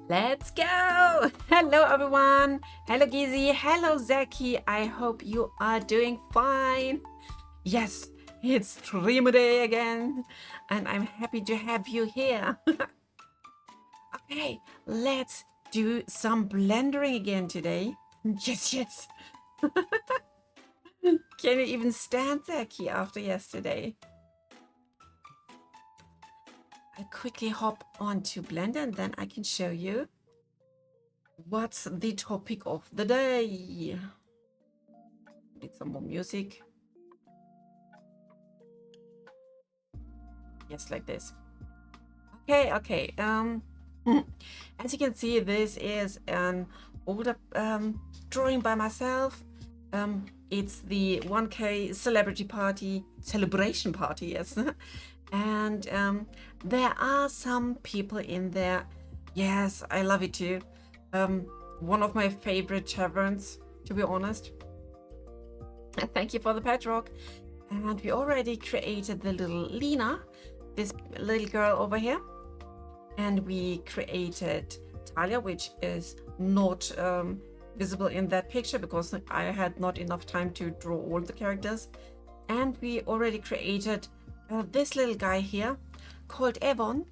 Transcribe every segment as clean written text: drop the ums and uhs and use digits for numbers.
Let's go! Hello everyone! Hello Gizzy! Hello Zaki! I hope you are doing fine! Yes, it's stream day again and I'm happy to have you here. Okay, let's do some blendering again today. Yes! Can you even stand Zaki after yesterday? I quickly hop onto Blender and then I can show you what's the topic of the day. Need some more music. Yes, like this. Okay. As you can see, this is an older drawing by myself. It's the 1K celebration party, yes. And there are some people in there. Yes, I love it too. One of my favorite taverns, to be honest. Thank you for the pet rock. And we already created the little Lena, this little girl over here. And we created Talia, which is not visible in that picture because I had not enough time to draw all the characters. And we already created this little guy here called Evon.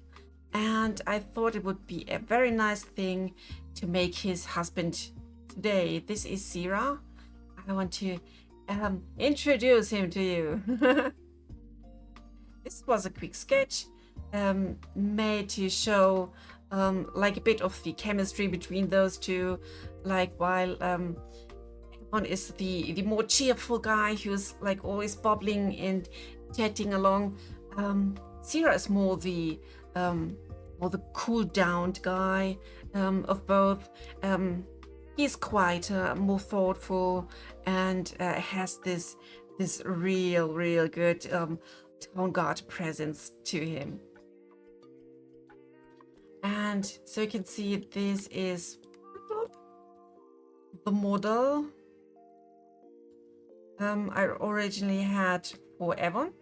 And I thought it would be a very nice thing to make his husband today. This is Sira. I want to introduce him to you. This was a quick sketch made to show like a bit of the chemistry between those two, like while one is the more cheerful guy who's like always bubbling and chatting along. Sira is more the cool down guy of both. He's quieter, more thoughtful, and has this real good town guard presence to him. And so you can see this is the model I originally had for Evon.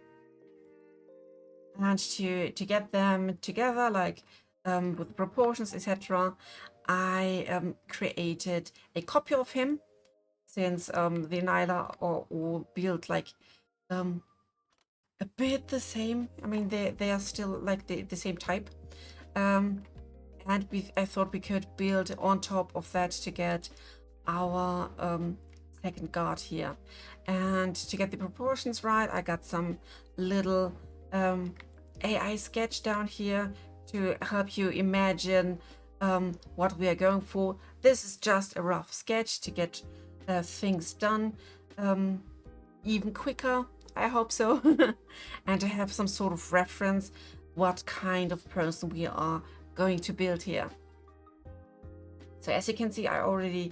And to get them together, like with proportions, etc., I created a copy of him, since the Nyla are all built like a bit the same. I mean, they are still like the same type. And I thought we could build on top of that to get our second guard here. And to get the proportions right, I got some little AI sketch down here to help you imagine what we are going for. This is just a rough sketch to get things done even quicker, I hope so, and to have some sort of reference what kind of person we are going to build here. So as you can see, I already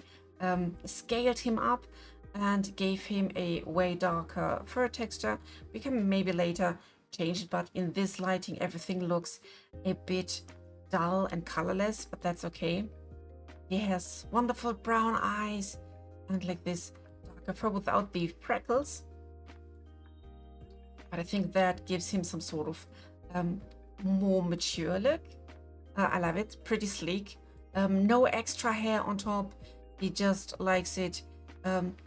scaled him up and gave him a way darker fur texture. We can maybe later change it, but in this lighting everything looks a bit dull and colorless, but that's okay. He has wonderful brown eyes and like this darker fur without the freckles, but I think that gives him some sort of more mature look. I love it, pretty sleek. No extra hair on top. He just likes it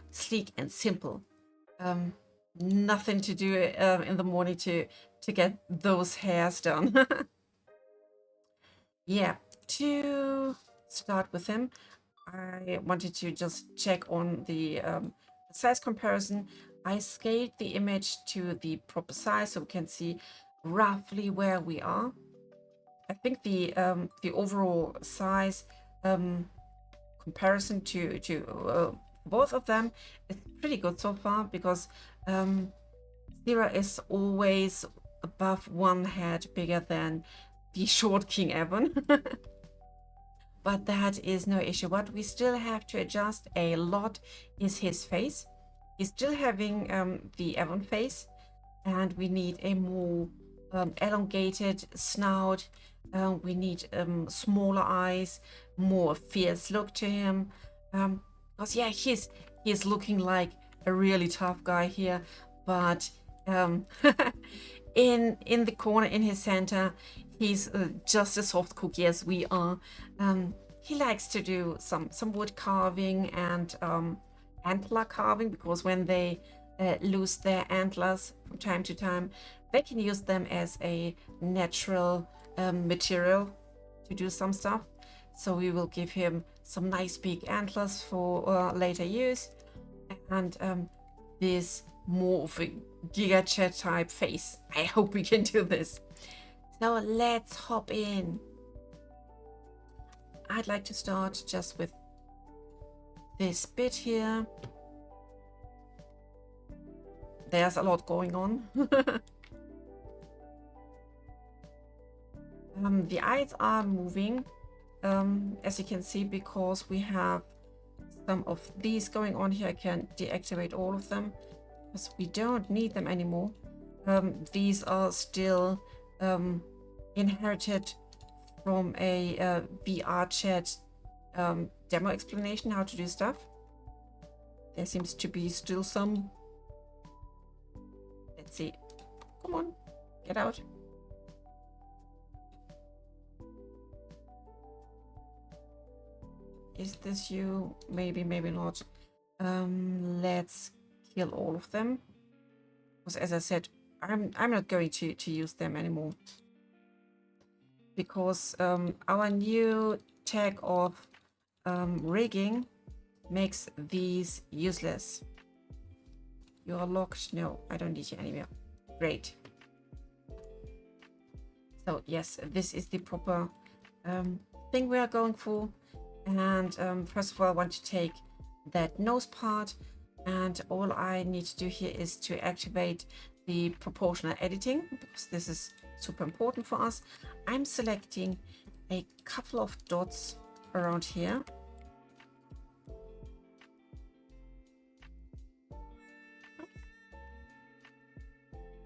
sleek and simple. Nothing to do in the morning to get those hairs done. Yeah, to start with him, I wanted to just check on the size comparison. I scaled the image to the proper size so we can see roughly where we are. I think the overall size comparison to both of them is pretty good so far, because Sira is always above one head bigger than the short King Evan. But that is no issue. What we still have to adjust a lot is his face. He's still having the Evan face, and we need a more elongated snout. We need smaller eyes, more fierce look to him. Because yeah, he's looking like a really tough guy here, but in the corner in his center, he's just a soft cookie as we are. he likes to do some wood carving and antler carving, because when they lose their antlers from time to time, they can use them as a natural material to do some stuff. So we will give him some nice big antlers for later use, and this more of a Giga Chat type face. I hope we can do this. So let's hop in. I'd like to start just with this bit here. There's a lot going on. The eyes are moving, as you can see, because we have some of these going on here. I can deactivate all of them because we don't need them anymore. These are still inherited from a VR chat demo explanation how to do stuff. There seems to be still some. Let's see. Come on, get out. Is this you? Maybe, maybe not. Let's kill all of them. Because as I said, I'm not going to use them anymore. Because our new tag of rigging makes these useless. You are locked. No, I don't need you anymore. Great. So yes, this is the proper thing we are going for. And first of all, I want to take that nose part, and all I need to do here is to activate the proportional editing, because this is super important for us. I'm selecting a couple of dots around here.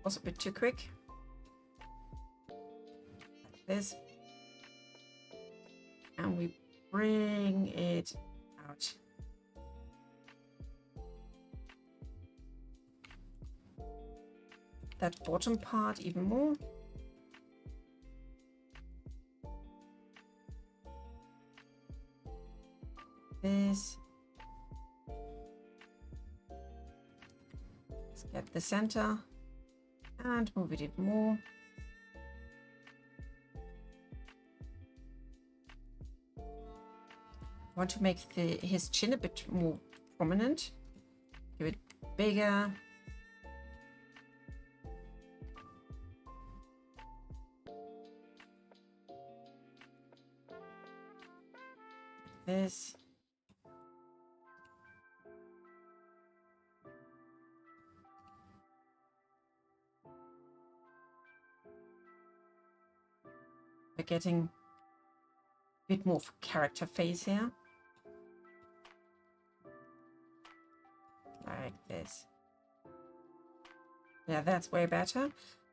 Was a bit too quick. Like this. And we bring it out. That bottom part even more. This. Let's get the center and move it even more. I want to make his chin a bit more prominent. Give it bigger. This. We're getting a bit more of a character face here. Like this. Yeah, that's way better.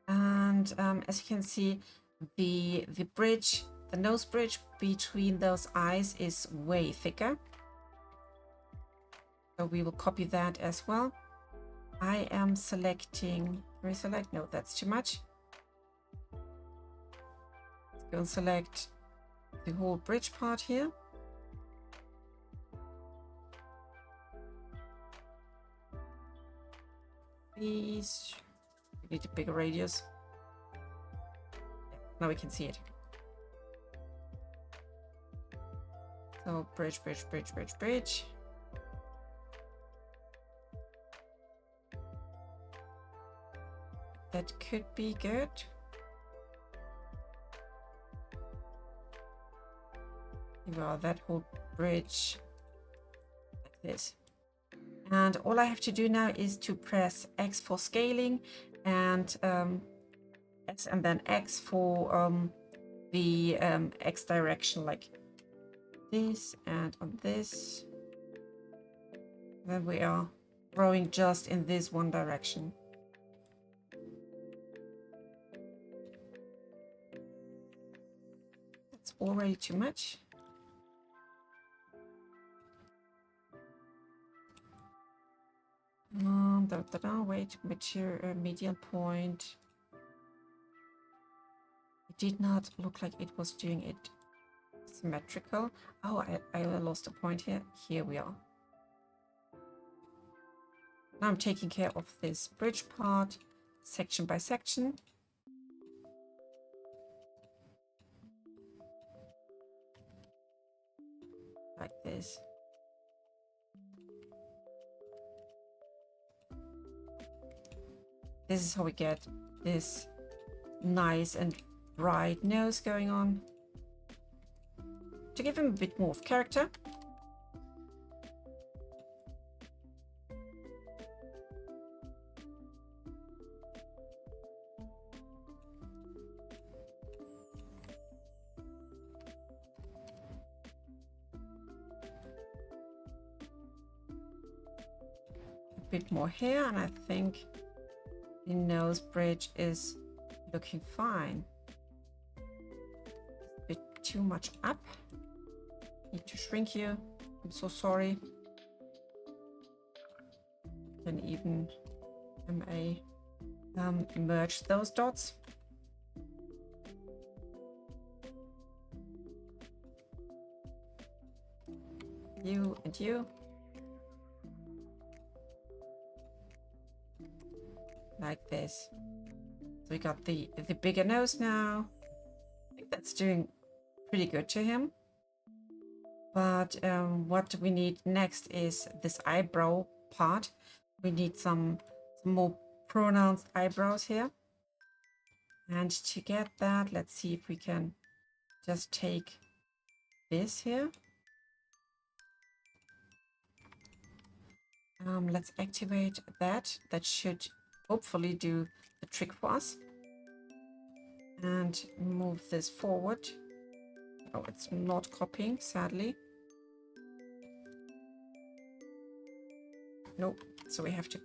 And as you can see, the bridge, the nose bridge between those eyes is way thicker. So we will copy that as well. I am selecting, reselect, no, that's too much. Let's go and select the whole bridge part here. These, we need a bigger radius. Yeah, now we can see it. So bridge, bridge, bridge, bridge, bridge. That could be good. Well, that whole bridge like this. And all I have to do now is to press X for scaling and S and then X for the X direction, like this and on this. Then we are growing just in this one direction. That's already too much. Wait, material, median point. It did not look like it was doing it symmetrical. Oh, I lost a point here. Here we are. Now I'm taking care of this bridge part, section by section. Like this. This is how we get this nice and bright nose going on. To give him a bit more of character. A bit more hair, and I think the nose bridge is looking fine. A bit too much up. Need to shrink you. I'm so sorry. Can even merge those dots. You and you. Like this. So we got the bigger nose now. I think that's doing pretty good to him. But what we need next is this eyebrow part. We need some more pronounced eyebrows here. And to get that, let's see if we can just take this here. Let's activate that. That should hopefully do the trick for us. And move this forward. Oh, it's not copying, sadly. Nope. So we have to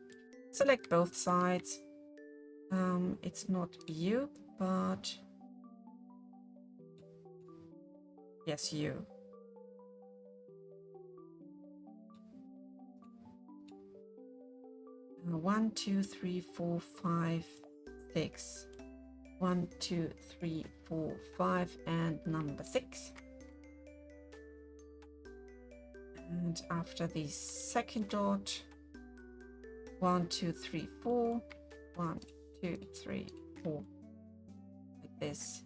select both sides. It's not you, but yes, you. One, 2, 3, 4, 5, 6. 1, 2, 3, 4, 5, and number 6. And after the second dot, 1, 2, 3, 4. 1, 2, 3, 4. Like this.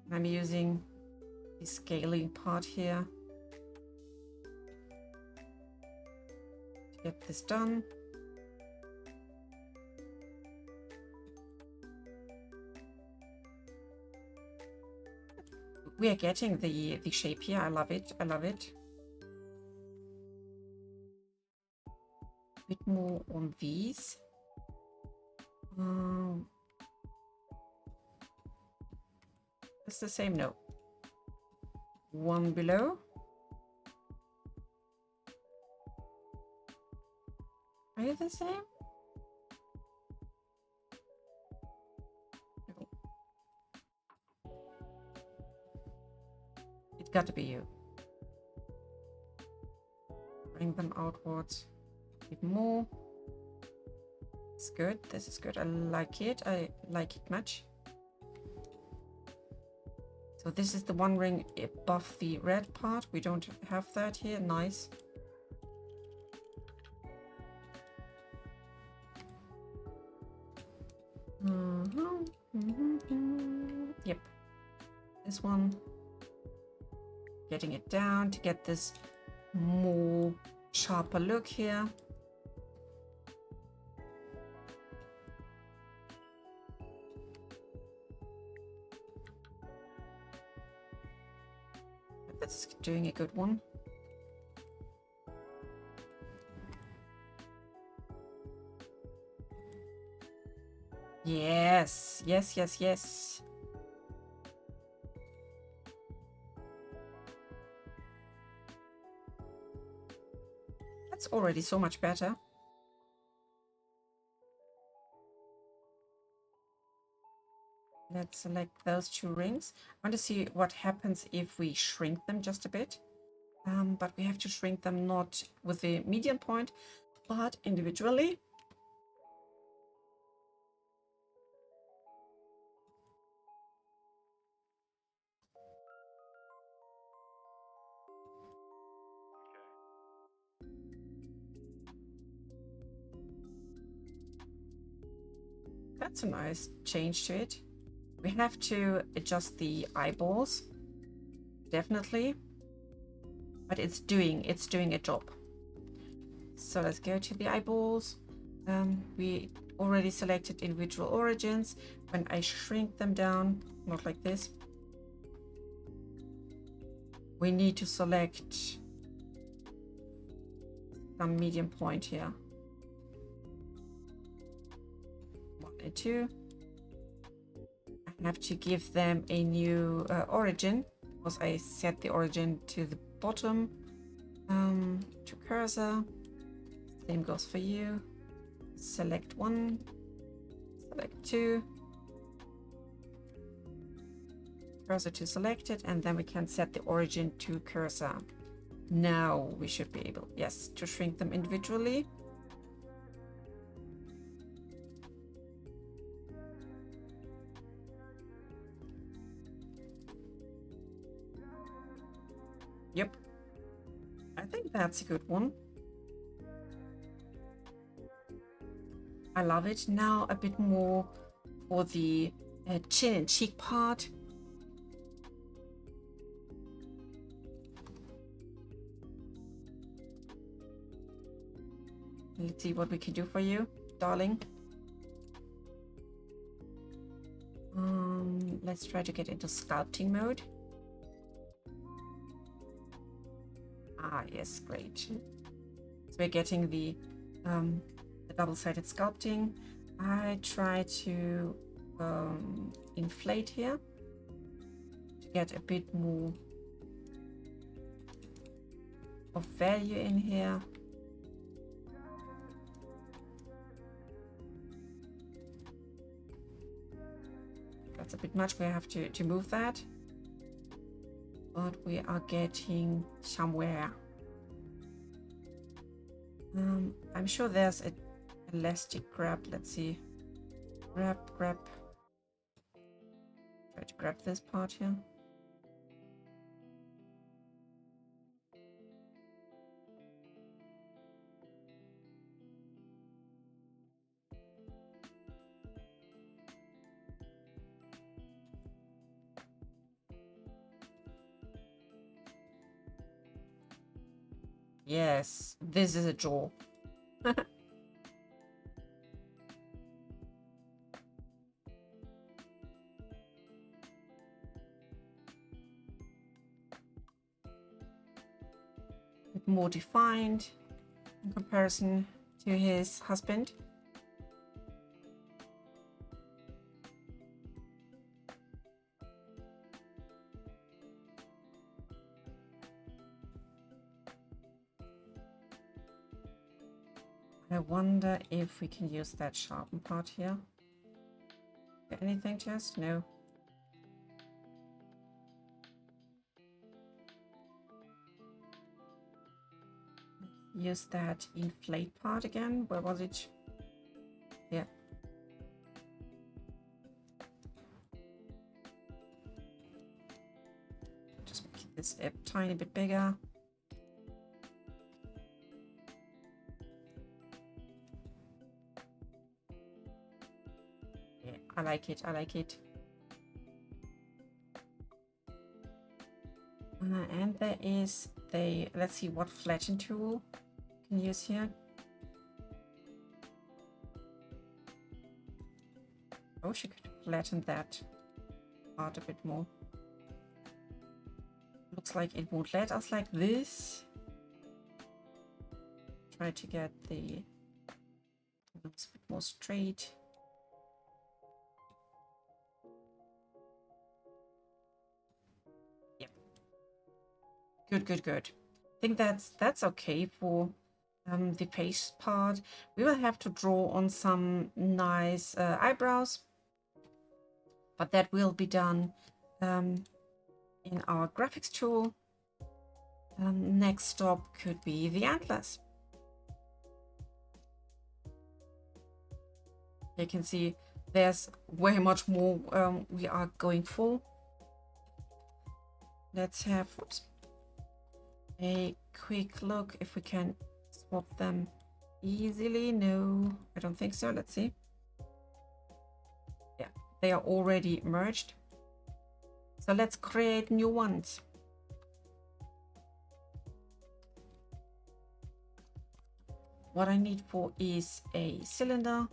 And I'm using the scaling part here to get this done. We are getting the shape here. I love it. I love it. A bit more on these. It's the same. No. One below. Are you the same? No. It's got to be you. Bring them outwards. Even more. It's good. This is good. I like it. I like it much. So this is the one ring above the red part. We don't have that here. Nice. Yep. This one. Getting it down to get this more sharper look here. That's doing a good one. Yes, yes, yes, yes. That's already so much better. Let's select those two rings. I want to see what happens if we shrink them just a bit. But we have to shrink them not with the median point, but individually. That's a nice change to it. We have to adjust the eyeballs, definitely, but it's doing a job. So let's go to the eyeballs. We already selected individual origins. When I shrink them down, not like this, we need to select some medium point here. 1 and 2. I have to give them a new origin because I set the origin to the bottom. To cursor. Same goes for you. Select 1, select 2, cursor to selected, and then we can set the origin to cursor. Now we should be able, yes, to shrink them individually. Yep, I think that's a good one. I love it. Now a bit more for the chin and cheek part. Let's see what we can do for you, darling. Let's try to get into sculpting mode. Ah, yes, great. So we're getting the double-sided sculpting. I try to inflate here to get a bit more of value in here. That's a bit much. We have to move that, but we are getting somewhere. I'm sure there's a elastic grab. Let's see. Grab. Try to grab this part here. Yes, this is a jaw. More defined in comparison to his husband. I wonder if we can use that sharpen part here. Got anything to us? No. Use that inflate part again. Where was it? Yeah. Just make this a tiny bit bigger. Yeah, I like it. I like it. And there is the, let's see what flatten tool can use here. Oh, she could flatten that part a bit more. Looks like it won't let us like this. Try to get the looks a bit more straight. Yep. Good. I think that's okay for the face part. We will have to draw on some nice eyebrows, but that will be done in our graphics tool. Next stop could be the antlers. You can see there's way much more we are going for. Let's have a quick look if we can swap them easily. No, I don't think so. Let's see. they are already merged. So let's create new ones. What I need for is a cylinder.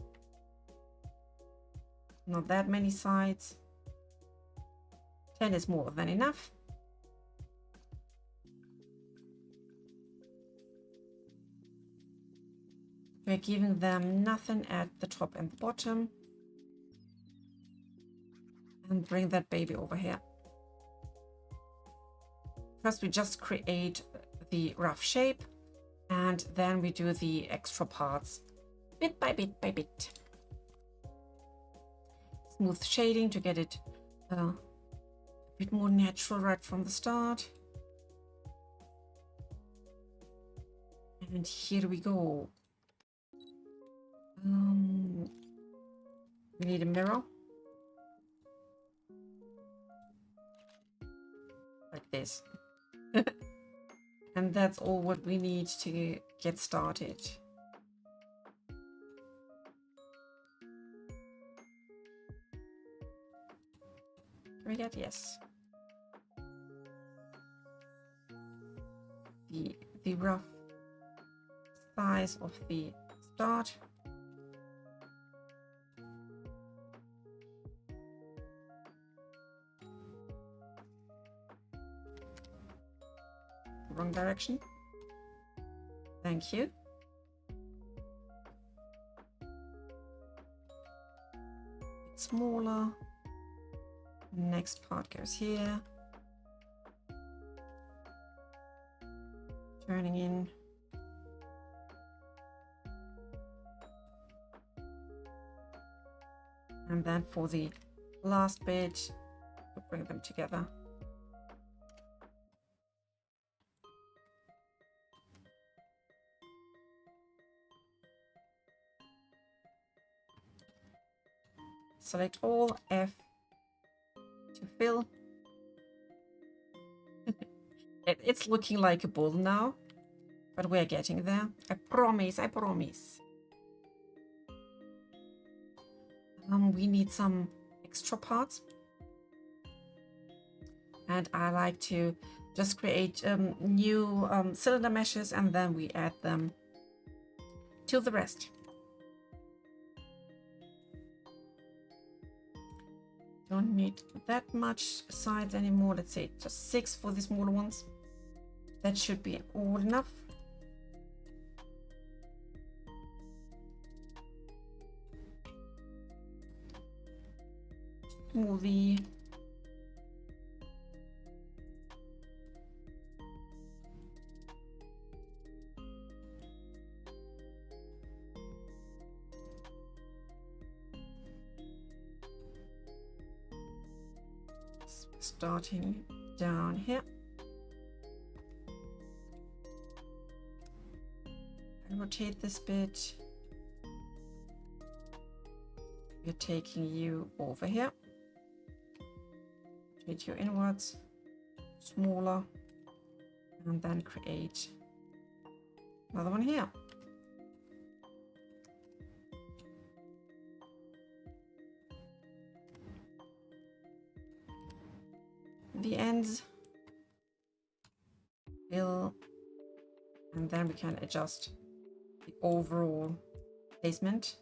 Not that many sides. 10 is more than enough. We're giving them nothing at the top and the bottom. And bring that baby over here. First, we just create the rough shape, and then we do the extra parts bit by bit by bit. Smooth shading to get it a bit more natural right from the start. And here we go. We need a mirror. Like this. And that's all what we need to get started. Can we get yes? The rough size of the start. Wrong direction. Thank you. It's smaller. Next part goes here. Turning in. And then for the last bit, we'll bring them together. Select all, F to fill. It's looking like a bull now, but we're getting there. I promise, I promise. We need some extra parts. And I like to just create new cylinder meshes, and then we add them to the rest. Don't need that much sides anymore. Let's say just 6 for the smaller ones. That should be all enough. Movie. Starting down here. And rotate this bit. We're taking you over here. Rotate you inwards, smaller, and then create another one here. The ends fill, and then we can adjust the overall placement.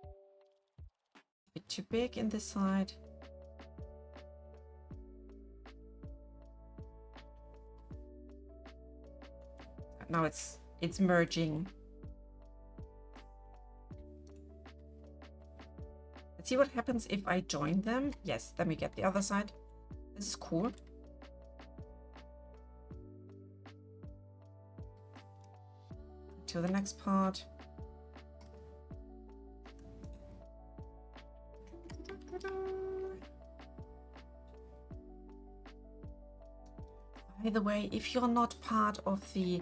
A bit too big in this side. Now it's merging. See what happens if I join them. Yes, then we get the other side. This is cool. To the next part. By the way, if you're not part of the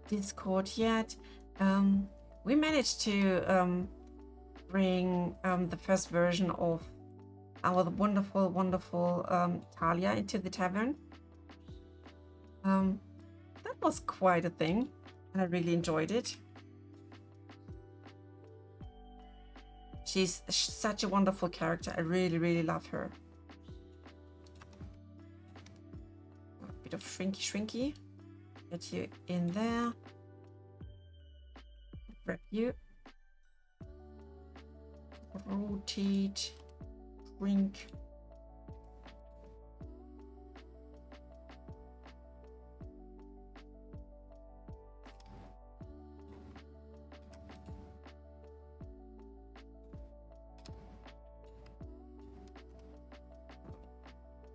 Discord yet, we managed to bring the first version of our wonderful Talia into the tavern. That was quite a thing, and I really enjoyed it. She's such a wonderful character. I really, really love her. A bit of shrinky. Get you in there. Grab you. Rotate. Shrink.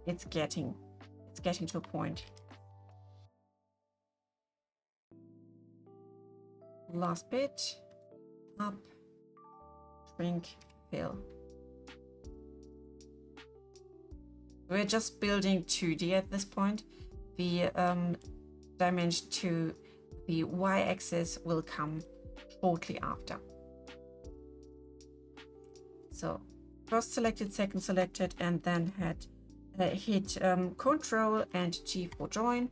It's getting to a point. Last bit. Up. Shrink. Fill. We're just building 2D at this point. The dimension to the y-axis will come shortly after. So first selected, second selected, and then hit Control and G for join.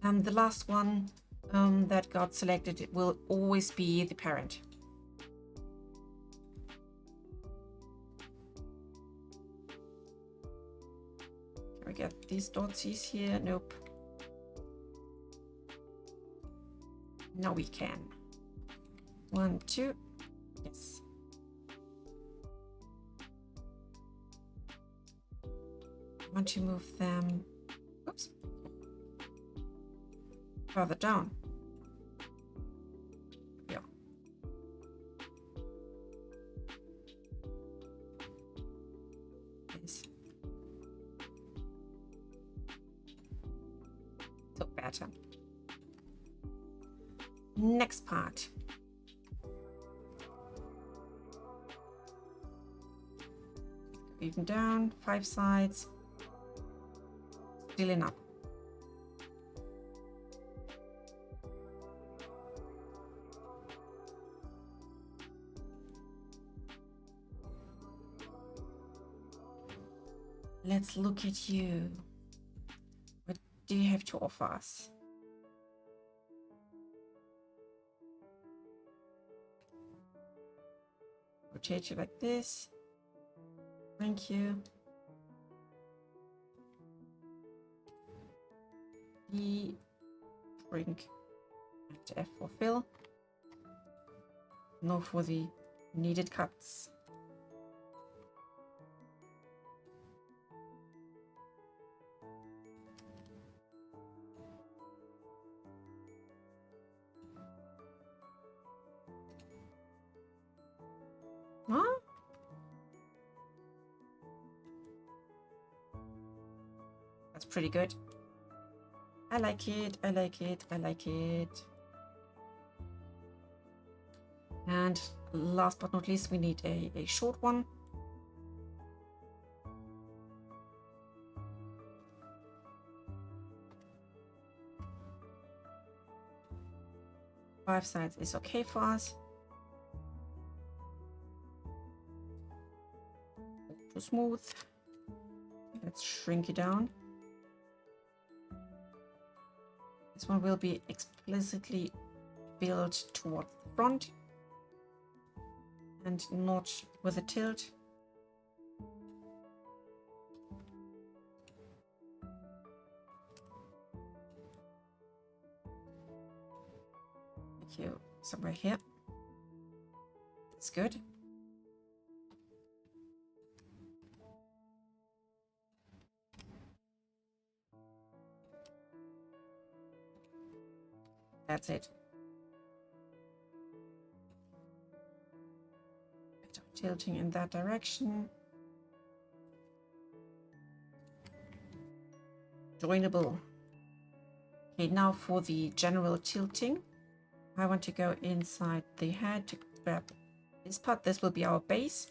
The last one that got selected will always be the parent. Can we get these dotsies here? Nope. Now we can. 1, 2. Yes. I want to move them. Oops. Further down. Yeah. Yes. So better. Next part. Even down, 5 sides. Still enough. Let's look at you. What do you have to offer us? Rotate you like this. Thank you. E, shrink, and F for fill. No for the needed cuts. Huh? That's pretty good. I like it, I like it, I like it. And last but not least, we need a short one. Five sides is okay for us. Too smooth. Let's shrink it down. This one will be explicitly built towards the front and not with a tilt. Thank you. Somewhere here. That's good. That's it. Bit of tilting in that direction. Joinable. Okay, now for the general tilting. I want to go inside the head to grab this part. This will be our base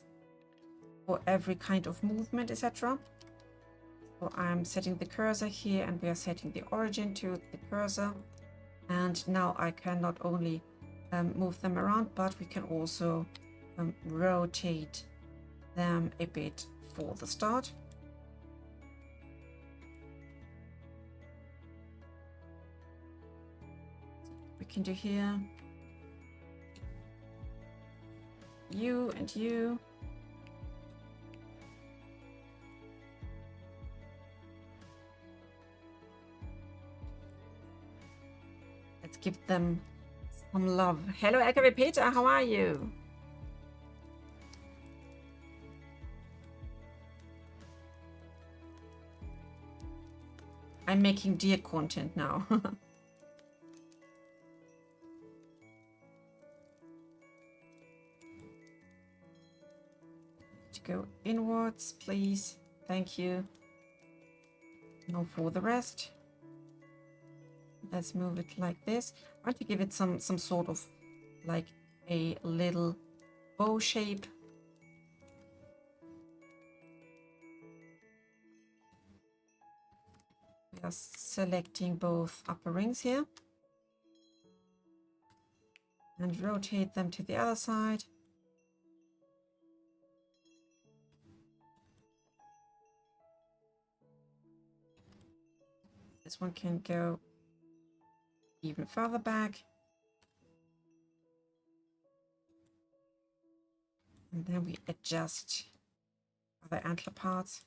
for every kind of movement, etc. So I'm setting the cursor here and we are setting the origin to the cursor. And now I can not only move them around, but we can also rotate them a bit for the start. We can do here. you and you. Let's give them some love. Hello, LKW Peter, how are you? I'm making deer content now. To go inwards, please. Thank you. Now for the rest. Let's move it like this. I want to give it some sort of like a little bow shape. We are selecting both upper rings here and rotate them to the other side. This one can go even further back. And then we adjust other antler parts.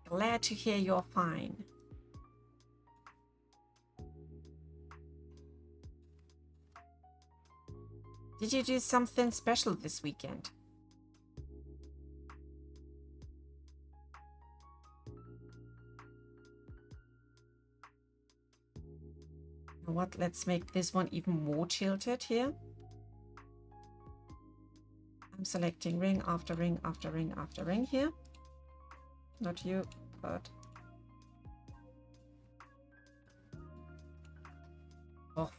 Glad to hear you're fine. Did you do something special this weekend? You know what? Let's make this one even more tilted here. I'm selecting ring after ring after ring after ring here. Not you, but... Oh.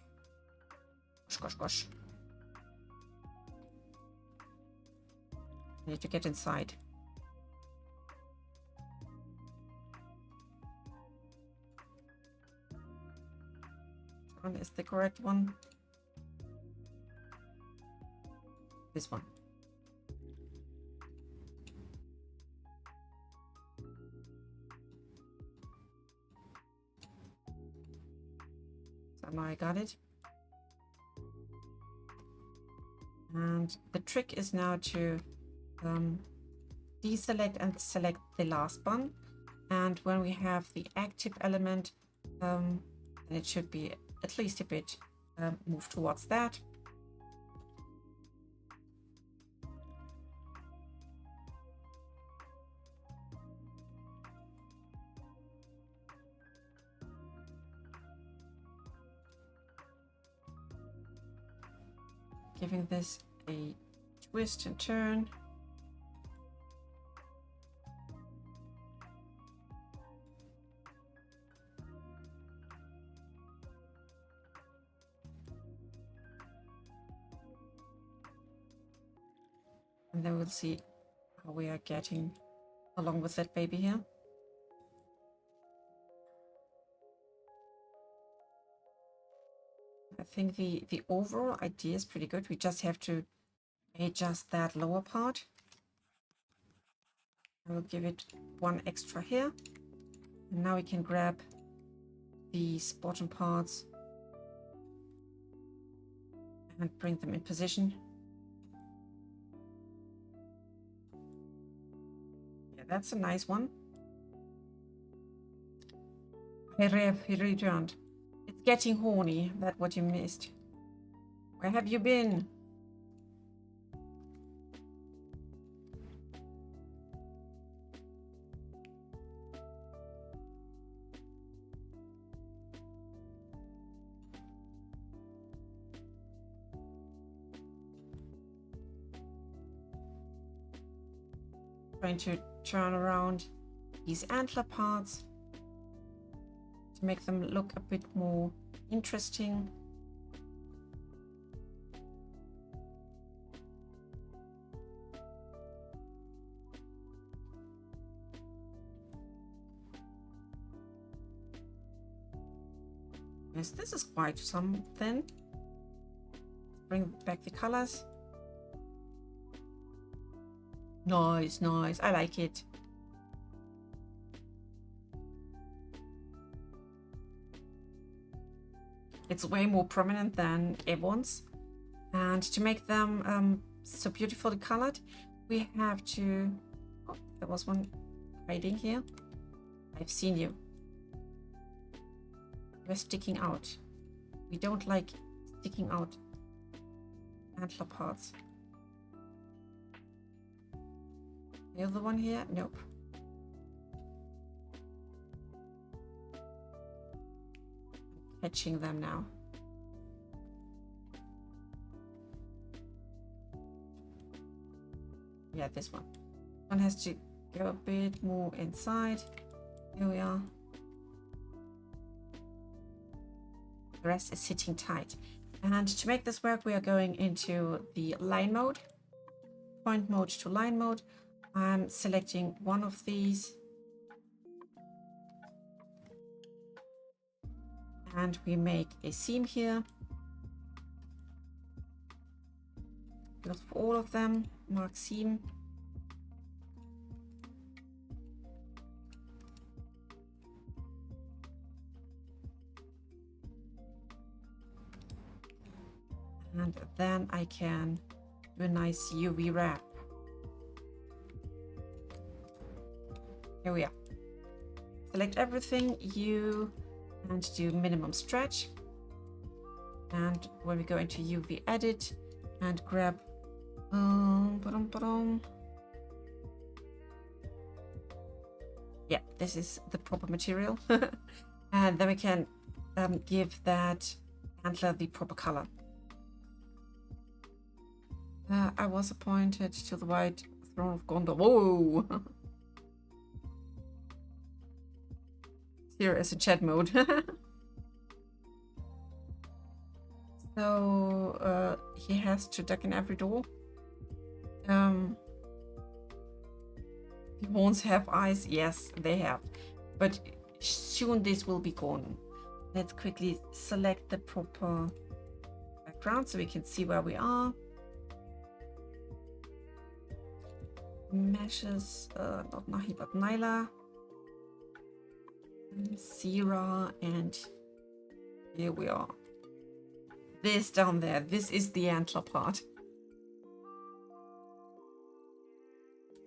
Gosh. I need to get inside. Which one is the correct one? This one. So now I got it. And the trick is now to deselect and select the last one. And when we have the active element, then it should be at least a bit moved towards that. Giving this a twist and turn. And then we'll see how we are getting along with that baby here. I think the overall idea is pretty good. We just have to adjust that lower part. I will give it one extra here. And now we can grab these bottom parts and bring them in position. Yeah, that's a nice one. Hey Rev, he returned. It's getting horny, that's what you missed. Where have you been? Trying to turn around these antler parts to make them look a bit more interesting. Yes, this is quite something. Bring back the colors. Nice, nice. I like it. It's way more prominent than Avon's. And to make them so beautifully colored, we have to... Oh, there was one hiding here. I've seen you. You're sticking out. We don't like sticking out antler parts. The other one here? Nope. Catching them now. Yeah, this one. One has to go a bit more inside. Here we are. The rest is sitting tight. And to make this work, we are going into the line mode. Point mode to line mode. I'm selecting one of these. And we make a seam here. Goes for all of them. Mark seam. And then I can do a nice UV wrap. Here we are. Select everything, and do minimum stretch. And when we go into UV edit and grab yeah, this is the proper material. And then we can give that antler the proper color. I was appointed to the White Throne of Gondor. Whoa! Sira is in chat mode. So he has to duck in every door. The horns have eyes. Yes, they have. But soon this will be gone. Let's quickly select the proper background so we can see where we are. Meshes, not Nahi, but Nyla. Sira, and here we are. This down there, this is the antler part.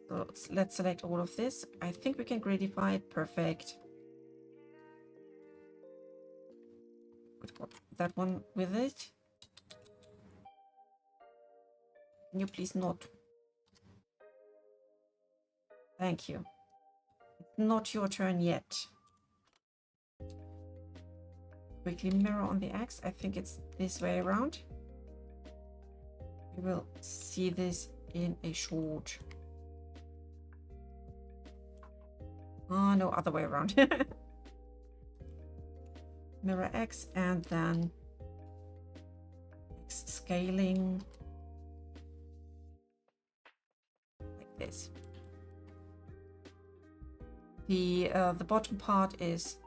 So let's select all of this. I think we can gradify it. Perfect. Put that one with it. Can you please not? Thank you. It's not your turn yet. Quickly mirror on the X. I think it's this way around. We will see this in a short. Oh, no, other way around. Mirror X and then X scaling like this. The bottom part is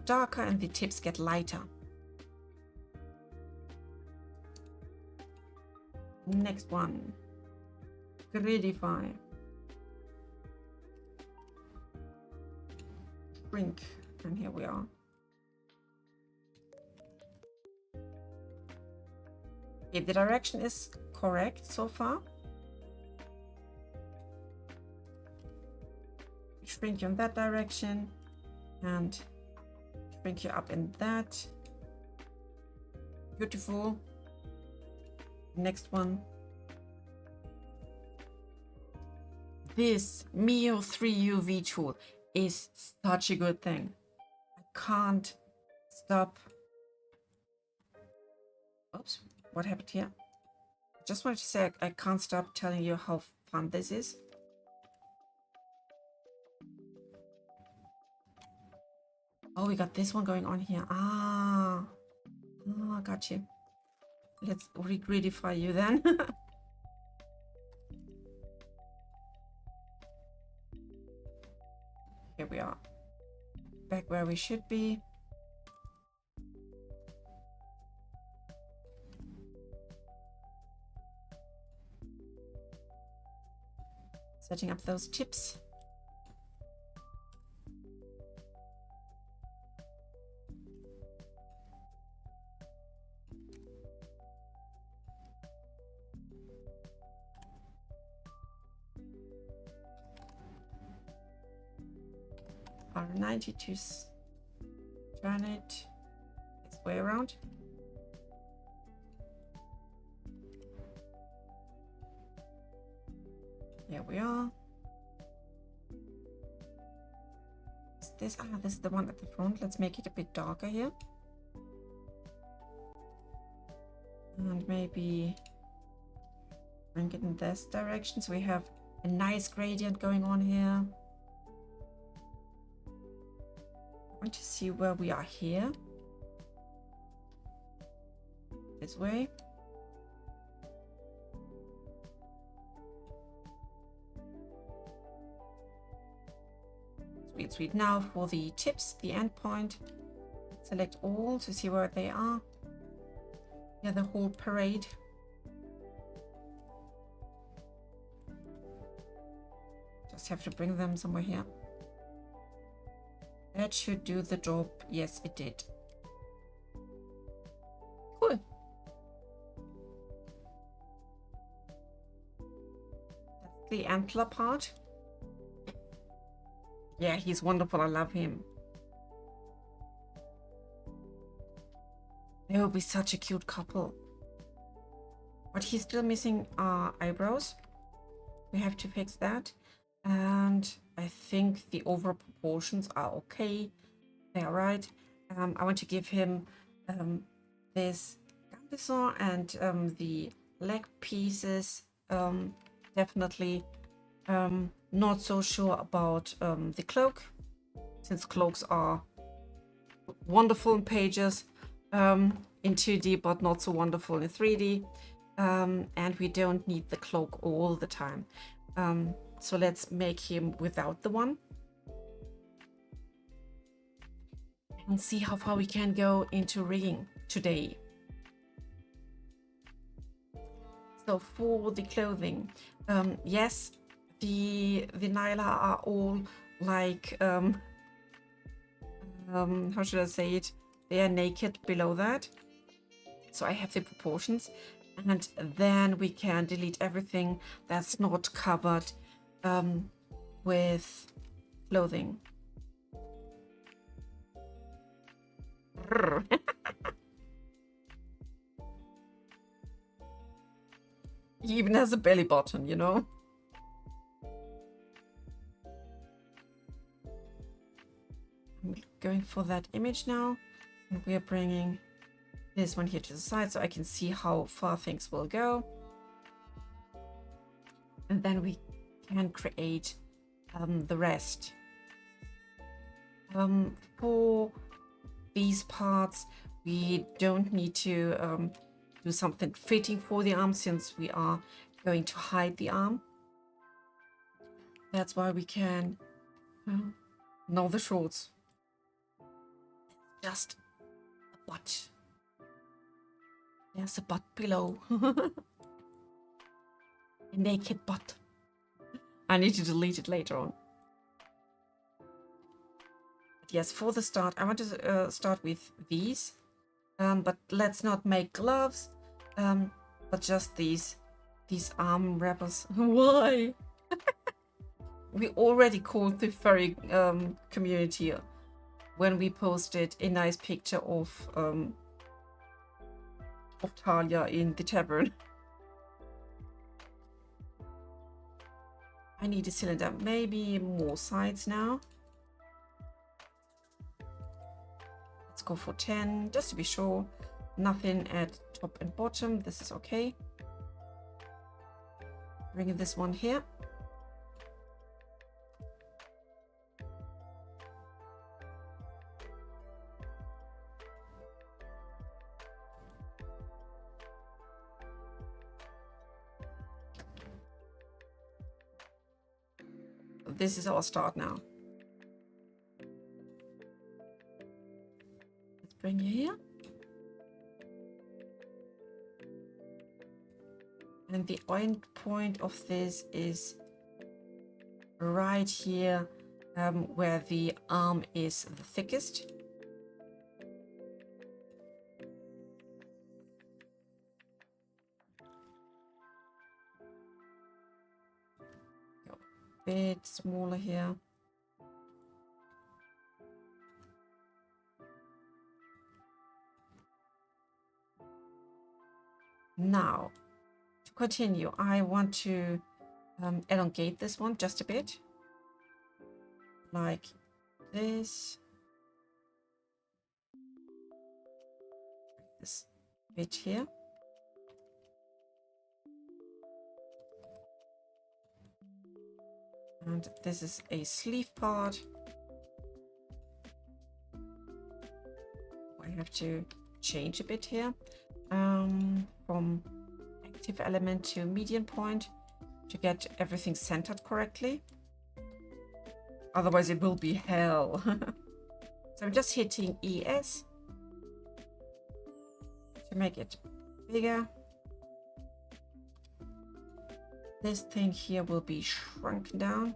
darker and the tips get lighter. Next one, gridify, shrink, and here we are. Okay, the direction is correct so far. Shrink you in that direction and shrink you up in that. Beautiful. Next one. This Mio 3 UV tool is such a good thing. I can't stop. Oops, what happened here? I just wanted to say I can't stop telling you how fun this is. Oh, we got this one going on here. Ah, got you. Let's regridify you then. Here we are. Back where we should be. setting up those tips. R90 to turn it this way around. Here we are. Is this? This is the one at the front. Let's make it a bit darker here. And maybe bring it in this direction so we have a nice gradient going on here. I want to see where we are here. This way. Sweet, sweet. Now for the tips, the endpoint. Select all to see where they are. Yeah, the whole parade. Just have to bring them somewhere here. That should do the job. Yes, it did. Cool. That's the antler part. Yeah, he's wonderful. I love him. They will be such a cute couple. But he's still missing our eyebrows. We have to fix that. And I think the over proportions are okay. They are right. I want to give him this gambeson and the leg pieces. Definitely not so sure about the cloak, since cloaks are wonderful in pages in 2D, but not so wonderful in 3D. And we don't need the cloak all the time. So let's make him without the one. And see how far we can go into rigging today. So for the clothing, yes, the Nyla are all like, how should I say it? They are naked below that. So I have the proportions. And then we can delete everything that's not covered with clothing. He even has a belly button, you know? I'm going for that image now. And we are bringing this one here to the side so I can see how far things will go. And then we can create the rest. For these parts, we don't need to do something fitting for the arm, since we are going to hide the arm. That's why we can now the shorts. Just a butt. There's a butt below. A naked butt. I need to delete it later on. But yes, for the start, I want to start with these. But let's not make gloves. But just these arm wrappers. Why? We already called the furry community when we posted a nice picture of Talia in the tavern. I need a cylinder, maybe more sides now. Let's go for 10, just to be sure. Nothing at top and bottom. This is okay. Bringing this one here. This is our start now. Let's bring you here. And the end point of this is right here where the arm is the thickest. Go a bit smaller here. Now, to continue, I want to elongate this one just a bit, like this bit here. And this is a sleeve part. I have to change a bit here from active element to median point to get everything centered correctly. Otherwise it will be hell. So I'm just hitting ES to make it bigger. This thing here will be shrunk down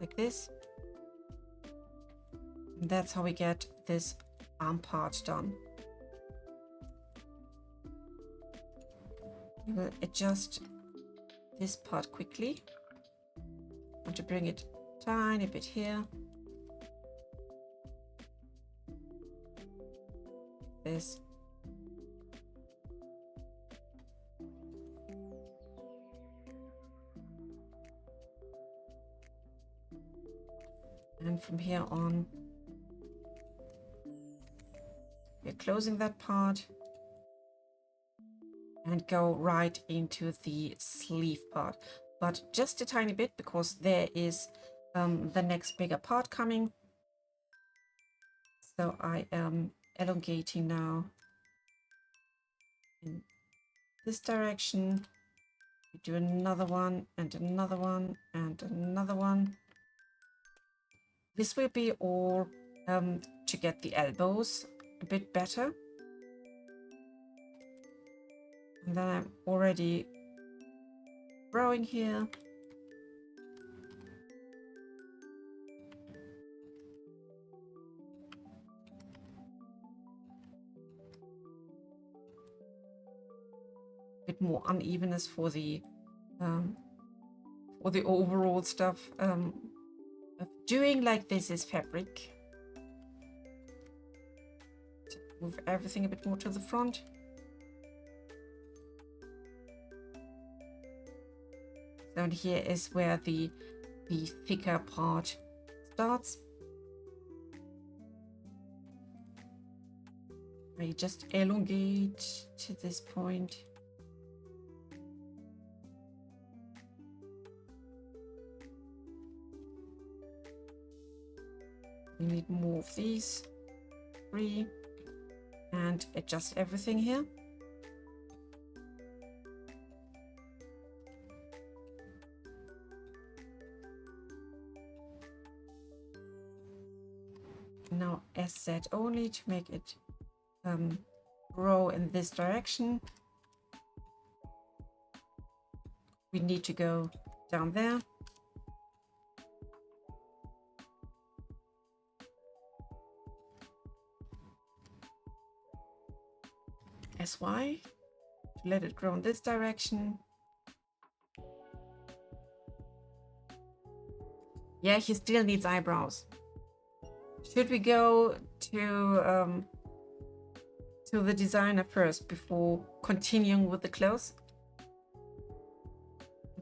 like this. And that's how we get this arm part done. We will adjust this part quickly. I want to bring it a tiny bit here. This. And from here on, we're closing that part and go right into the sleeve part, but just a tiny bit because there is the next bigger part coming. So I am elongating now in this direction. We do another one and another one and another one. This will be all to get the elbows a bit better. And then I'm already growing here. Bit more unevenness for the overall stuff. Doing like this is fabric. Move everything a bit more to the front. Down here is where the thicker part starts. I just elongate to this point. We need more of these 3 and adjust everything here. Now SZ only to make it grow in this direction. We need to go down there. SY to let it grow in this direction. Yeah, he still needs eyebrows. Should we go to the designer first before continuing with the clothes?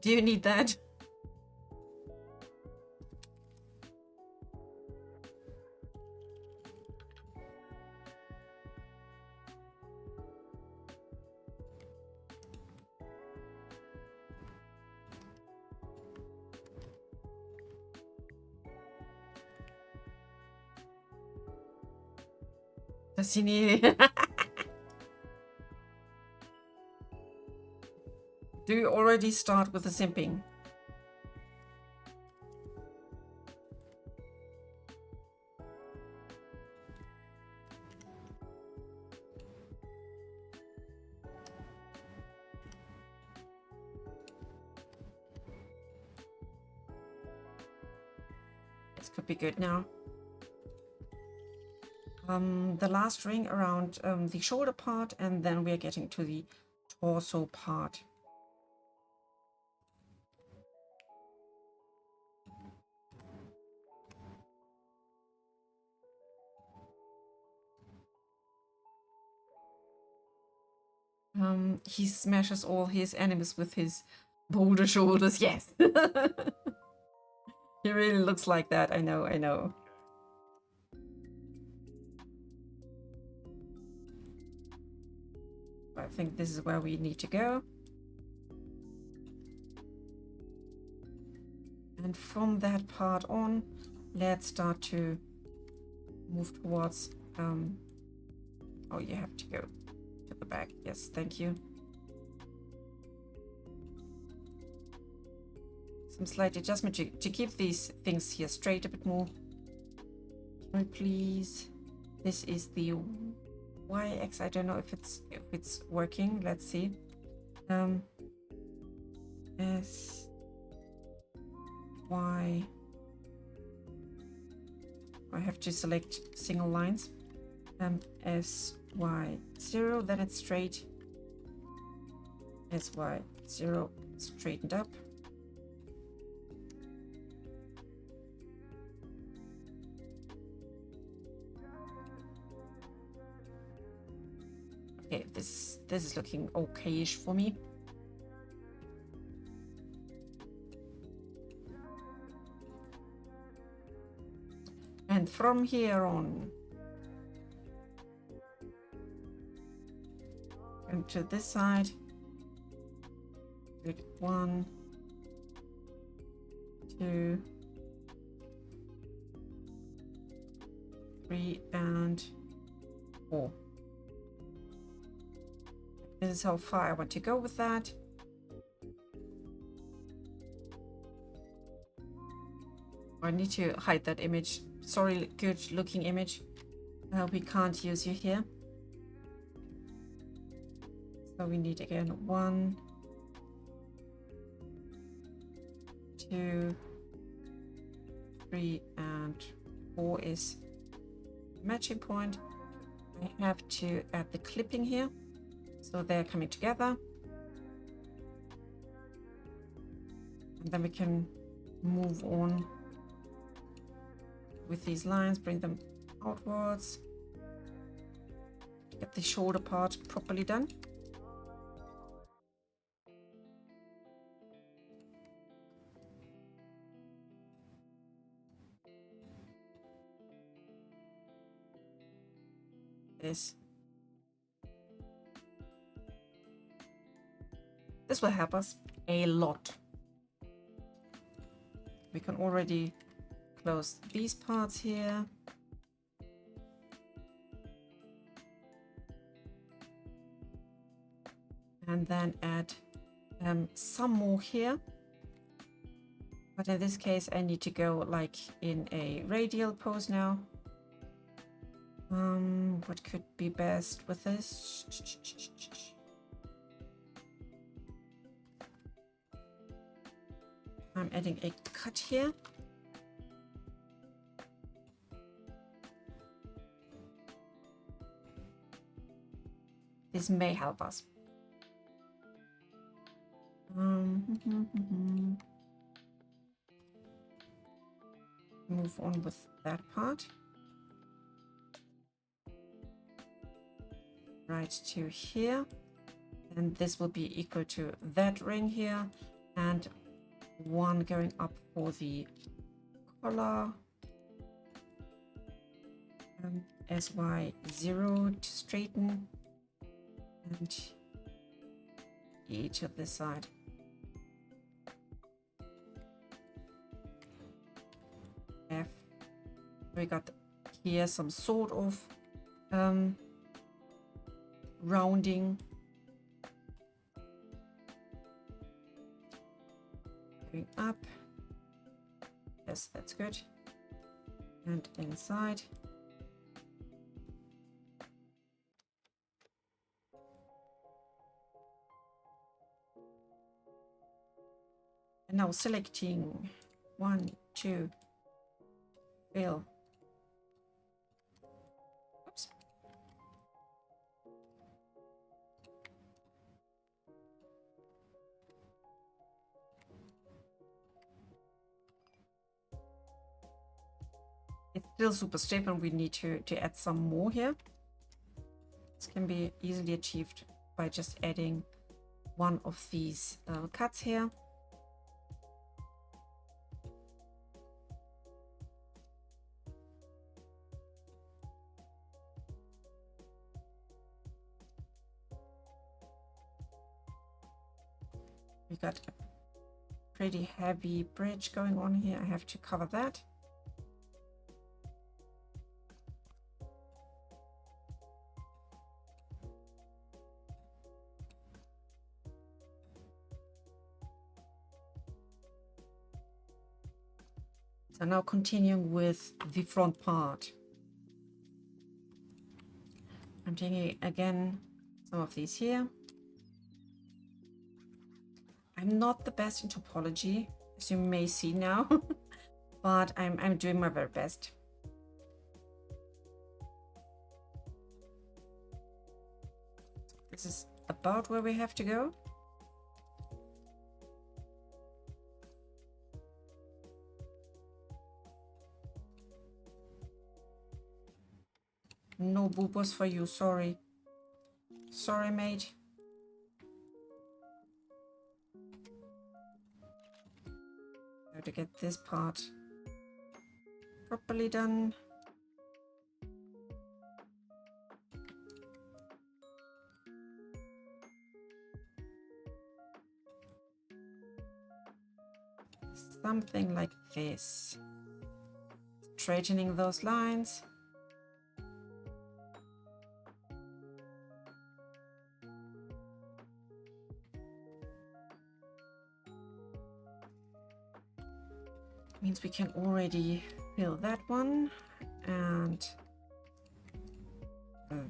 Do you need that? Does he need it? Do you already start with the simping? this could be good now. The last ring around the shoulder part, and then we are getting to the torso part. He smashes all his enemies with his boulder shoulders. Yes. He really looks like that. I know, I know. I think this is where we need to go. And from that part on, let's start to move towards... oh, you have to go to the back. Yes, thank you. Some slight adjustment to keep these things here straight a bit more. Oh, please. This is the YX. I don't know if it's working. Let's see. S Y. I have to select single lines. SY0, then it's straight. SY0 straightened up. Okay, this is looking okay-ish for me. And from here on, and to this side, good, 1, 2, 3, and 4. This is how far I want to go with that. I need to hide that image. Sorry, good looking image. We can't use you here. So we need again 1, 2, 3, and 4 is matching point. I have to add the clipping here. So they're coming together. And then we can move on with these lines, bring them outwards. Get the shoulder part properly done. This will help us a lot. We can already close these parts here. And then add some more here. But in this case, I need to go like in a radial pose now. What could be best with this? I'm adding a cut here. This may help us. Move on with that part. Right to here. And this will be equal to that ring here. And 1 going up for the collar. SY0 to straighten. And E to this side. F. We got here some sort of rounding. Going up. Yes, that's good. And inside. And now selecting 1, 2, fill. Oops. It's still super stiff and we need to add some more here. This can be easily achieved by just adding one of these cuts here. We got a pretty heavy bridge going on here. I have to cover that. So now continuing with the front part. I'm taking again some of these here. I'm not the best in topology, as you may see now, but I'm doing my very best. This is about where we have to go. No boobos for you, sorry. Sorry, mate. Have to get this part properly done. Something like this. Straightening those lines. Means we can already fill that one and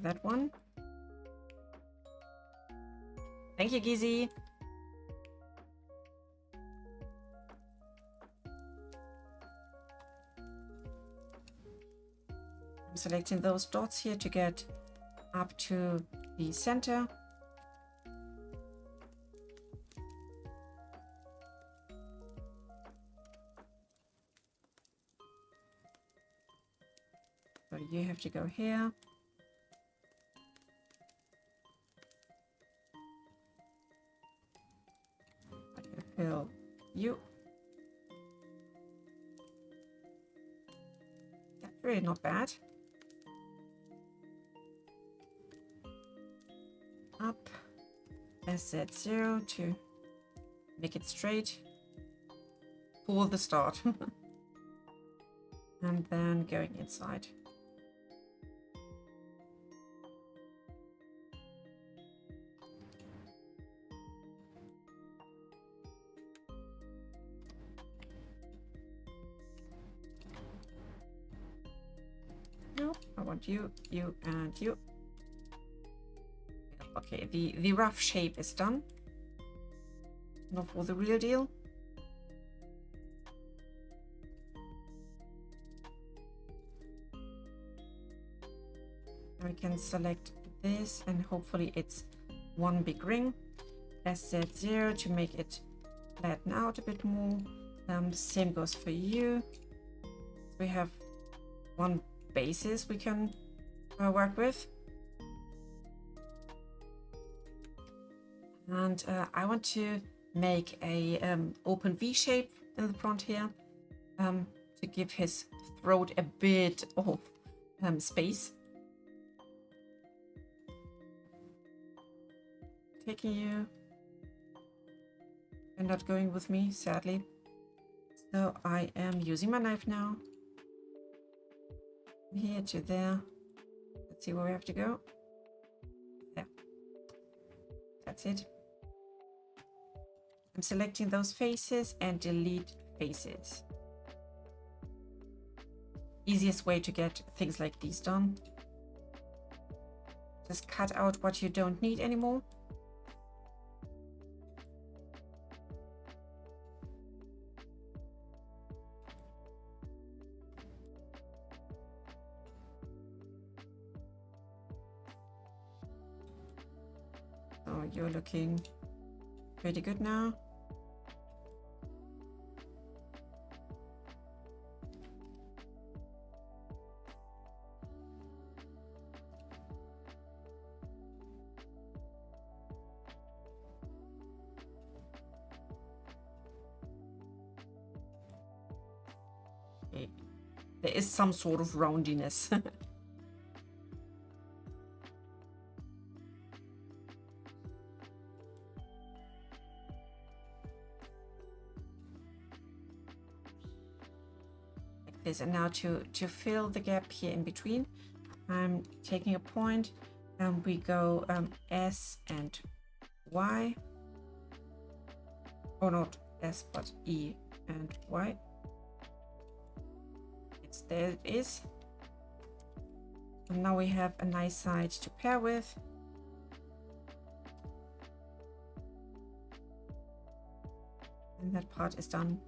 that one. Thank you, Gizzy. I'm selecting those dots here to get up to the center. So you have to go here. Fill you. Yeah, really not bad. Up SZ0 to make it straight for the start. And then going inside. No, I want you, you, and you. Okay, the rough shape is done. Now for the real deal. We can select this and hopefully it's one big ring. SZ0 to make it flatten out a bit more. Same goes for you. We have one basis we can work with. And I want to make a open V shape in the front here to give his throat a bit of space. Taking you. You're not going with me, sadly. So I am using my knife now. Here to there. Let's see where we have to go. There. That's it. I'm selecting those faces and delete faces. Easiest way to get things like these done. Just cut out what you don't need anymore. you're looking pretty good now. Okay. There is some sort of roundiness. This, and now to fill the gap here in between, I'm taking a point and we go S and Y, or not S but E and Y. There it is. And now we have a nice side to pair with. And that part is done.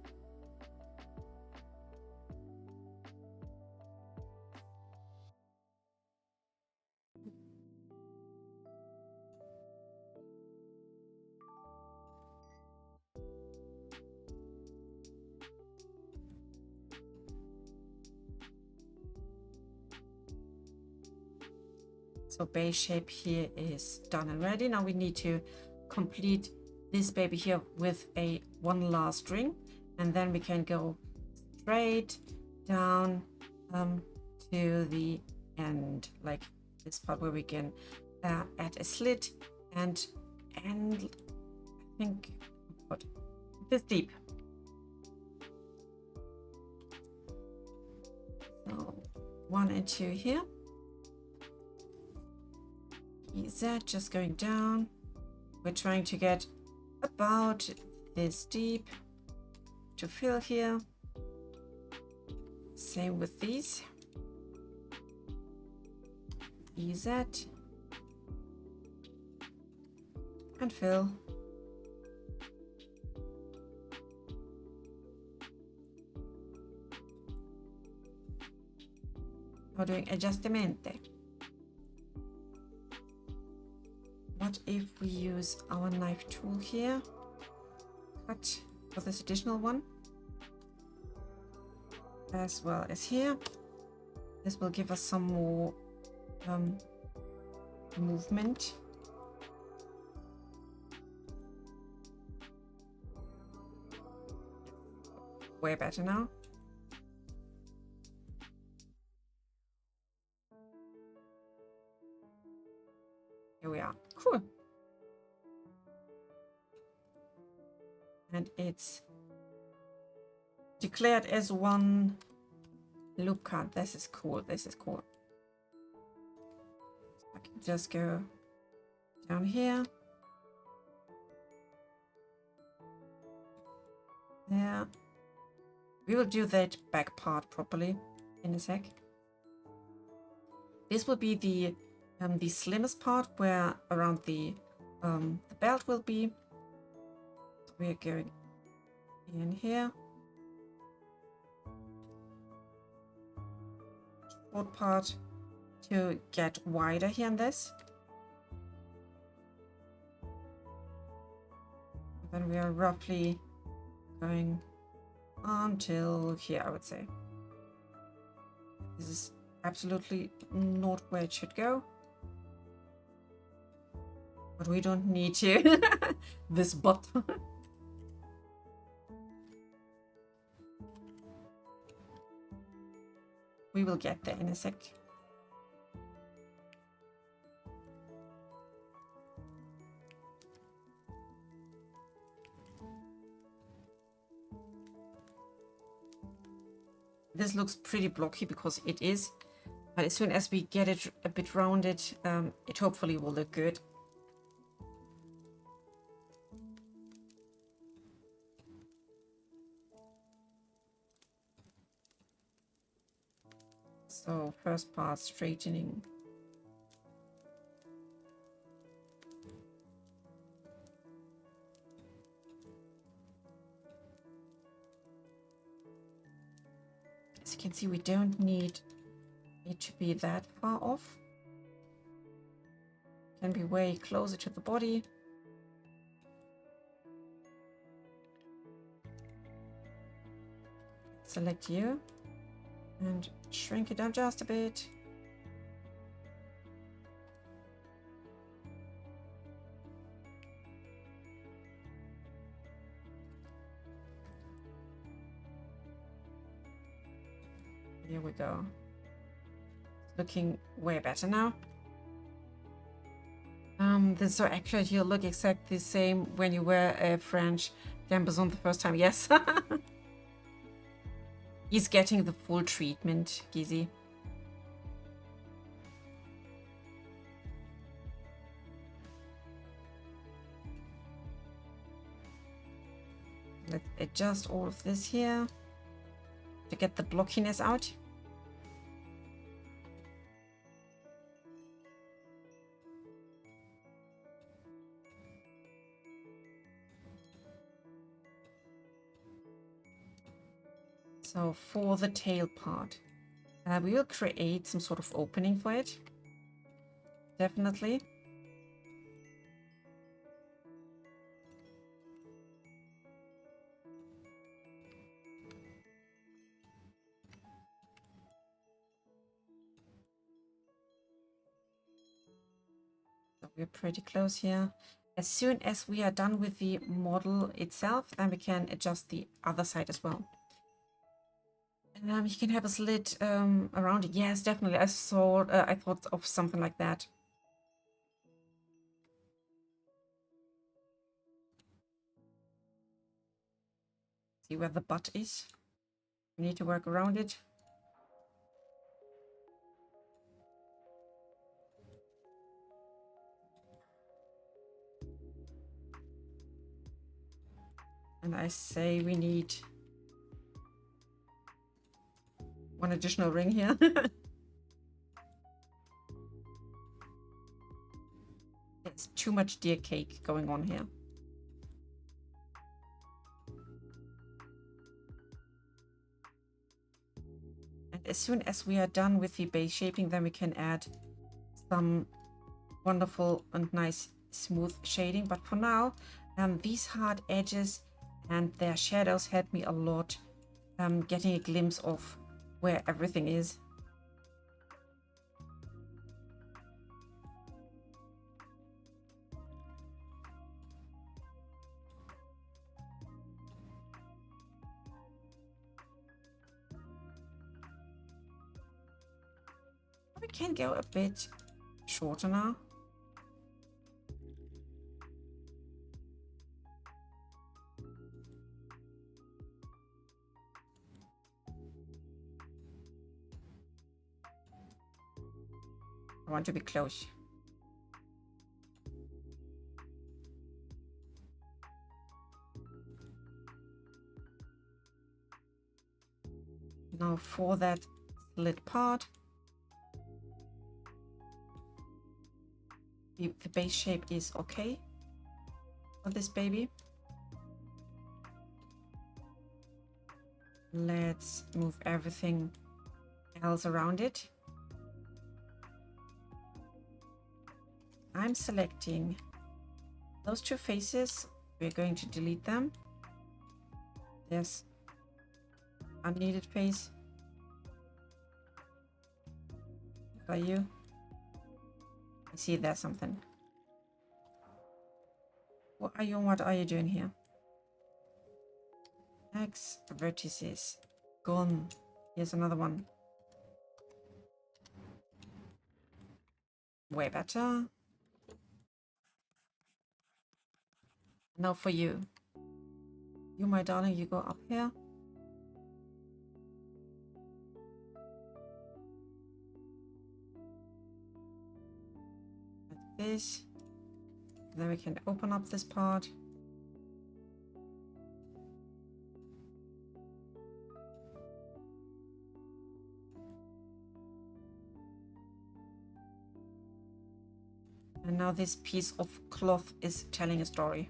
So base shape here is done and ready. Now we need to complete this baby here with a one last string, and then we can go straight down to the end, like this part where we can add a slit and I think put this deep. So 1 and 2 here. Is that just going down? We're trying to get about this deep to fill here. Same with these. EZ and fill. Now doing adjustamente. What if we use our knife tool here? Cut for this additional one, as well as here. This will give us some more movement. Way better now. Here we are. Cool. And it's declared as one loop card. This is cool. This is cool. I can just go down here. There. We will do that back part properly in a sec. This will be the slimmest part, where around the belt will be. We're going in here. Short part to get wider here in this. Then we are roughly going until here, I would say. This is absolutely not where it should go. But we don't need to. This butt. We will get there in a sec. This looks pretty blocky because it is, but as soon as we get it a bit rounded, it hopefully will look good. So first part, straightening. As you can see, we don't need it to be that far off. Can be way closer to the body. select you and shrink it down just a bit. Here we go. Looking way better now. This so actually you look exactly the same when you wear a French gambesson the first time. Yes. He's getting the full treatment, Gizi. Let's adjust all of this here to get the blockiness out. So for the tail part, we will create some sort of opening for it. Definitely. So we're pretty close here. As soon as we are done with the model itself, then we can adjust the other side as well. You can have a slit around it. Yes, definitely. I thought of something like that. See where the butt is. We need to work around it. And I say we need one additional ring here. There's too much deer cake going on here. And as soon as we are done with the base shaping, then we can add some wonderful and nice smooth shading. But for now, these hard edges and their shadows help me a lot getting a glimpse of where everything is. We can go a bit shorter now. I want to be close. Now for that slit part, the base shape is okay for this baby. Let's move everything else around it. I'm selecting those two faces. We're going to delete them. There's unneeded face. What are you? I see there's something. What are you and what are you doing here? X vertices. Gone. Here's another one. Way better. Now for you. You, my darling, you go up here. Like this. Then we can open up this part. And now this piece of cloth is telling a story.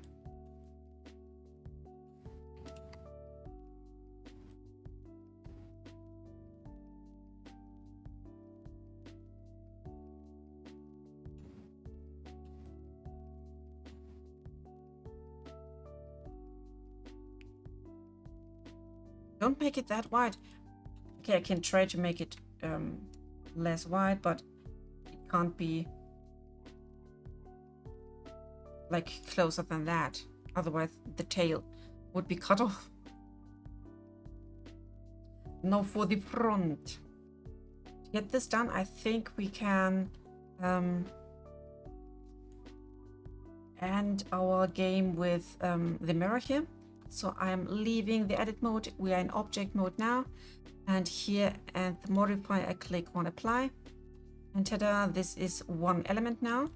Don't make it that wide. Okay, I can try to make it less wide, but it can't be like closer than that. Otherwise, the tail would be cut off. Now for the front. To get this done, I think we can end our game with the mirror here. So I'm leaving the edit mode. We are in object mode now. And here at the modifier, I click on apply. And ta-da, this is one element now.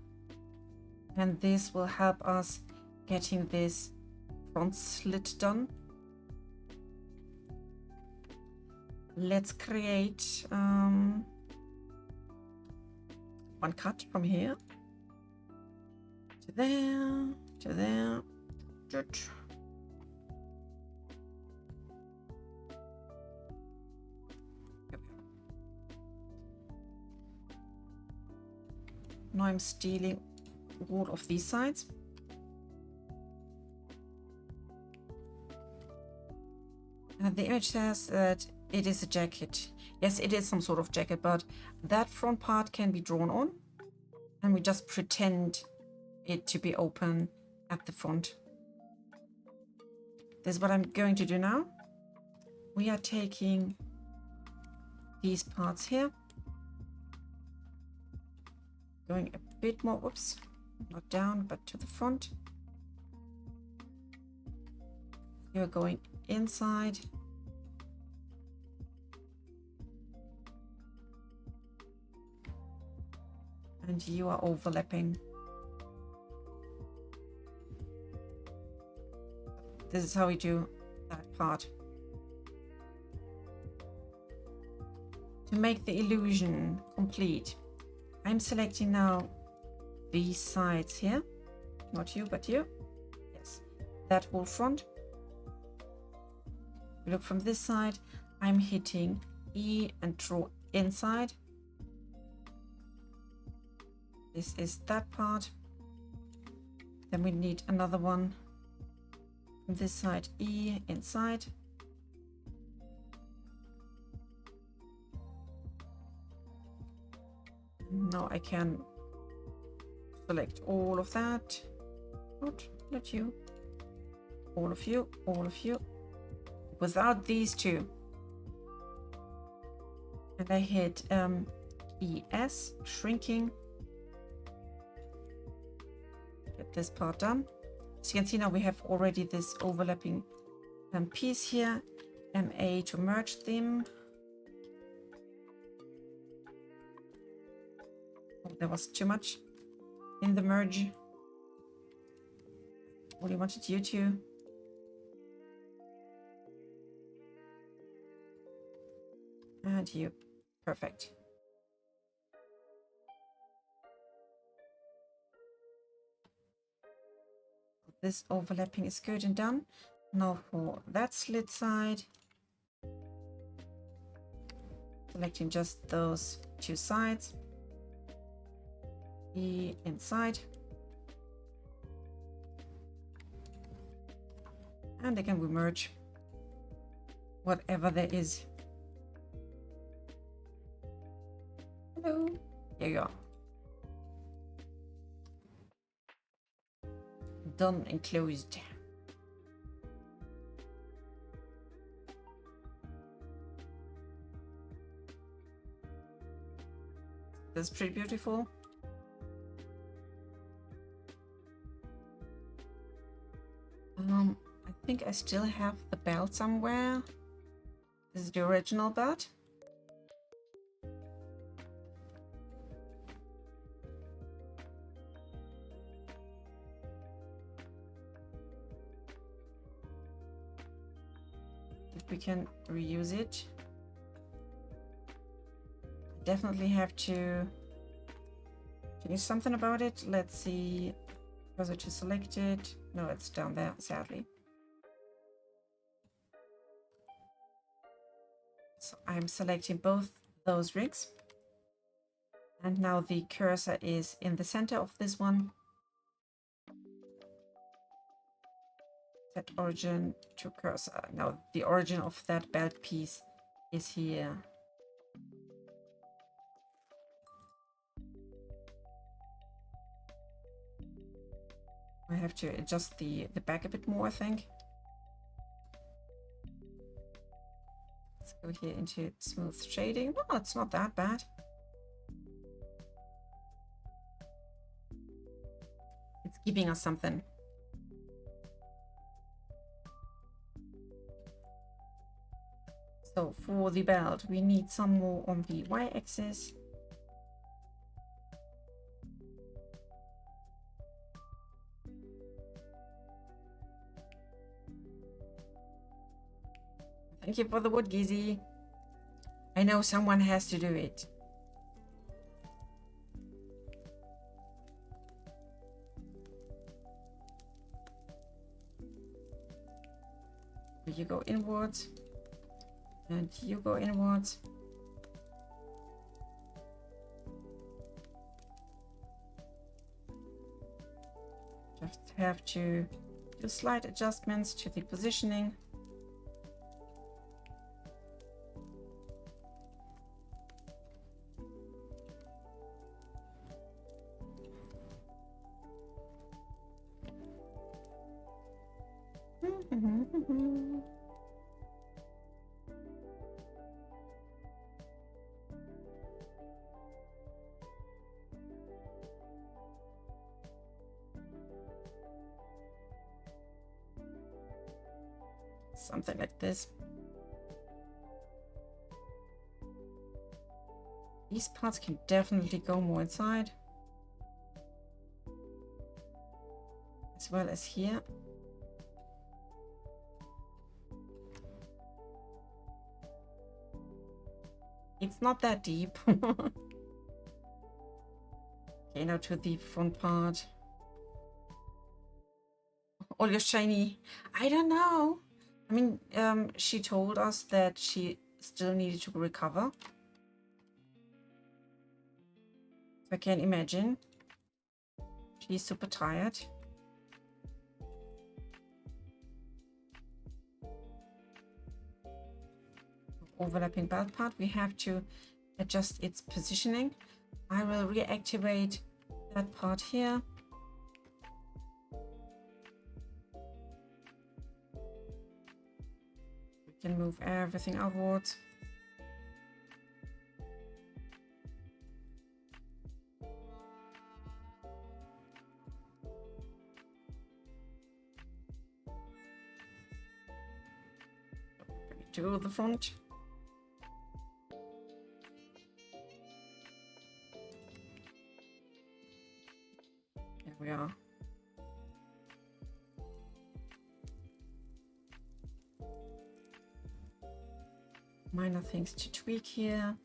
And this will help us getting this front slit done. Let's create one cut from here to there, to there. Now I'm stealing all of these sides. And the image says that it is a jacket. Yes, it is some sort of jacket, but that front part can be drawn on. And we just pretend it to be open at the front. This is what I'm going to do now. We are taking these parts here. Going a bit more, whoops, not down, but to the front. You're going inside. And you are overlapping. This is how we do that part. To make the illusion complete, I'm selecting now these sides here. Not you, but you. Yes, that whole front. We look from this side. I'm hitting E and draw inside. This is that part. Then we need another one. From this side, E inside. Now I can select all of that. Not you. All of you, all of you. Without these two. And I hit ES, shrinking. Get this part done. As you can see now we have already this overlapping piece here. MA to merge them. Oh, there was too much in the merge. Only wanted you to. And you. Perfect. This overlapping is good and done. Now for that slit side, selecting just those two sides. E inside. And again we merge whatever there is. Hello. Here you are. Done and closed. That's pretty beautiful. I think I still have the belt somewhere. This is the original belt. If we can reuse it. Definitely have to change something about it. Let's see. Was it to select it? No, it's down there, sadly. So I'm selecting both those rigs. And now the cursor is in the center of this one. Set origin to cursor. Now the origin of that belt piece is here. I have to adjust the back a bit more, I think. Let's go here into smooth shading. Well, it's not that bad. It's giving us something. So for the belt, we need some more on the y-axis. Thank you for the wood, Gizzy. I know someone has to do it. You go inwards. And you go inwards. Just have to do slight adjustments to the positioning. Something like this. These parts can definitely go more inside, as well as here. It's not that deep. Okay, now to the front part. All your shiny. I don't know. I mean, she told us that she still needed to recover. So I can imagine. She's super tired. Overlapping belt part, we have to adjust its positioning. I will reactivate that part here. We can move everything outwards. Bring it to the front. There we are. Minor things to tweak here.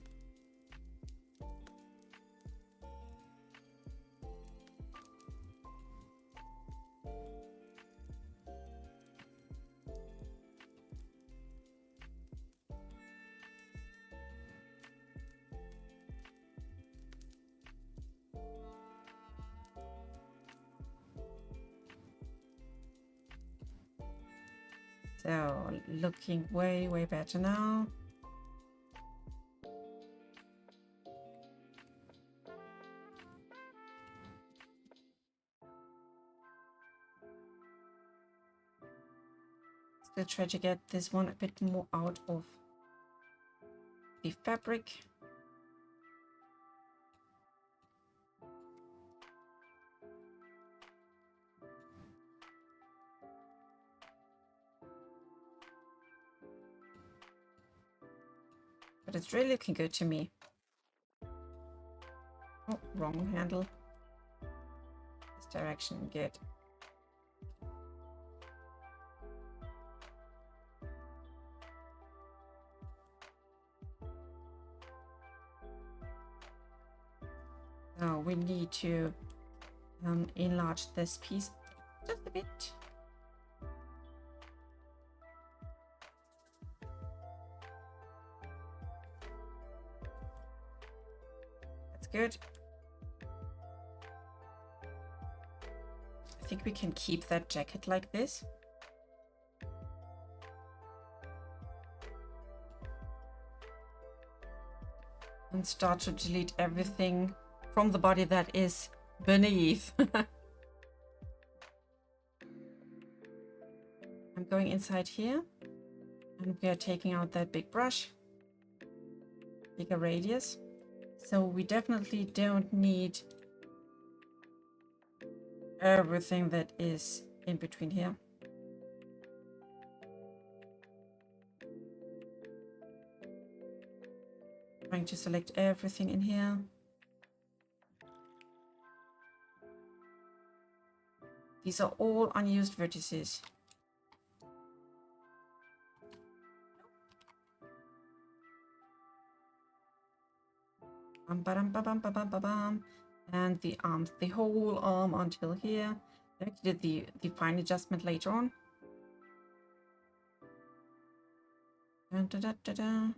So looking way, way better now. Still try to get this one a bit more out of the fabric. But it's really looking good to me. Oh, wrong handle. This direction, good. Now we need to enlarge this piece just a bit. That's good. I think we can keep that jacket like this. And start to delete everything from the body that is beneath. I'm going inside here and we are taking out that big brush, bigger radius. So we definitely don't need everything that is in between here. Trying to select everything in here. These are all unused vertices. And the arms, the whole arm until here. I did the fine adjustment later on. Dun, da, da, da, da.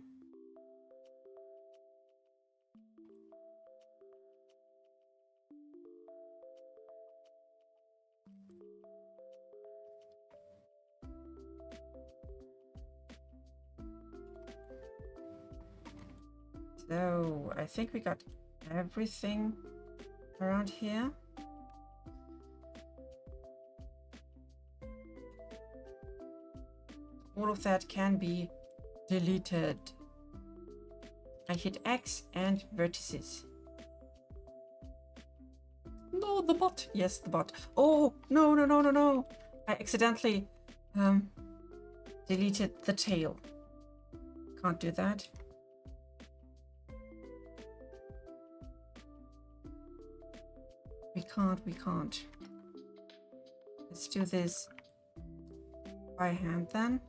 So I think we got everything around here. All of that can be deleted. I hit X and vertices. No, the bot. Yes, the bot. Oh, no, no, no, no, no. I accidentally deleted the tail. Can't do that. We can't. Let's do this by hand then.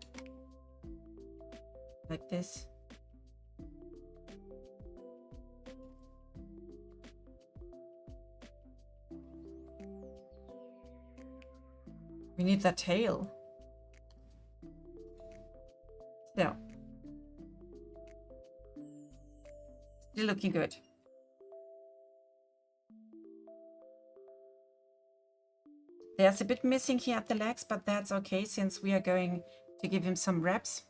Like this. We need that tail. So. Still looking good. There's a bit missing here at the legs, but that's okay since we are going to give him some reps.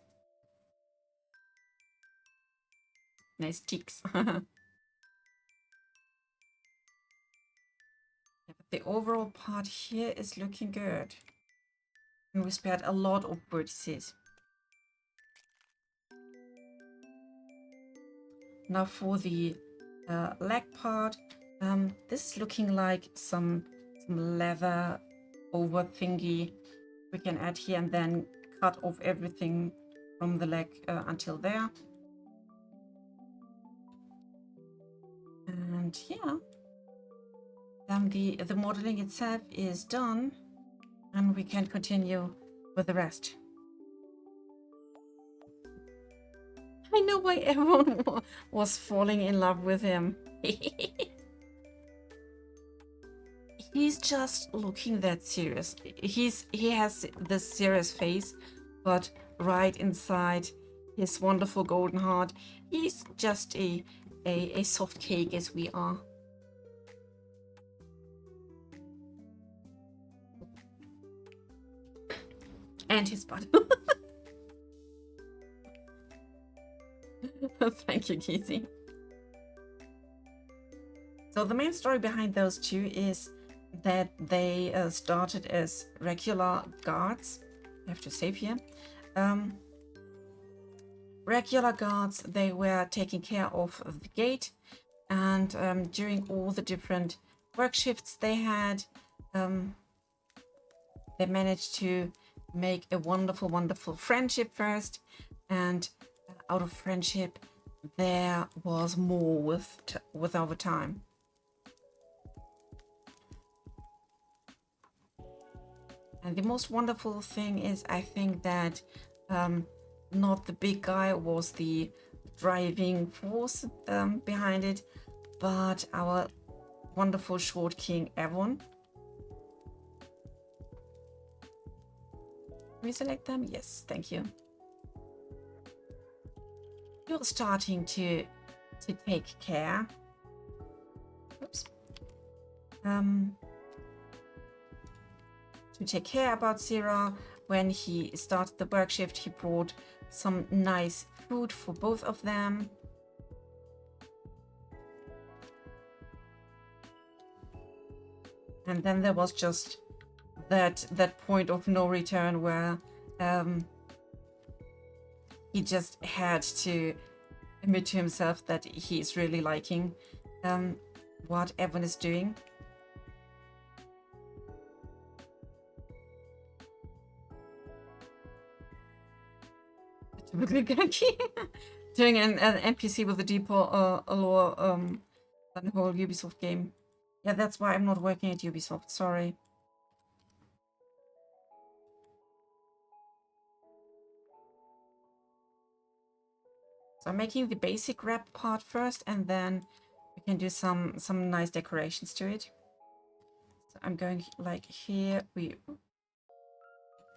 Nice cheeks. Yeah, but the overall part here is looking good. And we spared a lot of vertices. Now for the leg part, this is looking like some leather over thingy we can add here and then cut off everything from the leg until there. And yeah, then the modeling itself is done and we can continue with the rest. I know why everyone was falling in love with him. He's just looking that serious. He has this serious face, but right inside his wonderful golden heart, he's just a soft cake as we are. And his butt. Thank you, Kizzy. So the main story behind those two is that they started as regular guards. I have to save here. Regular guards, they were taking care of the gate, and during all the different work shifts they had, they managed to make a wonderful, wonderful friendship first, and out of friendship there was more with over time. And the most wonderful thing is, I think that not the big guy was the driving force behind it, but our wonderful short king Avon. Can we select them? Yes, thank you. You're starting to take care. Oops. To take care about Sira. When he started the work shift, he brought some nice food for both of them. And then there was just that point of no return where he just had to admit to himself that he's really liking what Evan is doing. Doing an NPC with a deeper lore than the whole Ubisoft game. Yeah, that's why I'm not working at Ubisoft, sorry. So I'm making the basic wrap part first, and then we can do some nice decorations to it. So I'm going like here, we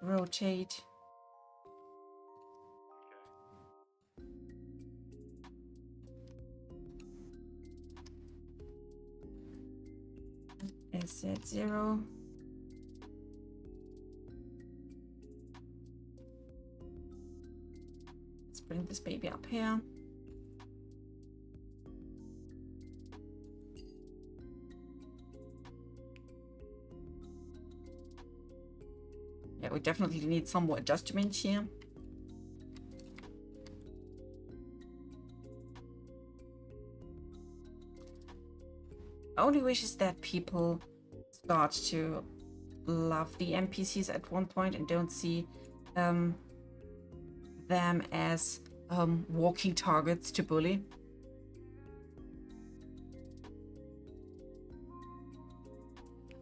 rotate. Z0. Let's bring this baby up here. Yeah, we definitely need some more adjustment here. Only wish is that people start to love the NPCs at one point and don't see them as walking targets to bully.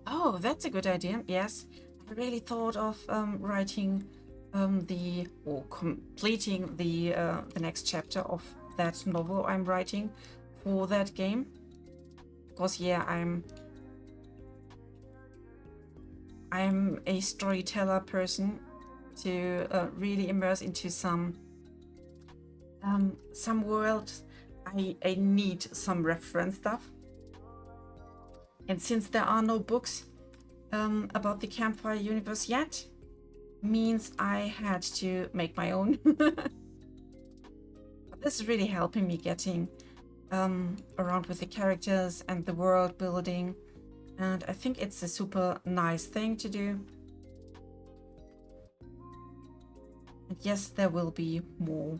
Oh, that's a good idea. Yes, I really thought of writing or completing the next chapter of that novel I'm writing for that game. Because yeah, I'm a storyteller person to really immerse into some world. I need some reference stuff, and since there are no books about the Campfire universe yet, means I had to make my own. This is really helping me getting around with the characters and the world building, and I think it's a super nice thing to do. And yes, there will be more.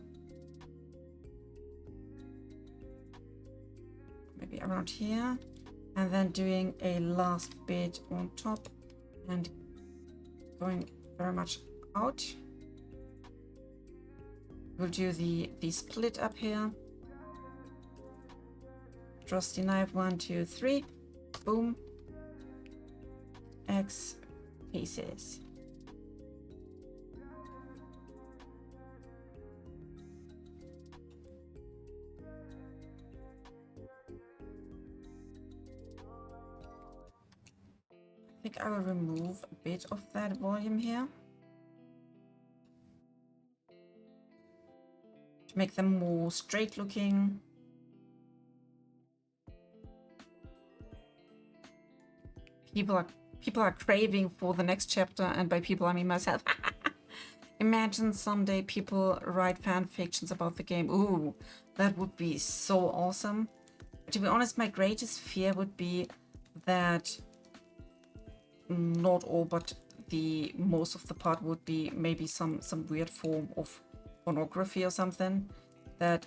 Maybe around here, and then doing a last bit on top and going very much out. We'll do the split up here. Trusty knife, 1, 2, 3, boom. X pieces. I think I will remove a bit of that volume here to make them more straight looking. People are craving for the next chapter, and by people I mean myself. Imagine someday people write fan fictions about the game. Ooh, that would be so awesome. To be honest, my greatest fear would be that not all, but the most of the part would be maybe some weird form of pornography or something that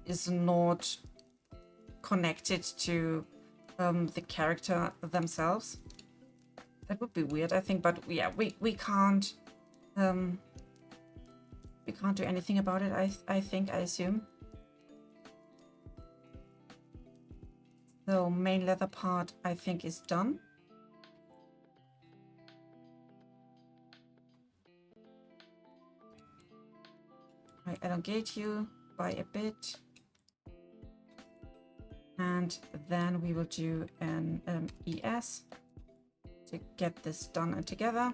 is not connected to the character themselves. That would be weird, I think, but yeah, we can't do anything about it. I assume. So main leather part I think is done. I elongate you by a bit. And then we will do an ES to get this done and together.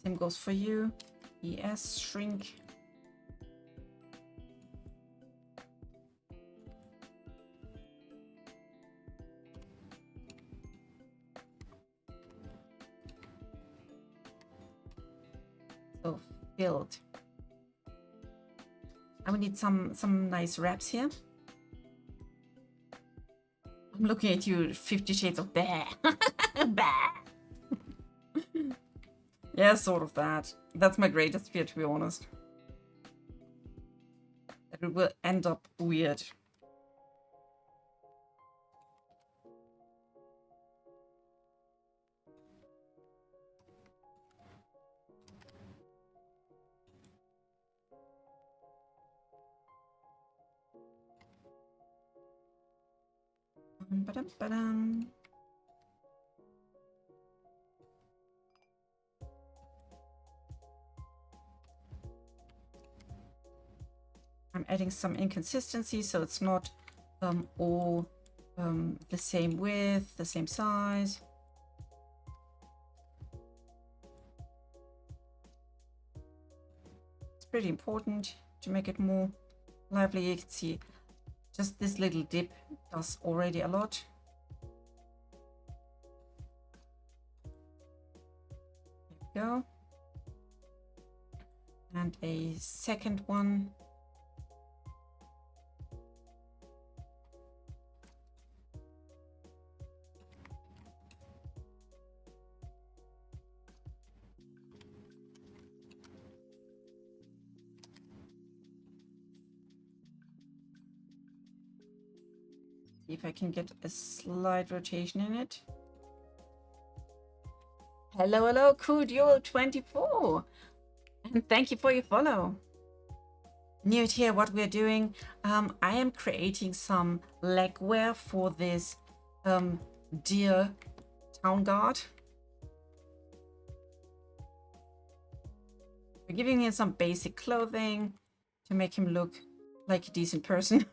Same goes for you. ES, shrink. So filled. And we need some nice wraps here. I'm looking at you, 50 Shades of Bear. Bah. Yeah, sort of that. That's my greatest fear, to be honest. That it will end up weird. Ba-dum. I'm adding some inconsistency so it's not all the same width, the same size. It's pretty important to make it more lively. You can see just this little dip does already a lot. There we go. And a second one. See if I can get a slight rotation in it. Hello, Cool Duel 24. And thank you for your follow. New here, what we're doing, I am creating some legwear for this deer town guard. We're giving him some basic clothing to make him look like a decent person.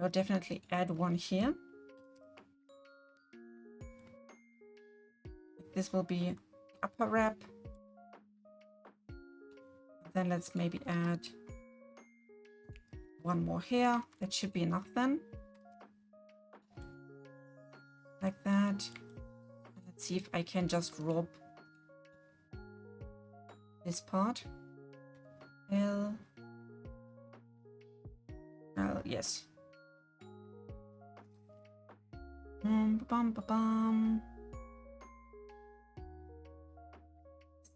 I'll definitely add one here. This will be upper wrap. Then let's maybe add one more here. That should be enough then. Like that. Let's see if I can just rob this part. Yes.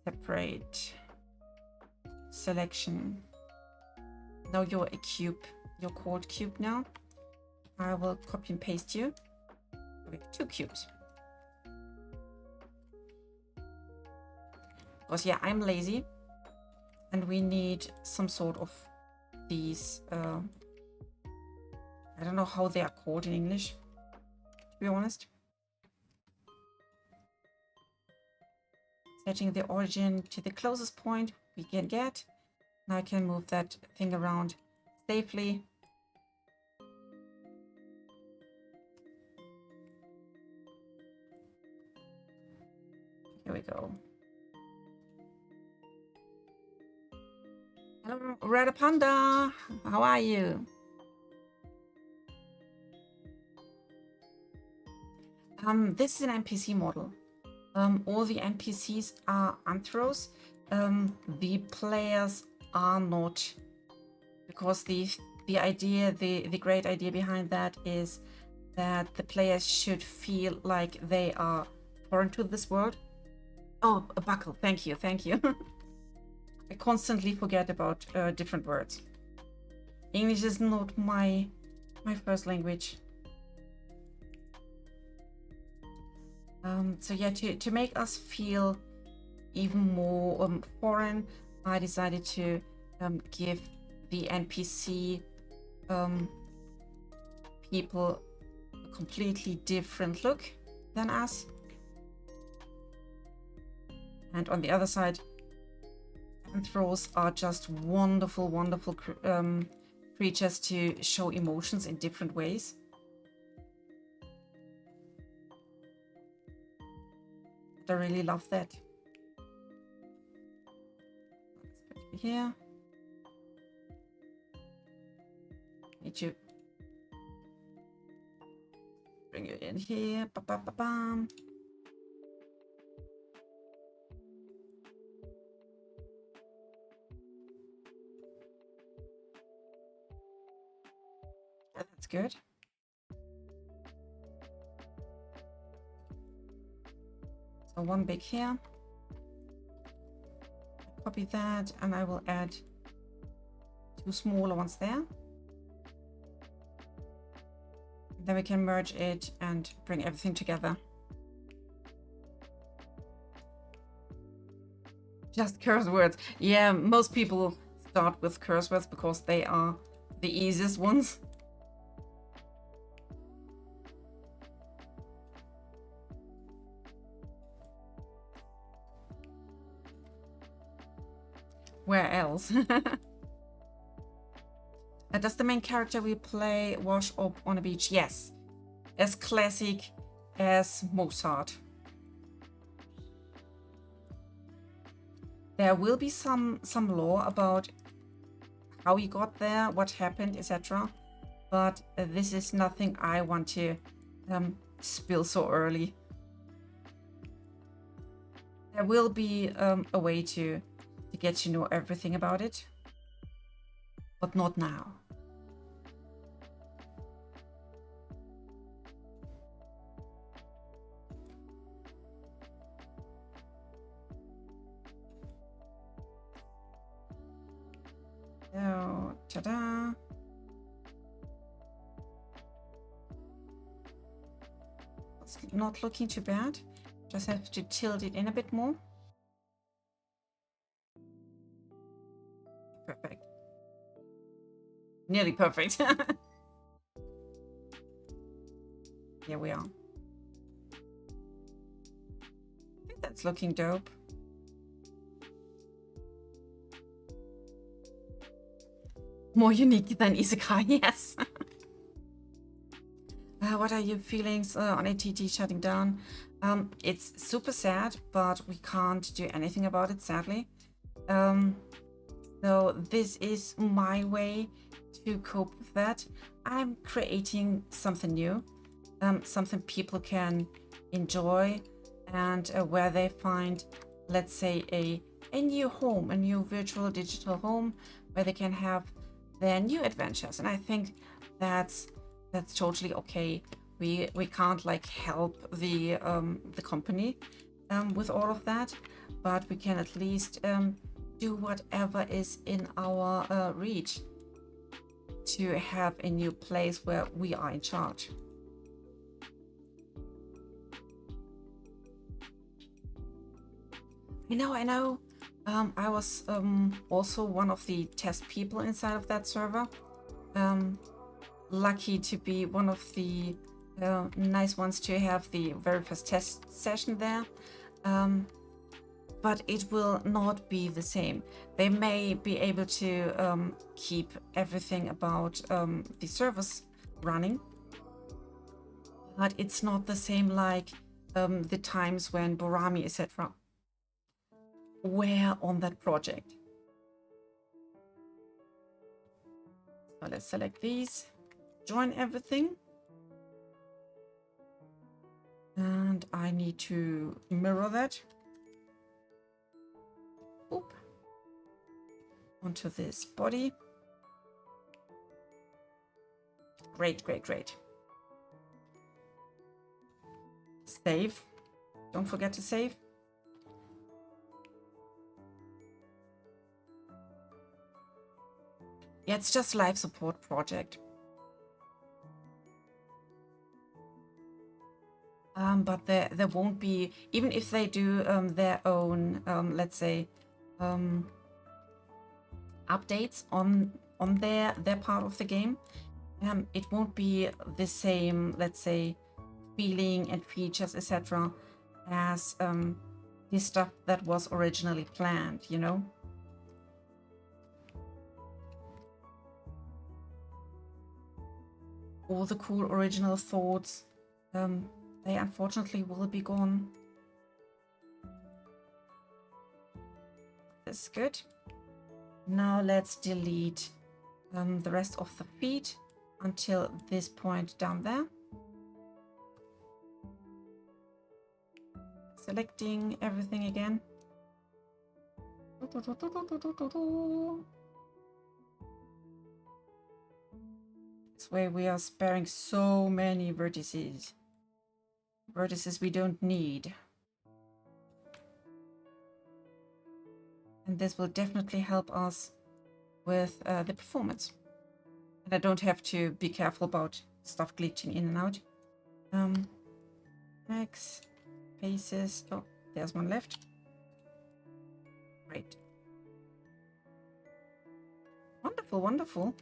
Separate. Selection. Now you're a cube. You're called cube now. I will copy and paste you. We have 2 cubes. Because yeah, I'm lazy. And we need some sort of these I don't know how they are called in English, to be honest. Setting the origin to the closest point we can get. Now I can move that thing around safely. Here we go. Hello, Red Panda. How are you? This is an NPC model. All the NPCs are anthros. The players are not, because the idea, the great idea behind that is that the players should feel like they are foreign to this world. Oh, a buckle. Thank you. I constantly forget about different words. English is not my first language. So yeah, to make us feel even more foreign, I decided to give the NPC people a completely different look than us. And on the other side, anthros are just wonderful creatures to show emotions in different ways. I really love that. Let's put it here. Need to bring it in here. Ba-ba-ba-bam. Yeah, that's good. So one big here. Copy that, and I will add 2 smaller ones there. Then we can merge it and bring everything together. Just curse words. Yeah, most people start with curse words because they are the easiest ones. Where else? Does the main character we play wash up on a beach? Yes. As classic as Mozart. There will be some lore about how he got there, what happened, etc. But this is nothing I want to spill so early. There will be a way to get to know everything about it, but not now. So, ta-da! It's not looking too bad. Just have to tilt it in a bit more. Perfect. Nearly perfect. Here we are. I think that's looking dope. More unique than Isekai, yes. What are your feelings on ATT shutting down? It's super sad, but we can't do anything about it, sadly. So this is my way to cope with that. I'm creating something new, something people can enjoy, and where they find, let's say, a new home, a new virtual digital home, where they can have their new adventures. And I think that's totally okay. We can't like help the company with all of that, but we can at least do whatever is in our reach to have a new place where we are in charge. I know. I was also one of the test people inside of that server. Lucky to be one of the nice ones to have the very first test session there. But it will not be the same. They may be able to keep everything about the servers running, but it's not the same like the times when Borami, etc. were on that project. So let's select these, join everything. And I need to mirror that. Oop. Onto this body. Great, great, great. Save. Don't forget to save. Yeah, it's just life support project. But there won't be, even if they do their own, let's say, updates on their part of the game, it won't be the same, let's say, feeling and features, etc., as the stuff that was originally planned, you know? All the cool original thoughts, they unfortunately will be gone. That's good. Now let's delete the rest of the feed until this point down there. Selecting everything again. This This way we are sparing so many vertices. Vertices we don't need. And this will definitely help us with the performance. And I don't have to be careful about stuff glitching in and out. X, faces. Oh, there's one left. Great. Wonderful, wonderful.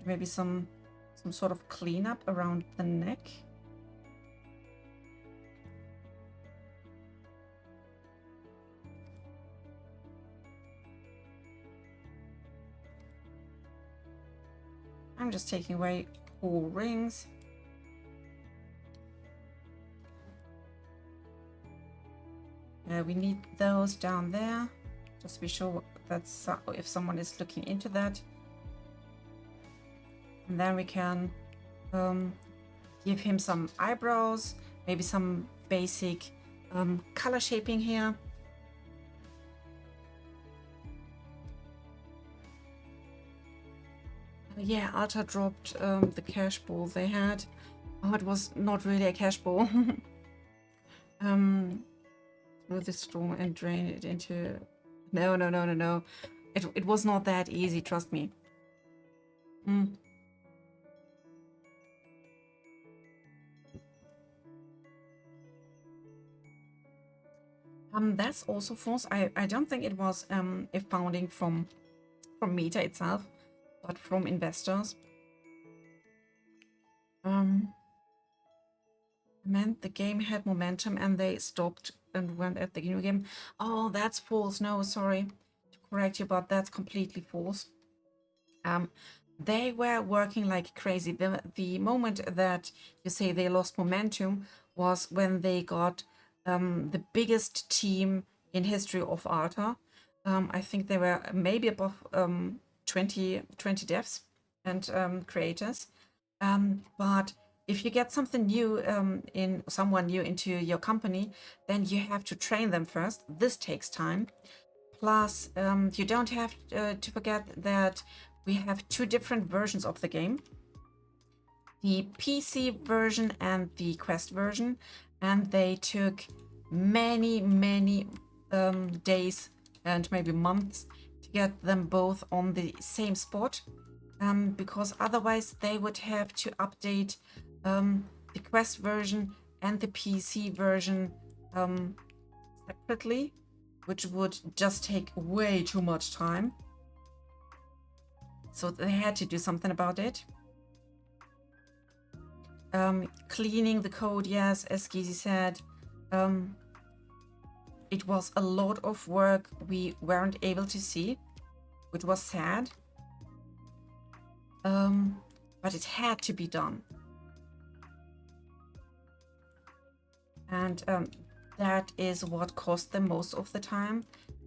Maybe some sort of cleanup around the neck. I'm just taking away 4 rings. We need those down there. Just to be sure that's if someone is looking into that. And then we can give him some eyebrows, maybe some basic color shaping here. Yeah, Alta dropped the cash ball they had. Oh, it was not really a cash ball. Through the straw and drain it into... No. It was not that easy, trust me. That's also false. I don't think it was a founding from Meta itself, but from investors. Meant the game had momentum and they stopped and went at the new game. Oh, that's false. No, sorry to correct you, but that's completely false. They were working like crazy. The moment that you say they lost momentum was when they got the biggest team in history of Alta. I think they were maybe above 20 devs and creators. But if you get something new someone new into your company, then you have to train them first. This takes time. Plus, you don't have to forget that we have 2 different versions of the game. The PC version and the Quest version. And they took many days and maybe months to get them both on the same spot. Because otherwise they would have to update the Quest version and the PC version separately, which would just take way too much time. So they had to do something about it. Cleaning the code, yes, as Gizi said. It was a lot of work we weren't able to see, which was sad. But it had to be done. And that is what cost them most of the time.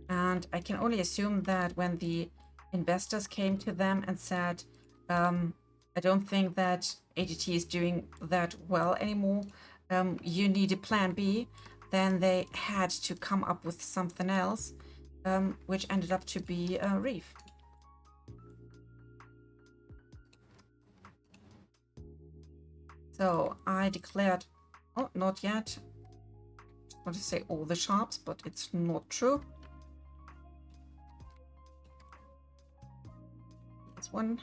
And I can only assume that when the investors came to them and said, I don't think that ADT is doing that well anymore, you need a plan B, then they had to come up with something else, which ended up to be Reef. So I declared, oh, not yet. I want to say all the sharps, but it's not true. Here's one.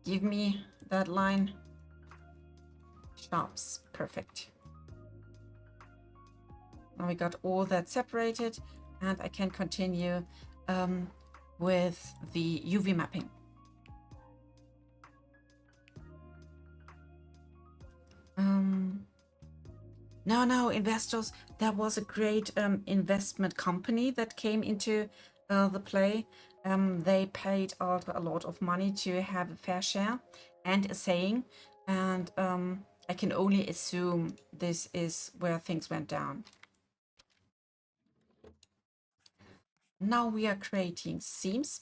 Give me that line. Sharps, perfect. Now we got all that separated, and I can continue with the UV mapping. No, investors. There was a great investment company that came into the play. They paid out a lot of money to have a fair share and a saying, and I can only assume this is where things went down. Now we are creating seams,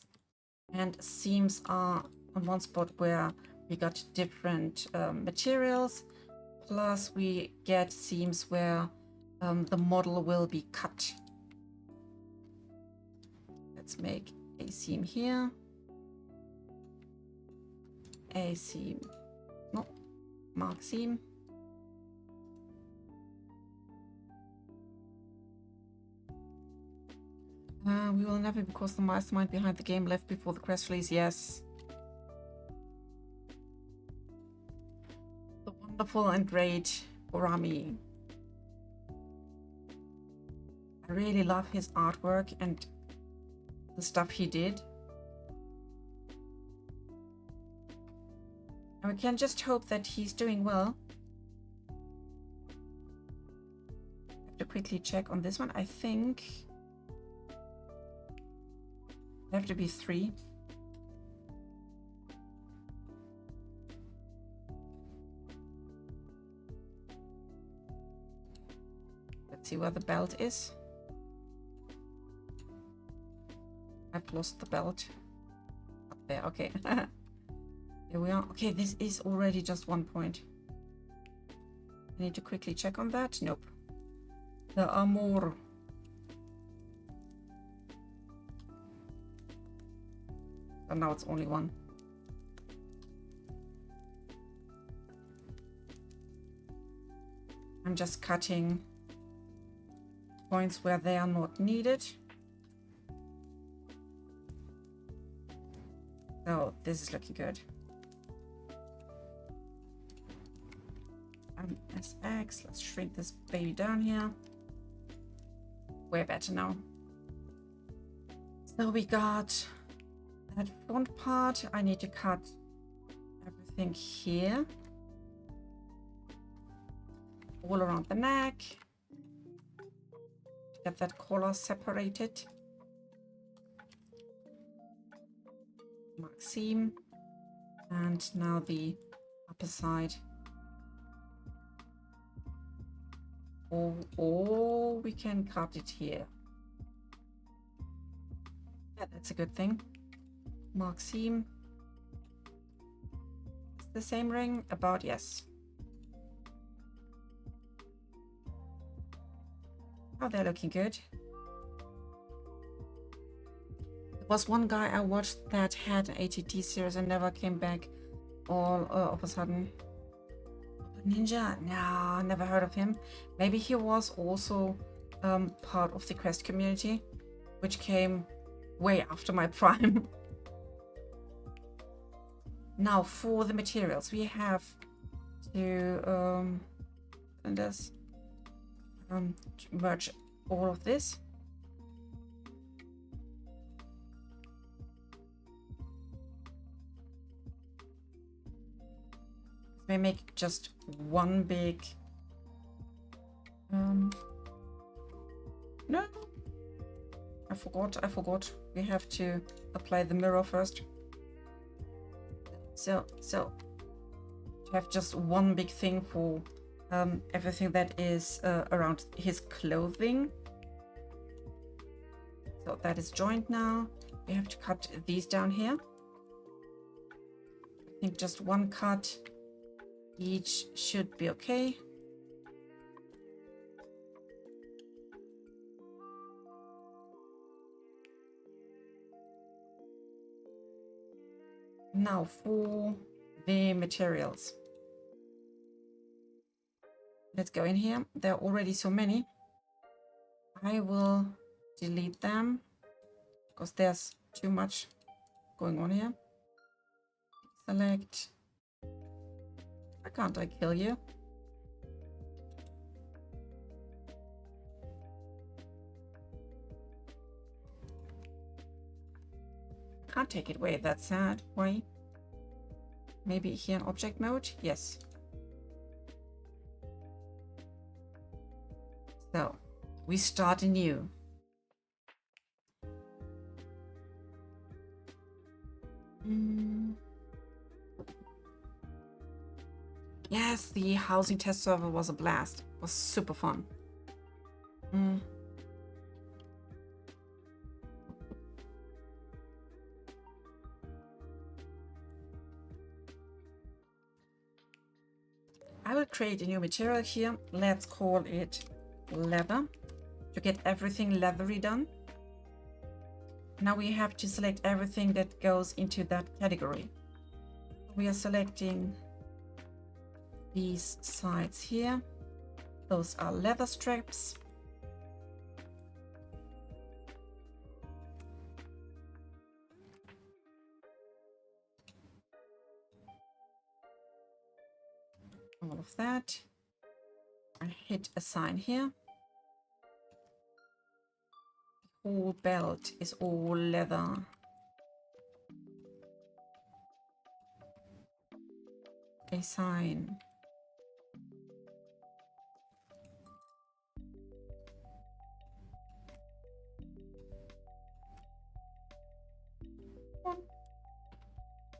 and seams are on one spot where we got different materials. Plus we get seams where the model will be cut. Let's make a seam here. a seam. No, mark seam. We will never, because the mastermind behind the game left before the press release. Yes. The wonderful and great Orami. I really love his artwork and the stuff he did. And we can just hope that he's doing well. I have to quickly check on this one. I think there have to be 3. Let's see where the belt is. I've lost the belt. Up there, okay. Here we are. Okay, this is already just 1 point. I need to quickly check on that. Nope. There are more. And now it's only 1. I'm just cutting points where they are not needed. So this is looking good. SX, let's shrink this baby down here. Way better now. So we got that front part. I need to cut everything here. All around the neck. Get that collar separated. Mark seam. And now the upper side. Or we can cut it here. Yeah, that's a good thing. Mark seam. It's the same ring? About, yes. Oh, they're looking good. There was one guy I watched that had an ATT series and never came back all of a sudden. Ninja? No, never heard of him. Maybe he was also part of the quest community, which came way after my prime. Now for the materials, we have to merge all of this. May make just one big no, I forgot we have to apply the mirror first. So to have just one big thing for everything that is around his clothing. So that is joined now. We have to cut these down here. I think just one cut each should be okay. Now for the materials. Let's go in here. There are already so many. I will delete them because there's too much going on here. Select. Why can't I kill you? Can't take it away. That's sad. Why? Maybe here in object mode? Yes. So we start anew. Yes, the housing test server was a blast. It was super fun. I will create a new material here. Let's call it leather to get everything leathery done. Now we have to select everything that goes into that category. We are selecting these sides here. Those are leather straps. All of that. I hit assign here. The whole belt is all leather. Assign.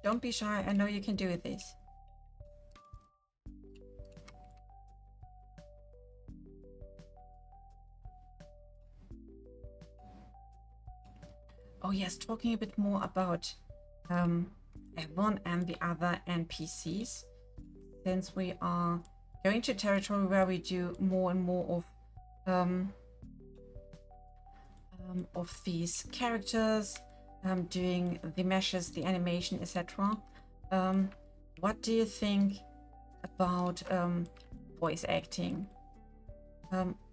Don't be shy. I know you can do this. Oh yes, talking a bit more about Evan and the other NPCs. Since we are going to territory where we do more and more of these characters, doing the meshes, the animation, etc. What do you think about voice acting?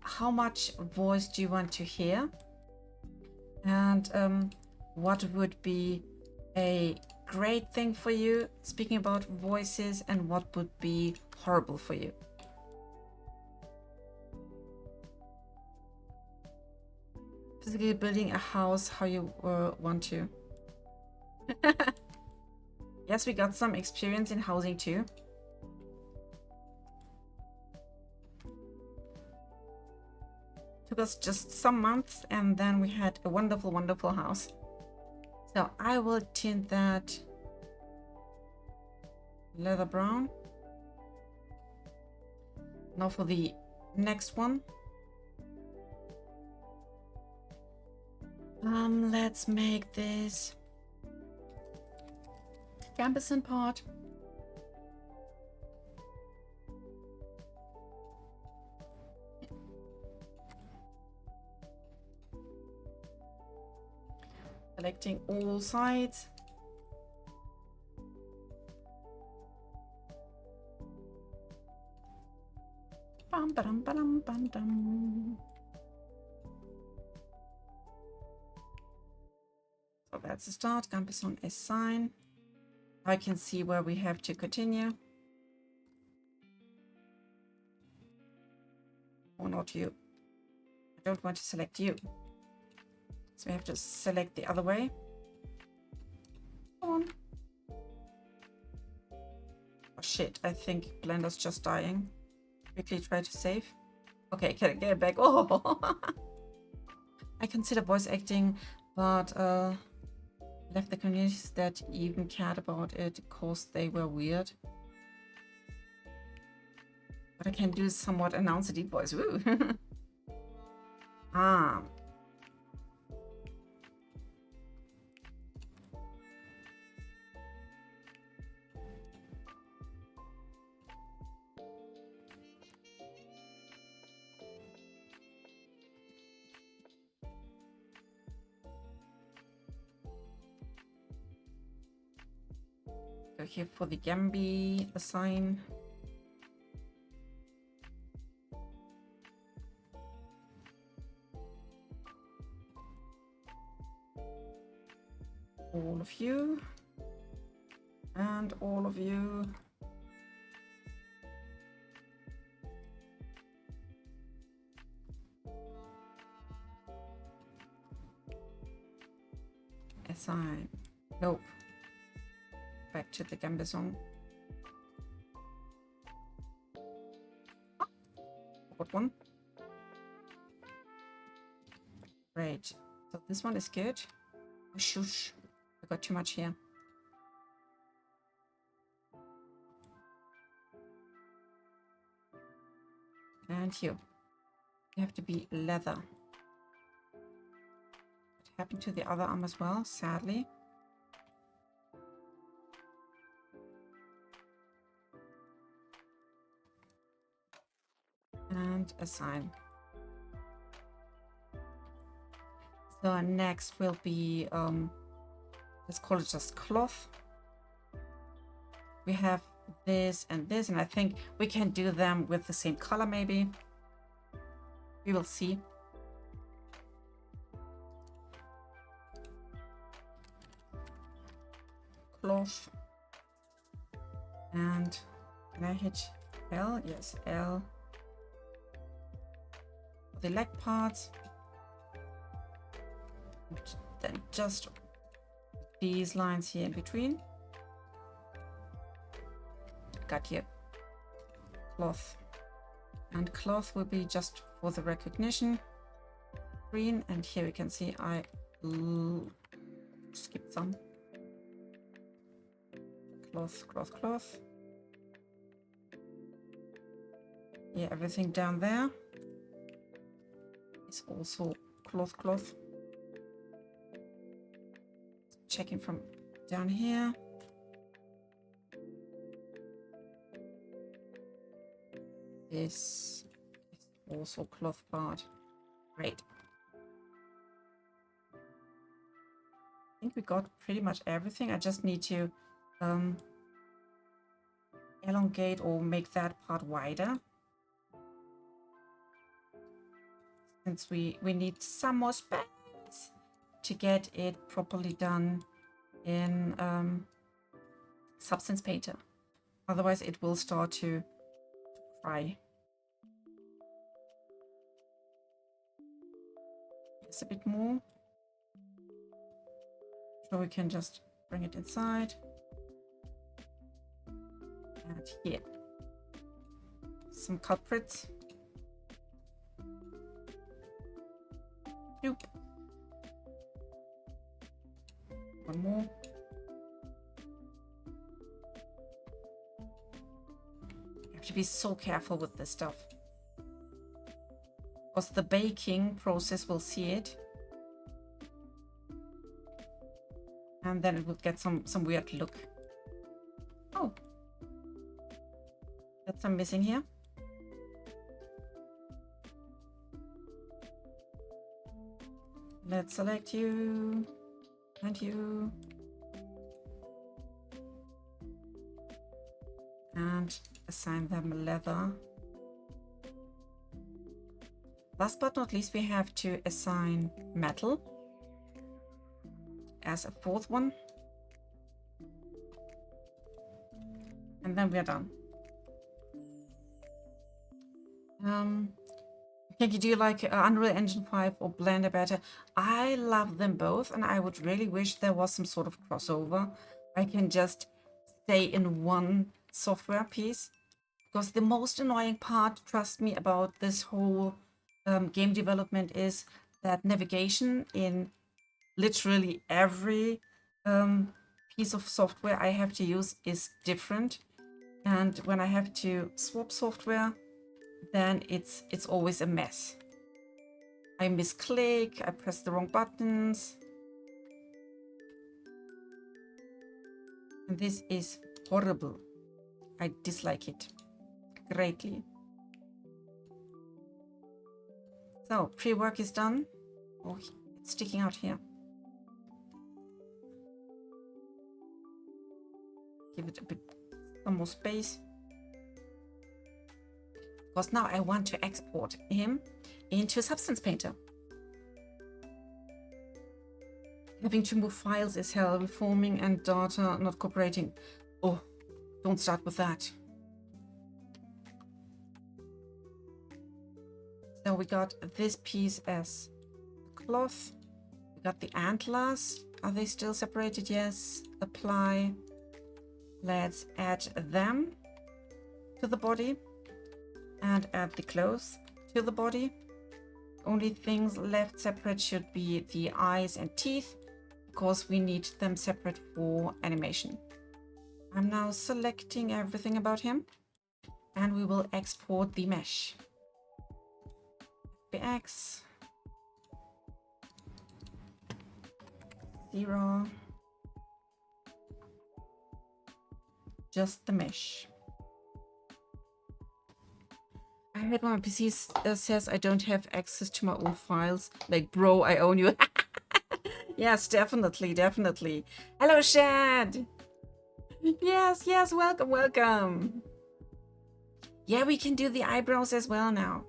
How much voice do you want to hear? And what would be a great thing for you, speaking about voices, and what would be horrible for you? Physically building a house how you want to. Yes, we got some experience in housing too. Took us just some months and then we had a wonderful, wonderful house. So I will tint that leather brown. Now for the next one. Let's make this gambeson part. Selecting all sides. Bum, ba-dum, ba-dum, bum, dum. So that's the start. Gambeson is sign. I can see where we have to continue. Or not you. I don't want to select you. So we have to select the other way. Come on. Oh shit, I think Blender's just dying. Quickly try to save. Okay, can I get it back? Oh! I consider voice acting, but left the communities that even cared about it because they were weird. But I can do somewhat announce a deep voice. Woo! Ah. Go here for the Gambi assign. All of you. And all of you. Assign. Nope. Back to the Gambeson. What one? Great. So this one is good. Oh, shush. I got too much here. And you. You have to be leather. What happened to the other arm as well, sadly. And assign. So next will be let's call it just cloth. we have this, and I think we can do them with the same color maybe. We will see. Cloth. And can I hit L? Yes, L. The leg parts. Then just these lines here in between. Got here. Cloth. And cloth will be just for the recognition. Green. And here we can see I skipped some. Cloth, cloth, cloth. Yeah, everything down there is also cloth, cloth. Checking from down here. This is also cloth part. Great. I think we got pretty much everything. I just need to elongate or make that part wider. Since we need some more space to get it properly done in Substance Painter. Otherwise it will start to cry. Just a bit more. So we can just bring it inside. And here. Some culprits. Nope. One more. You have to be so careful with this stuff. Because the baking process will see it. And then it will get some weird look. Oh. Got some missing here. Let's select you and you. And assign them leather. Last but not least, we have to assign metal as a fourth one. And then we are done. Can you do like Unreal Engine 5 or Blender better? I love them both, and I would really wish there was some sort of crossover. I can just stay in one software piece. Because the most annoying part, trust me, about this whole game development is that navigation in literally every piece of software I have to use is different. And when I have to swap software, then it's always a mess. I misclick, I press the wrong buttons. And this is horrible. I dislike it greatly. So, pre-work is done. Oh, it's sticking out here. Give it a bit some more space. Because now I want to export him into Substance Painter. Having to move files is hell, reforming and data not cooperating. Oh, don't start with that. So we got this piece as cloth. We got the antlers. Are they still separated? Yes. Apply. Let's add them to the body. And add the clothes to the body. Only things left separate should be the eyes and teeth, because we need them separate for animation. I'm now selecting everything about him, and we will export the mesh. FBX, Sira, just the mesh. I hate when my PC says I don't have access to my own files. Like, bro, I own you. Yes, definitely, definitely. Hello, Shad. Yes, yes, welcome, welcome. Yeah, we can do the eyebrows as well now.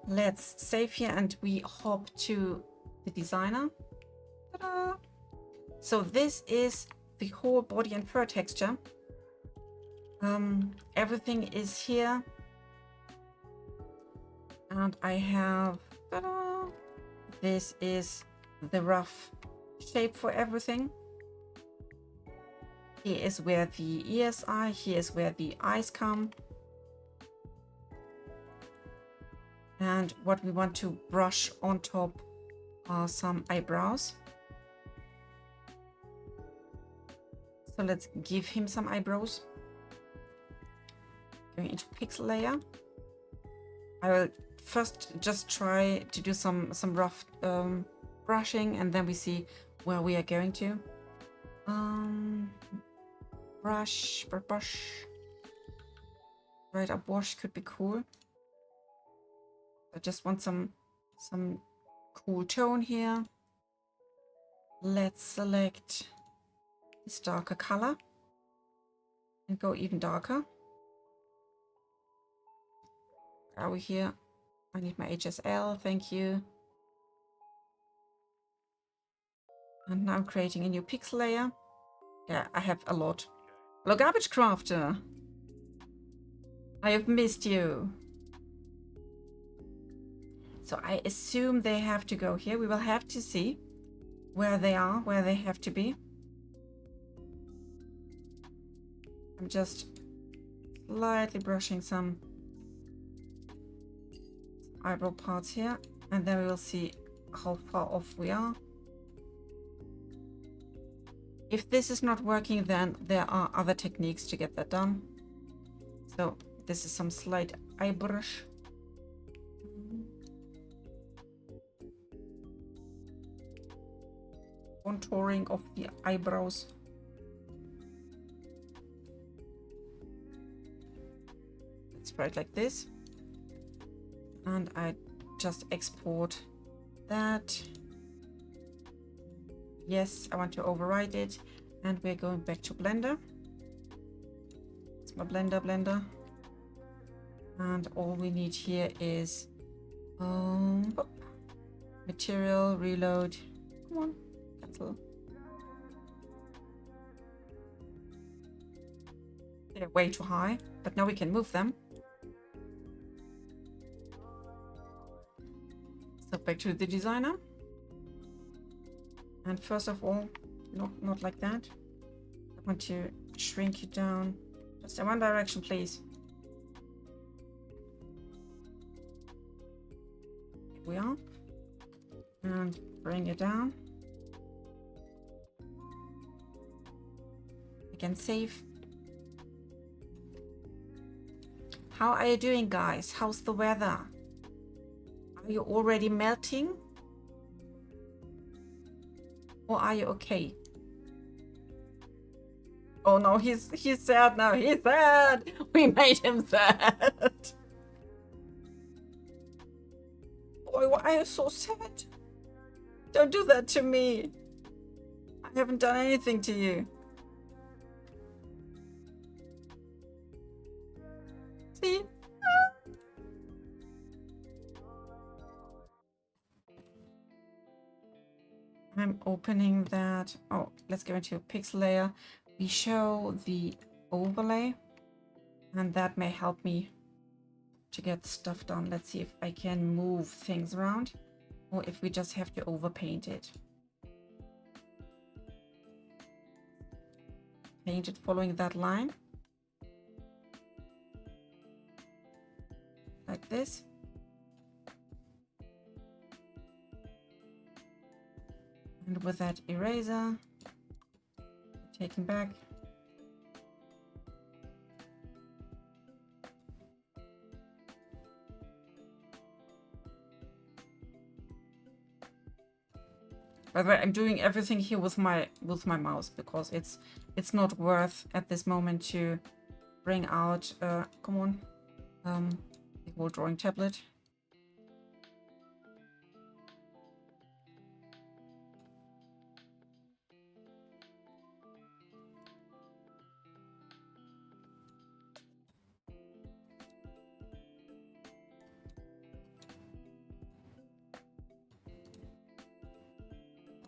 Let's save here and we hop to the designer. Ta-da! So this is the whole body and fur texture. Everything is here. And I have, ta-da! This is the rough shape for everything. Here is where the ears are. Here is where the eyes come. And what we want to brush on top are some eyebrows. So let's give him some eyebrows. Going into pixel layer. I will first just try to do some rough brushing, and then we see where we are going to. Brush. Right up wash could be cool. I just want some cool tone here. Let's select this darker color and go even darker. Are we here? I need my HSL, thank you. And now I'm creating a new pixel layer. Yeah, I have a lot. Hello, Garbage Crafter. I have missed you. So I assume they have to go here. We will have to see where they are, where they have to be. I'm just slightly brushing some eyebrow parts here, and then we will see how far off we are. If this is not working, then there are other techniques to get that done. So this is some slight eye brush. Contouring of the eyebrows. Let's try it like this. And I just export that. Yes, I want to override it. And we're going back to Blender. It's my Blender. And all we need here is material, reload. Come on, cancel. They're way too high, but now we can move them. So back to the designer. And first of all, not like that. I want to shrink it down just in one direction, please. Here we are. And bring it down. We can save. How are you doing, guys? How's the weather? Are you already melting? Or are you okay? Oh no, he's sad now. He's sad. We made him sad. Boy, why are you so sad? Don't do that to me. I haven't done anything to you. See? I'm opening that. Oh, let's go into pixel layer. We show the overlay, and that may help me to get stuff done. Let's see if I can move things around, or if we just have to overpaint it. Paint it following that line. Like this. And with that eraser, take him back. By the way, I'm doing everything here with my mouse because it's not worth at this moment to bring out come on the whole drawing tablet.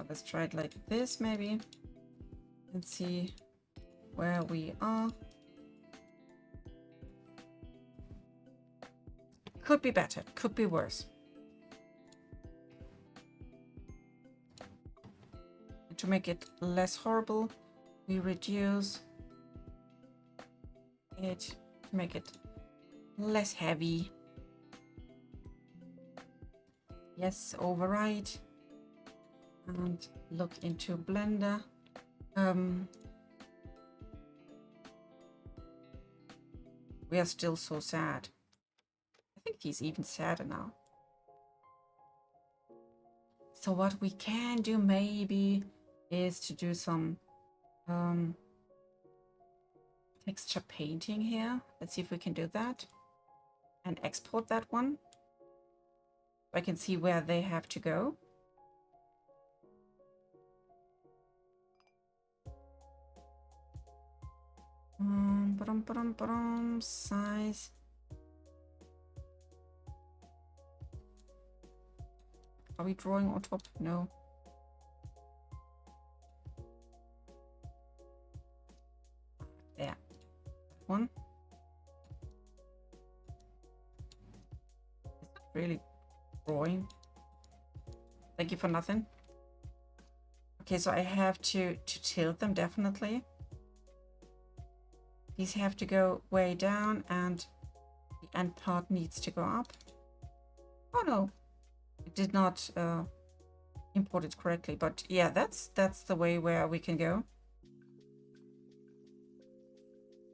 let's try it like this maybe and see where we are. Could be better, could be worse. And to make it less horrible, we reduce it to make it less heavy. Yes, override and look into Blender. We are still so sad. I think he's even sadder now. So what we can do maybe is to do some texture painting here. Let's see if we can do that and export that one. I can see where they have to go. Size. Are we drawing on top? No. There. One. It's not really drawing. Thank you for nothing. Okay, so I have to tilt them definitely. These have to go way down and the end part needs to go up. Oh no, it did not import it correctly, but yeah, that's the way where we can go.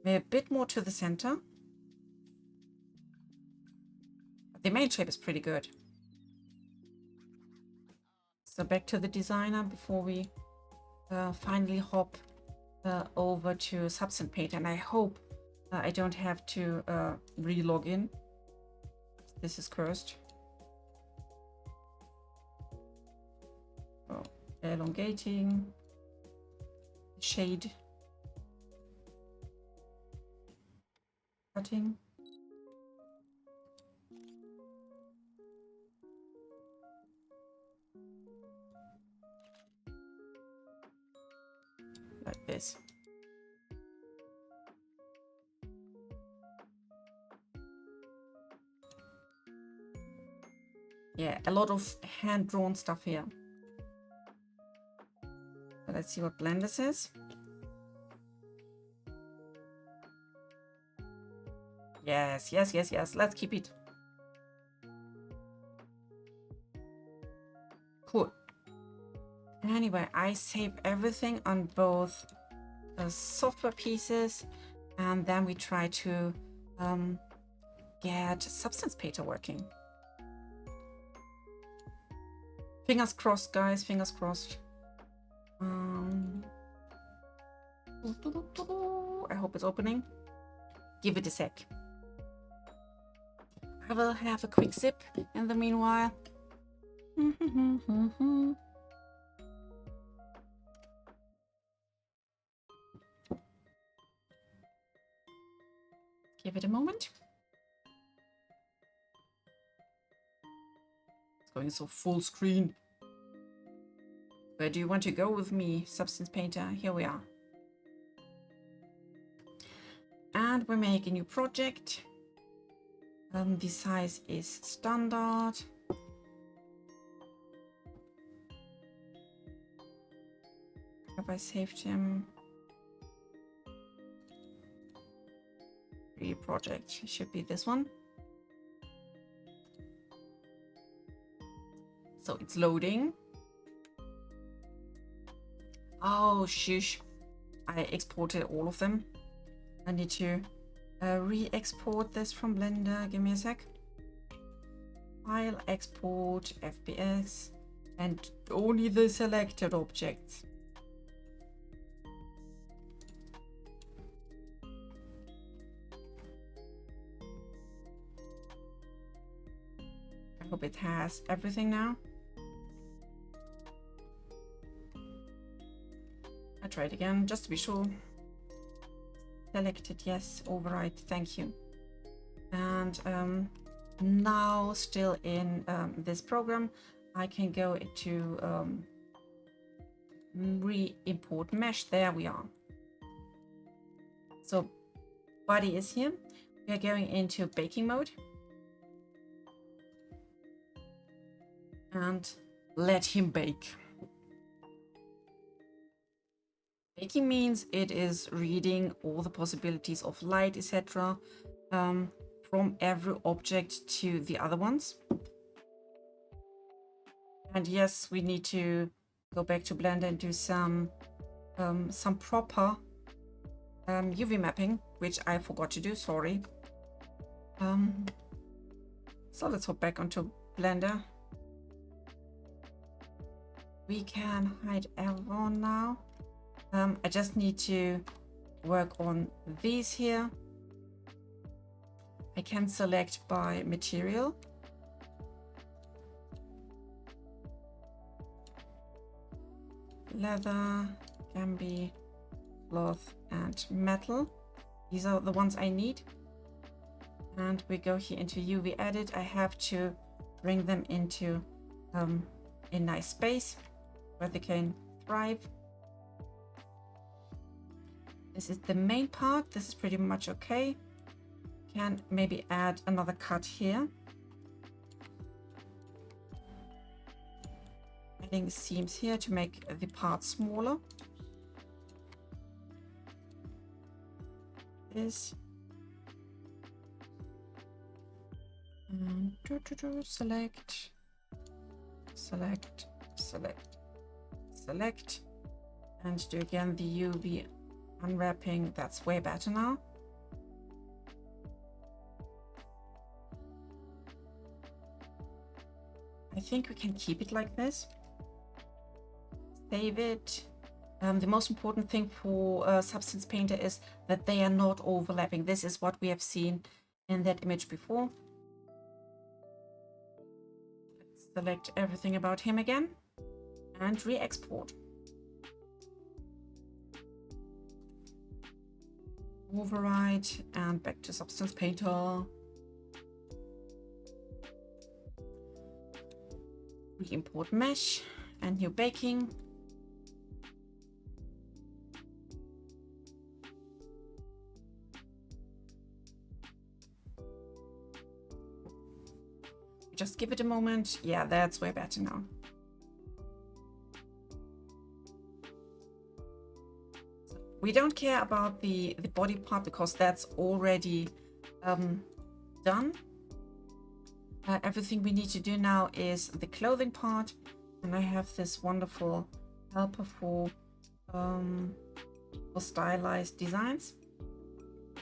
Maybe a bit more to the center. The main shape is pretty good. So back to the designer before we finally hop over to Substance Painter, and I hope I don't have to re-log in. This is cursed. Oh, elongating, shade, cutting. Like this. Yeah, a lot of hand-drawn stuff here. So let's see what Blender says. Yes, yes, yes, yes. Let's keep it. Cool. Anyway, I save everything on both software pieces, and then we try to get Substance Painter working. Fingers crossed, guys, fingers crossed. I hope it's opening. Give it a sec. I will have a quick sip in the meanwhile. Give it a moment. It's going so full screen. Where do you want to go with me, Substance Painter? Here we are. And we make a new project. The size is standard. Have I saved him? Project should be this one. So it's loading. Oh shush, I exported all of them. I need to re-export this from Blender. Give me a sec. File, export, FPS, and only the selected objects. I hope it has everything now. I try it again just to be sure. Selected, yes. Override, thank you. And now still in this program, I can go to re-import mesh. There we are. So body is here. We are going into baking mode. And let him bake. Baking means it is reading all the possibilities of light, etc. From every object to the other ones. And yes, we need to go back to Blender and do some proper UV mapping, which I forgot to do, sorry. So let's hop back onto Blender. We can hide everyone now. I just need to work on these here. I can select by material. Leather, can be cloth and metal. These are the ones I need. And we go here into UV edit. I have to bring them into a nice space where they can thrive. This is the main part. This is pretty much okay. Can maybe add another cut here. Adding seams here to make the part smaller. This. And select, select, select, select, and do again the UV unwrapping. That's way better now. I think we can keep it like this. Save it. The most important thing for Substance Painter is that they are not overlapping. This is what we have seen in that image before. Let's select everything about him again and re-export. Override and back to Substance Painter. Re-import mesh and new baking. Just give it a moment. Yeah, that's way better now. We don't care about the body part because that's already done. Everything we need to do now is the clothing part, and I have this wonderful helper for stylized designs.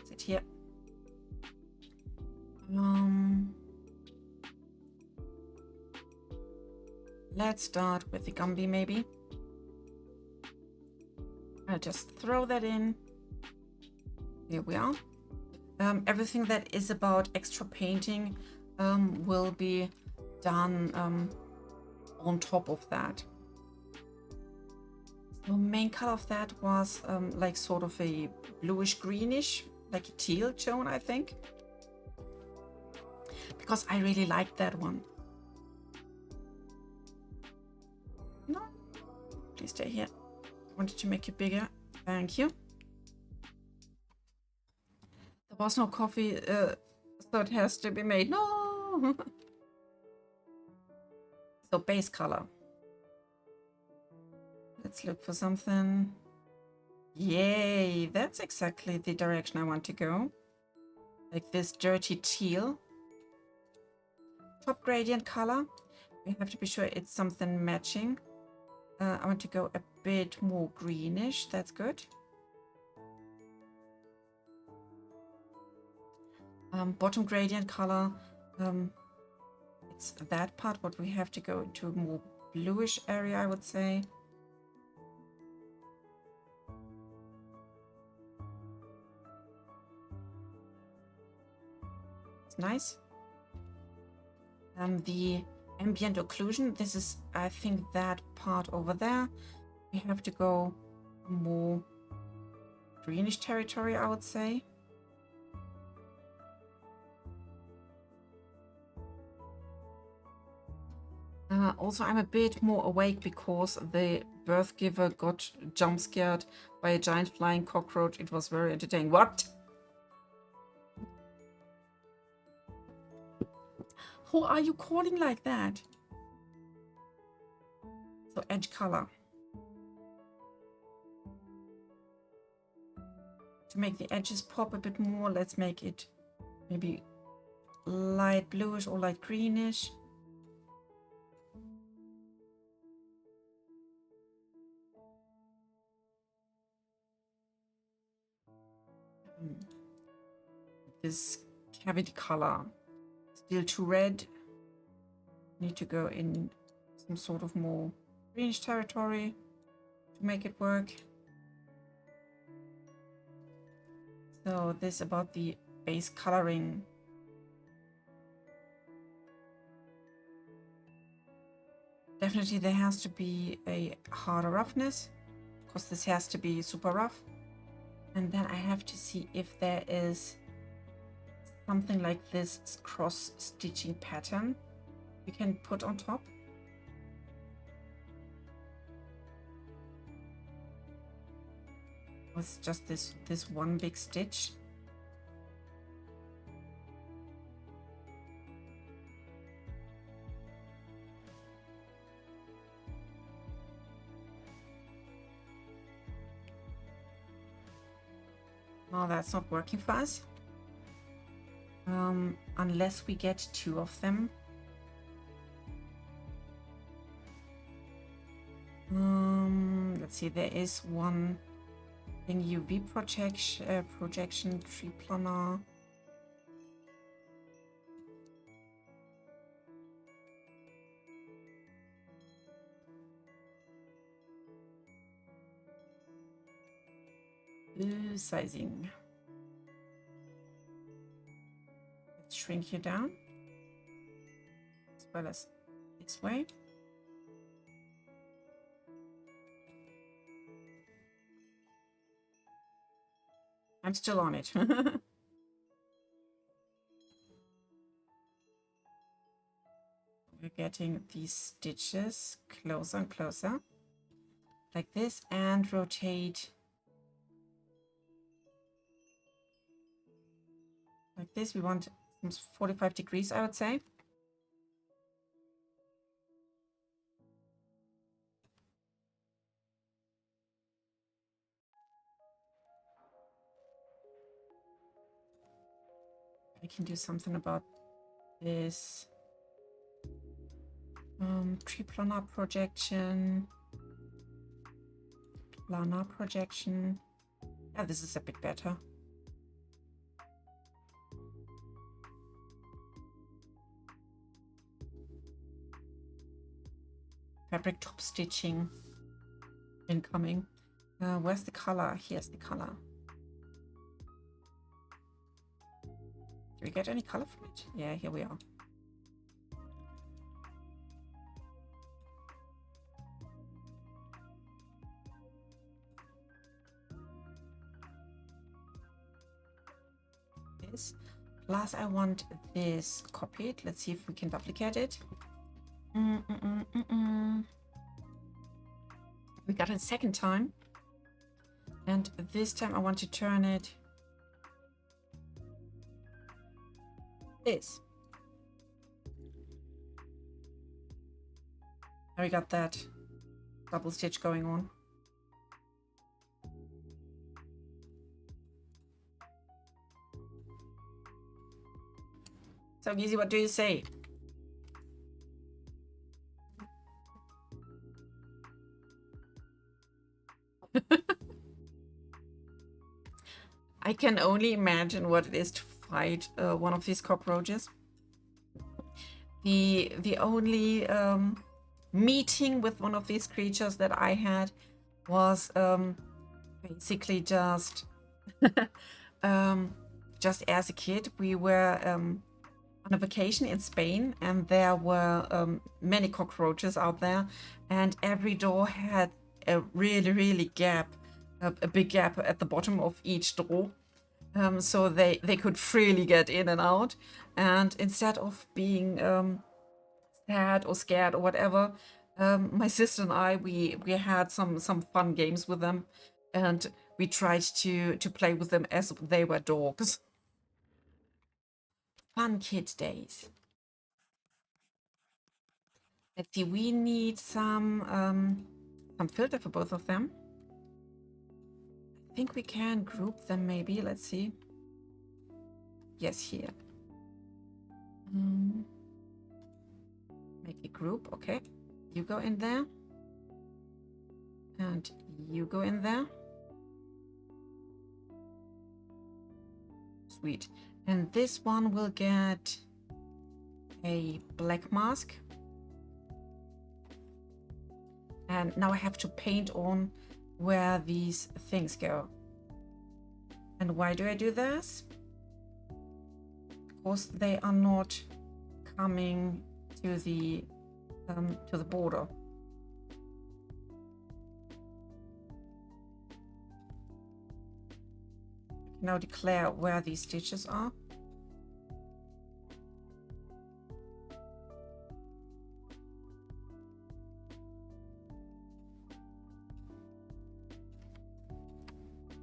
Is it here? Let's start with the Gumby maybe. I'll just throw that in. Here we are. Everything that is about extra painting will be done on top of that. So main color of that was like sort of a bluish greenish, like a teal tone, I think, because I really liked that one. No, please stay here. I wanted to make it bigger. Thank you. There was no coffee, so it has to be made. No. So base color. Let's look for something. Yay, that's exactly the direction I want to go. Like this dirty teal. Top gradient color. We have to be sure it's something matching. I want to go a bit more greenish. That's good. Bottom gradient color. It's that part, but we have to go into a more bluish area, I would say. It's nice. The ambient occlusion, this is, I think, that part over there. We have to go more greenish territory, I would say. Also, I'm a bit more awake because the birth giver got jump scared by a giant flying cockroach. It was very entertaining. What? Who are you calling like that? So edge color. To make the edges pop a bit more, let's make it maybe light bluish or light greenish. This cavity color, still too red. Need to go in some sort of more greenish territory to make it work. So this about the base coloring. Definitely there has to be a harder roughness, because this has to be super rough. And then I have to see if there is something like this cross stitching pattern we can put on top. It's just this one big stitch. No, that's not working for us. Unless we get 2 of them. Let's see, there is one thing, UV projection tree planner. Sizing. Let's shrink you down as well as this way. I'm still on it. We're getting these stitches closer and closer like this, and rotate like this. We want some 45 degrees, I would say. I can do something about this tree planar projection. Yeah, this is a bit better. Fabric top stitching incoming. Where's the color? Here's the color. Do we get any color from it? Yeah, here we are. This. Plus, I want this copied. Let's see if we can duplicate it. We got it a second time. And this time I want to turn it this. Now we got that double stitch going on. So easy, what do you say? I can only imagine what it is to fight one of these cockroaches. The only meeting with one of these creatures that I had was basically just as a kid. We were on a vacation in Spain, and there were many cockroaches out there, and every door had a really a big gap at the bottom of each door, so they could freely get in and out. And instead of being sad or scared or whatever, my sister and I, we had some fun games with them, and we tried to play with them as they were dogs. Fun kid days. Let's see, we need some filter for both of them. I think we can group them maybe. Let's see. Yes, here. Make a group. Okay. You go in there. And you go in there. Sweet. And this one will get a black mask. And now I have to paint on where these things go. And why do I do this? Because they are not coming to the border. Now declare where these stitches are.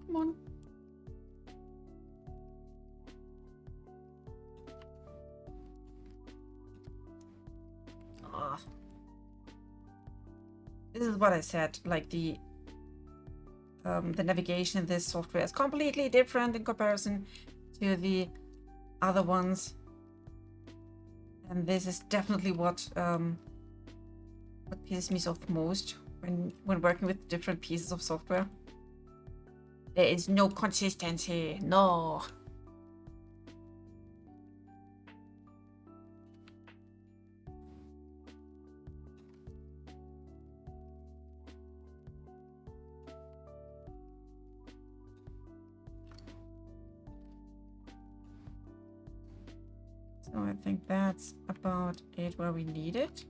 Come on. Ah. This is what I said, like the navigation in this software is completely different in comparison to the other ones, and this is definitely what pisses me off most when working with different pieces of software. There is no consistency. No. So I think that's about it where we need it.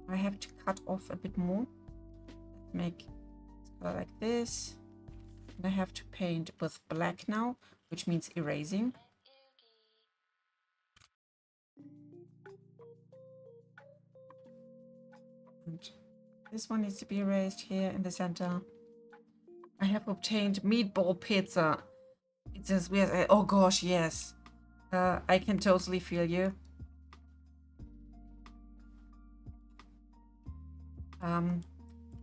I have to cut off a bit more. Make it like this. And I have to paint with black now, which means erasing. And this one needs to be erased here in the center. I have obtained meatball pizza. It's as weird. Oh gosh, yes. I can totally feel you.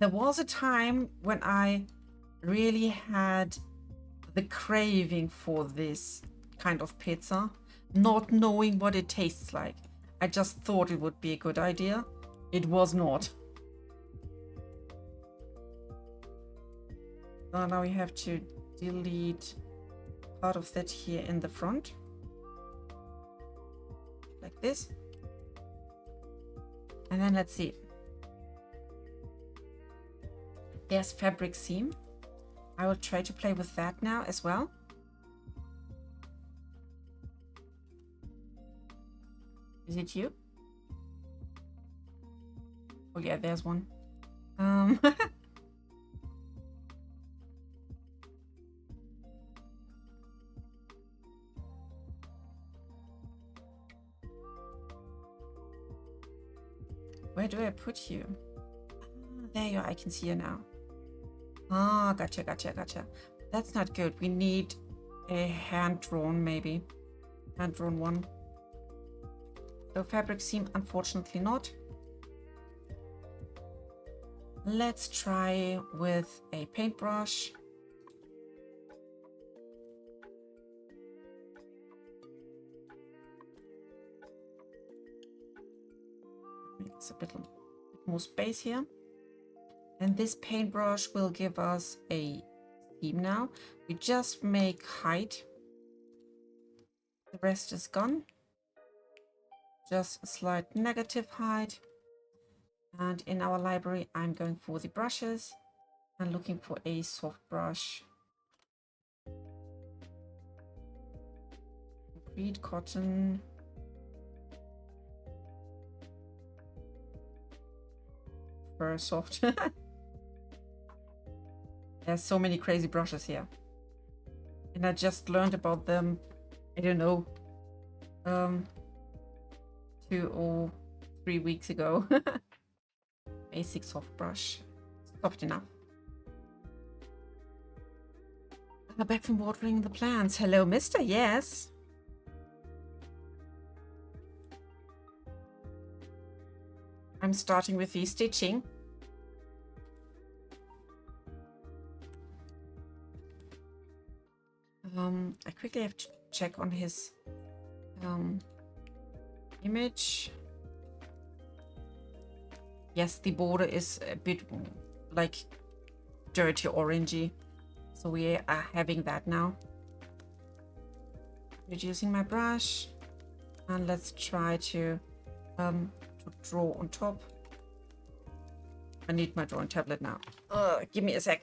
There was a time when I really had the craving for this kind of pizza, not knowing what it tastes like. I just thought it would be a good idea. It was not. So now we have to delete part of that here in the front. Like this. And then let's see. There's fabric seam. I will try to play with that now as well. Is it you? Oh yeah, there's one. Where do I put you? There you are, I can see you now. Ah, gotcha. That's not good. We need a hand-drawn, maybe. Hand-drawn one. So fabric seam, unfortunately not. Let's try with a paintbrush. Makes a bit more space here. And this paintbrush will give us a theme now. We just make height. The rest is gone. Just a slight negative height. And in our library, I'm going for the brushes and looking for a soft brush. Concrete, cotton. Fur soft. There's so many crazy brushes here. And I just learned about them, I don't know, 2 or 3 weeks ago. Basic soft brush. Soft enough. I'm back from watering the plants. Hello, mister. Yes. I'm starting with the stitching. I quickly have to check on his image. Yes, the border is a bit like dirty orangey. So we are having that now. Reducing my brush. And let's try to draw on top. I need my drawing tablet now. Give me a sec.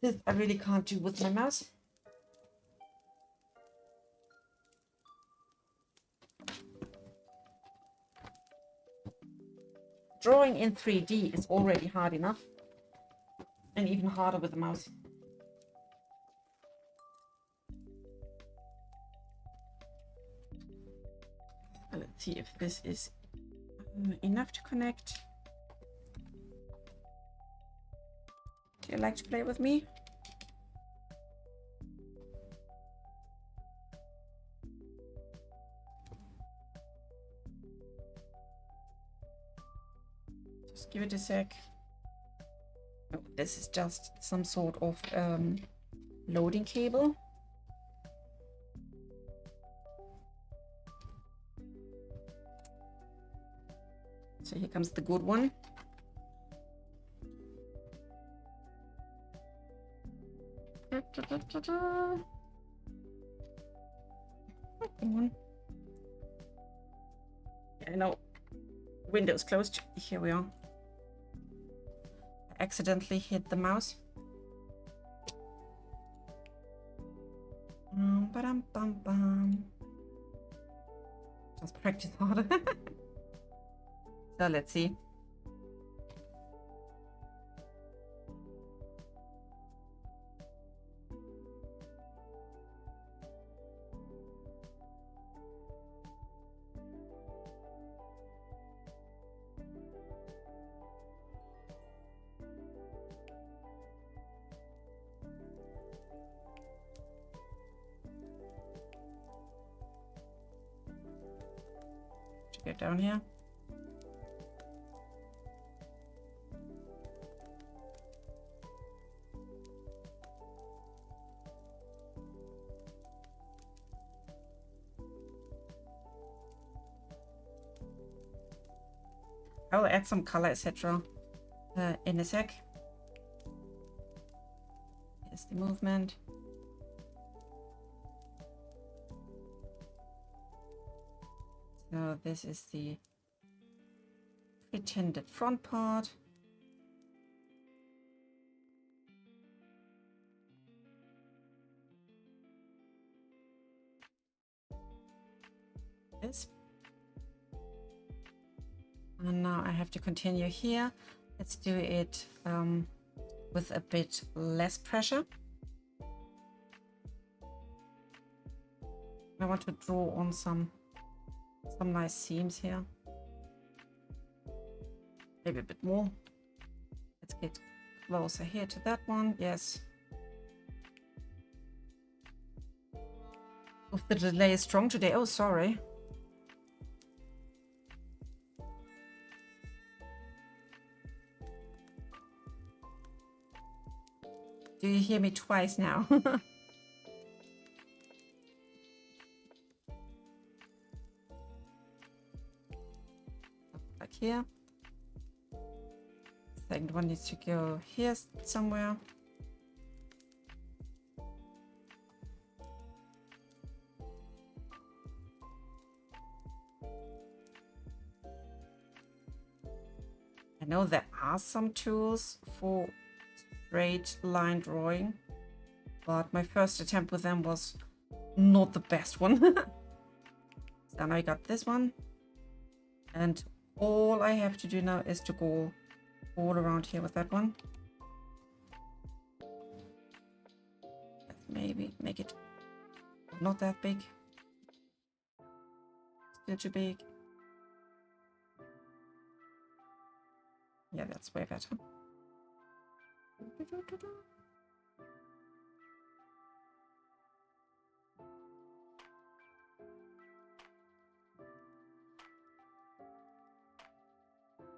This I really can't do with my mouse. Drawing in 3D is already hard enough, and even harder with the mouse. Let's see if this is enough to connect. Do you like to play with me? Just give it a sec. Oh, this is just some sort of loading cable. So here comes the good one. Come on. I know. Window's closed. Here we are. I accidentally hit the mouse. Ba-dum-bum-bum. Just practice harder. So let's see. Get down here. I'll add some color, etc. In a sec. Here's the movement. So this is the pretended front part. This. And now I have to continue here. Let's do it with a bit less pressure. I want to draw on some nice seams here. Maybe a bit more. Let's get closer here to that one. Yes. Oh, the delay is strong today. Oh, sorry. Do you hear me twice now? Like here. Second one needs to go here somewhere. I know there are some tools for straight line drawing, but my first attempt with them was not the best one. So now I got this one, and all I have to do now is to go all around here with that one. Let's maybe make it on not that big. Still too big. Yeah, that's way better.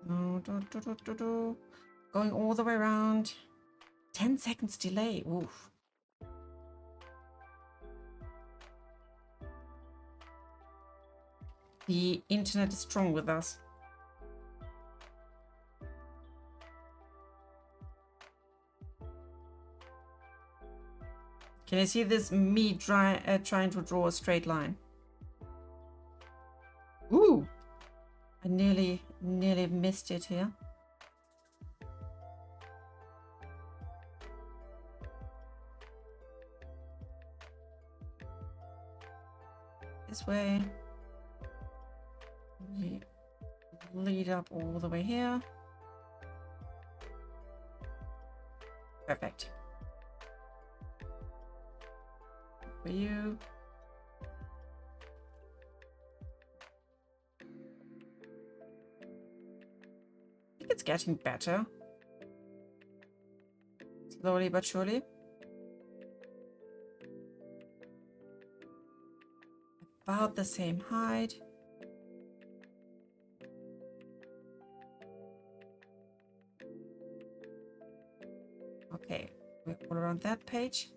No, going all the way around. 10 seconds delay. Oof. The internet is strong with us. Can you see this me trying to draw a straight line? Ooh! I nearly missed it here. This way. Lead up all the way here. Perfect. For you. I think it's getting better. Slowly but surely. About the same height. Okay, we're all around that page.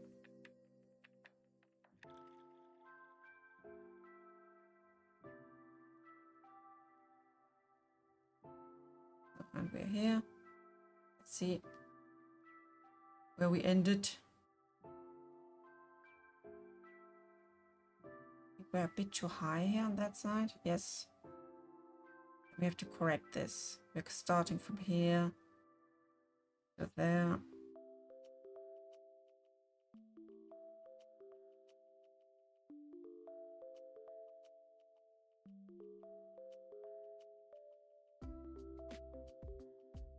And we're here. Let's see where we ended. We're a bit too high here on that side. Yes. We have to correct this. We're starting from here to there.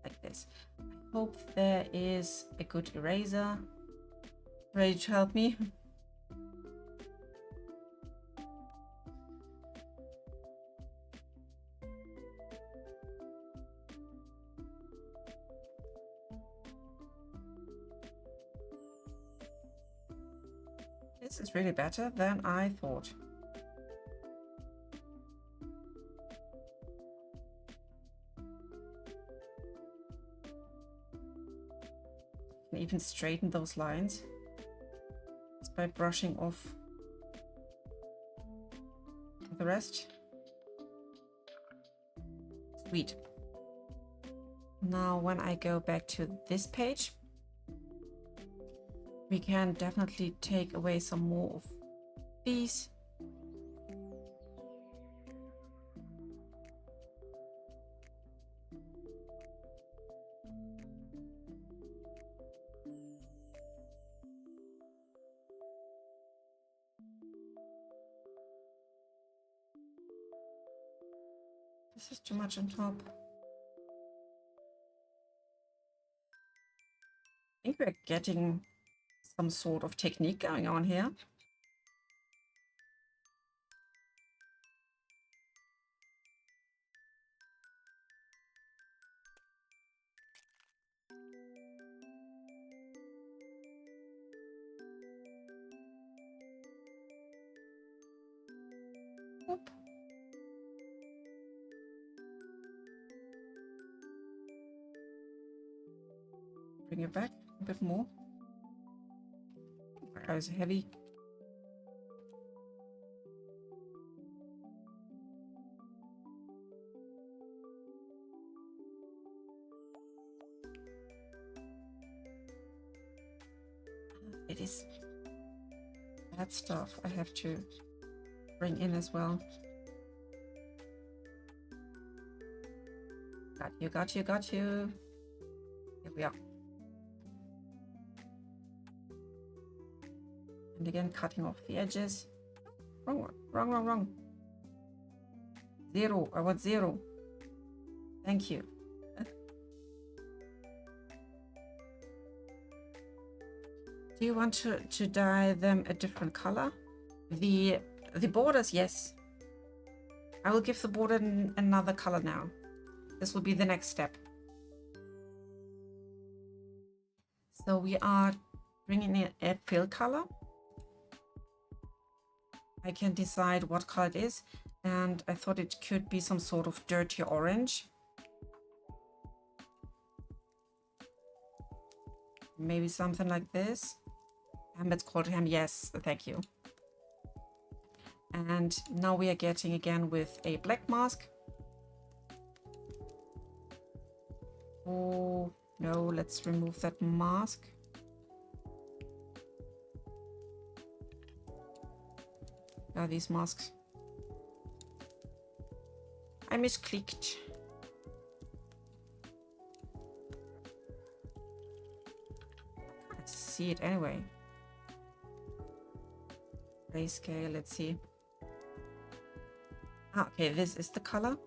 Like this. I hope there is a good eraser ready to help me. This is really better than I thought. You can even straighten those lines just by brushing off the rest. Sweet. Now when I go back to this page, we can definitely take away some more of these. This is too much on top. I think we're getting some sort of technique going on here. Oop. Bring it back a bit more. My eyes are heavy. It is that stuff I have to bring in as well. Got you, got you, got you. Here we are. And again, cutting off the edges. Wrong one, wrong, wrong, wrong. 0, I want 0. Thank you. Do you want to dye them a different color? The borders, yes. I will give the border another color now. This will be the next step. So we are bringing in a fill color. I can decide what color it is, and I thought it could be some sort of dirty orange. Maybe something like this. Let's call it him. Yes, thank you. And now we are getting again with a black mask. Oh no, let's remove that mask. These masks. I misclicked. Let's see it anyway. Grayscale, let's see. Okay, this is the color.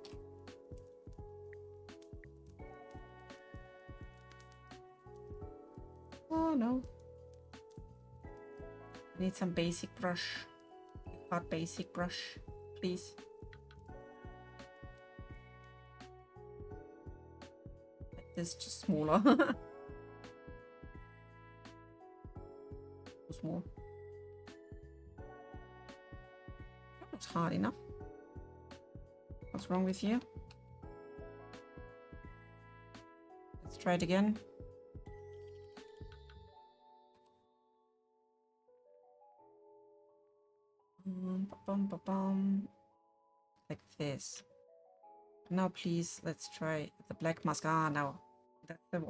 Oh no. I need some basic brush. Hot basic brush, please. Like this, just smaller. Too small. Not hard enough. What's wrong with you? Let's try it again. Like this. Now please, let's try the black mask. Now that's the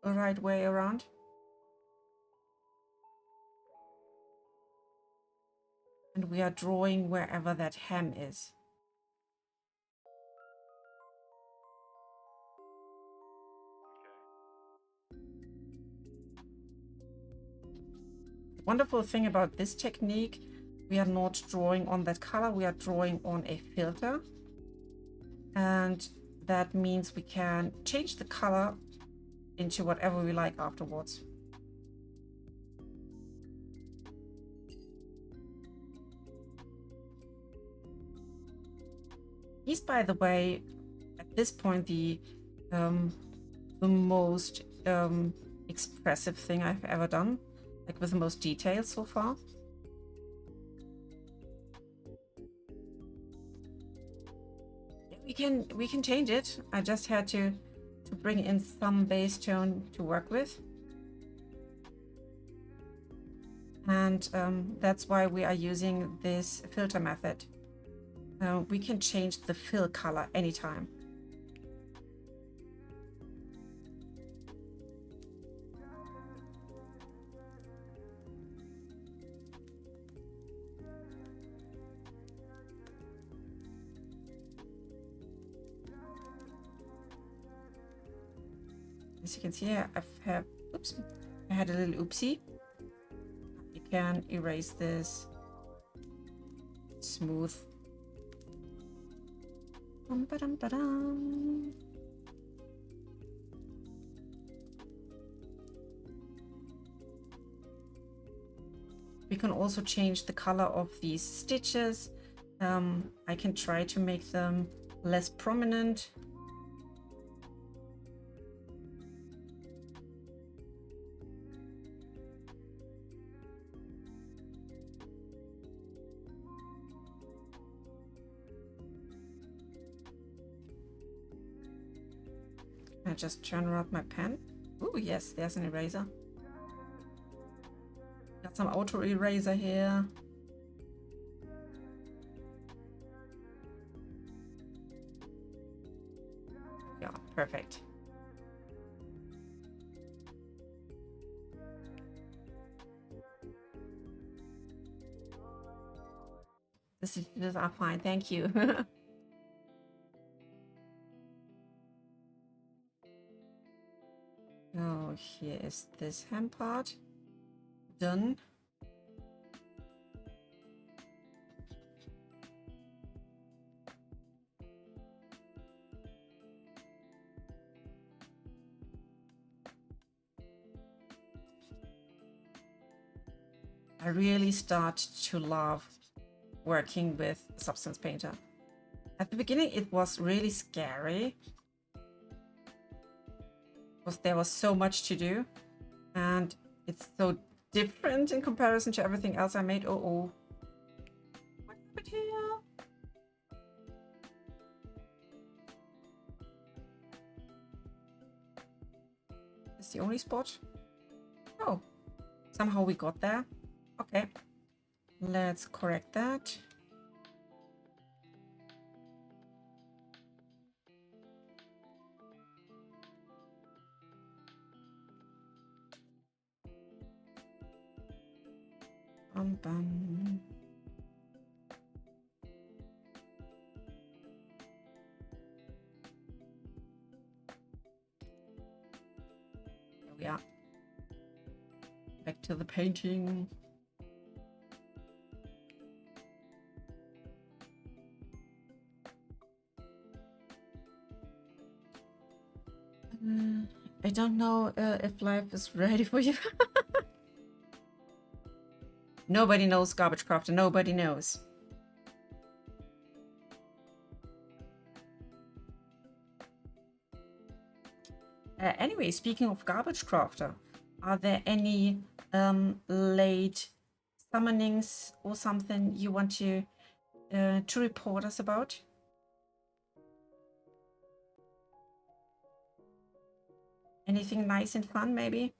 right way around. And we are drawing wherever that hem is. The wonderful thing about this technique, we are not drawing on that color, we are drawing on a filter. And that means we can change the color into whatever we like afterwards. He's, by the way, at this point, the most expressive thing I've ever done, like with the most details so far. We can change it. I just had to bring in some base tone to work with. And that's why we are using this filter method. We can change the fill color anytime. As you can see, I had a little oopsie. You can erase this. Smooth. We can also change the color of these stitches. I can try to make them less prominent. I just turn around my pen. Oh yes, there's an eraser. Got some auto eraser here. Yeah, perfect. The stitches are fine, thank you. Oh, here is this hem part. Done. I really start to love working with Substance Painter. At the beginning, it was really scary because there was so much to do, and it's so different in comparison to everything else I made. Oh, what happened here? Is the only spot? Oh, somehow we got there. Okay, let's correct that. Bum. There we are. Back to the painting. I don't know if life is ready for you. Nobody knows, Garbage Crafter. Nobody knows. Anyway, speaking of Garbage Crafter, are there any late summonings or something you want to report us about? Anything nice and fun, maybe?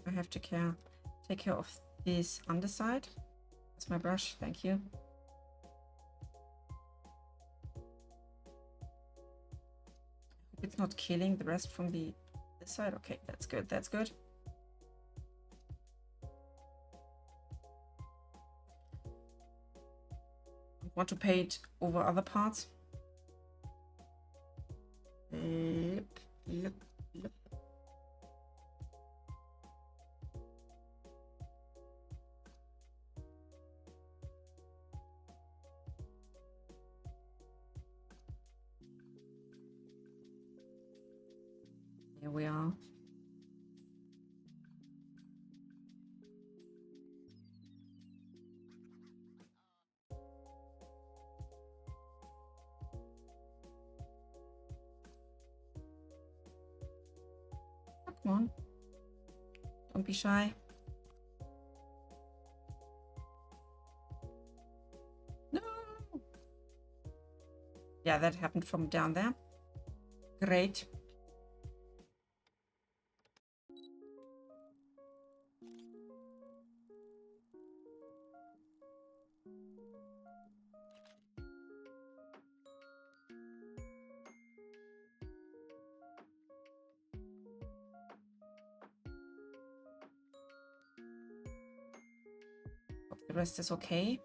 I have to take care of this underside. That's my brush, thank you. It's not killing the rest from this side. Okay, that's good, that's good. I want to paint over other parts. Yep. Here we are. Come on. Don't be shy. No. Yeah, that happened from down there. Great. The rest is okay.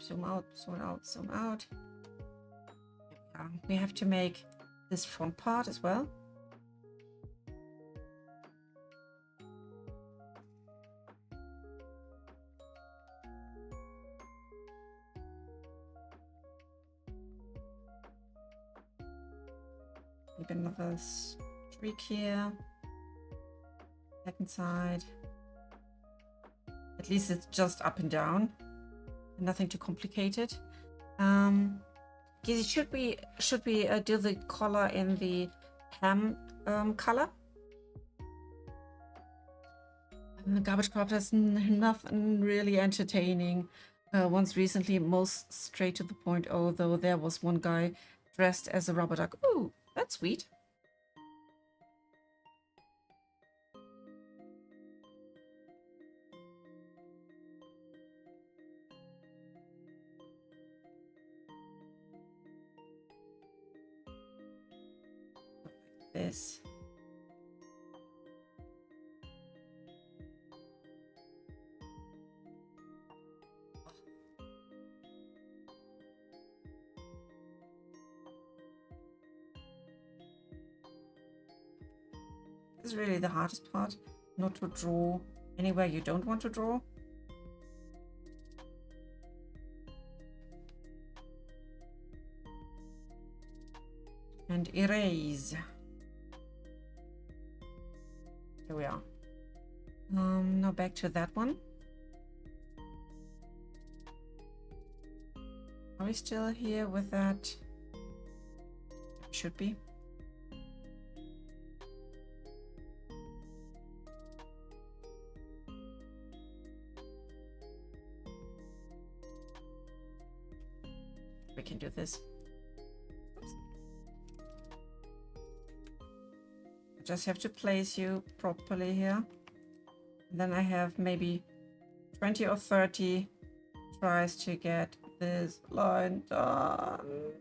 Zoom out, zoom out, zoom out. We have to make this front part as well. Maybe another streak here. Second side. At least it's just up and down. Nothing too complicated. Gizzy, should we do the color in the ham color? Garbage Crafter has nothing really entertaining. Once recently, most straight to the point, although there was one guy dressed as a rubber duck. Ooh, that's sweet. This. This is really the hardest part, not to draw anywhere you don't want to draw. And erase. Here we are. Now back to that one. Are we still here with that? Should be. We can do this. Oops. I just have to place you properly here. And then I have maybe 20 or 30 tries to get this line done.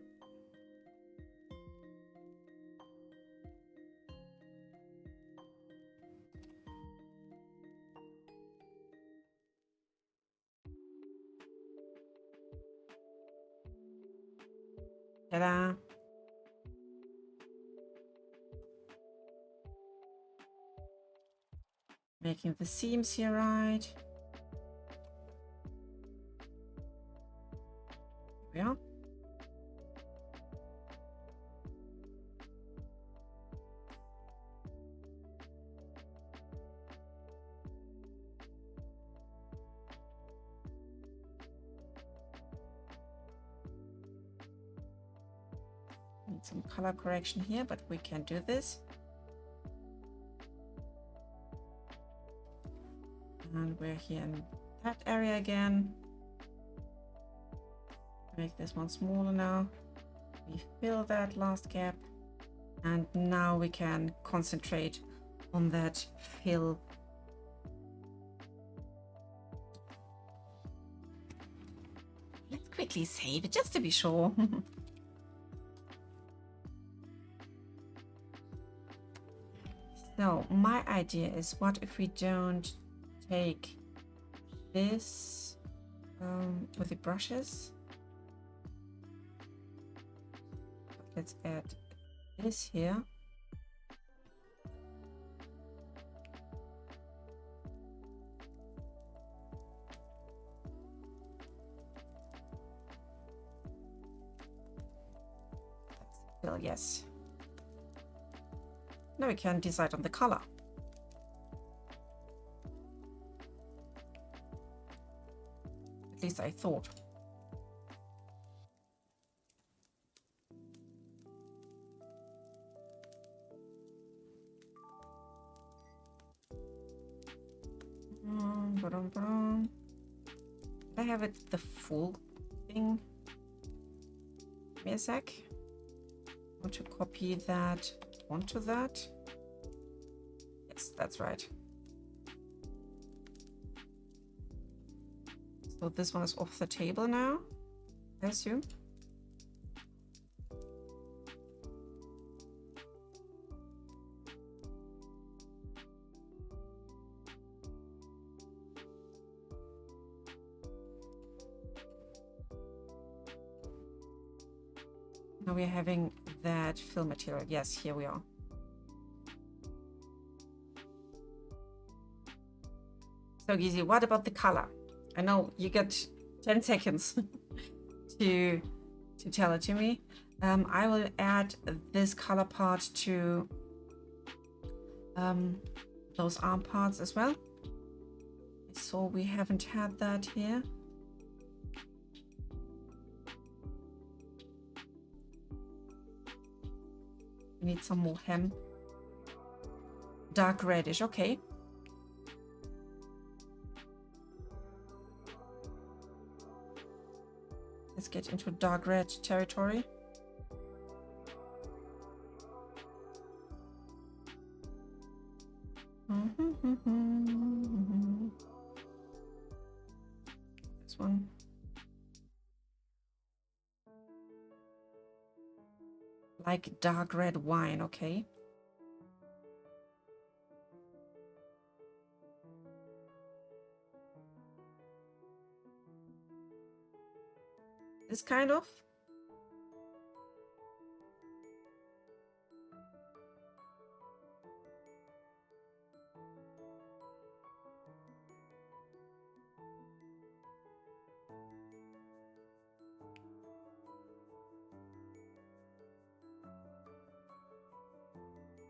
Ta-da! Making the seams here right. Yeah. Need some color correction here, but we can do this. And we're here in that area again. Make this one smaller now. We fill that last gap. And now we can concentrate on that fill. Let's quickly save it just to be sure. So my idea is, what if we don't take this with the brushes? Let's add this here. Well, yes. Now we can decide on the color. At least I thought. I have it the full thing. Give me a sec. I want to copy that onto that. Yes, that's right. So this one is off the table now, I assume. Now we're having that fill material. Yes, here we are. So easy. What about the color? I know you get 10 seconds to tell it to me. I will add this color part to those arm parts as well. So we haven't had that here. We need some more hem. Dark reddish, okay. Let's get into dark red territory. This one. Like dark red wine, okay. This kind of.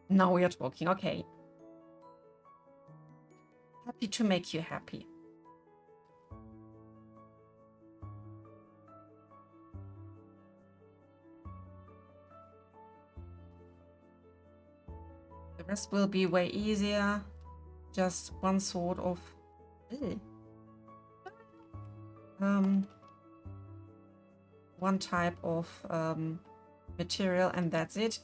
Now we are talking. Okay. Happy to make you happy. The rest will be way easier. Just one sort of one type of material, and that's it.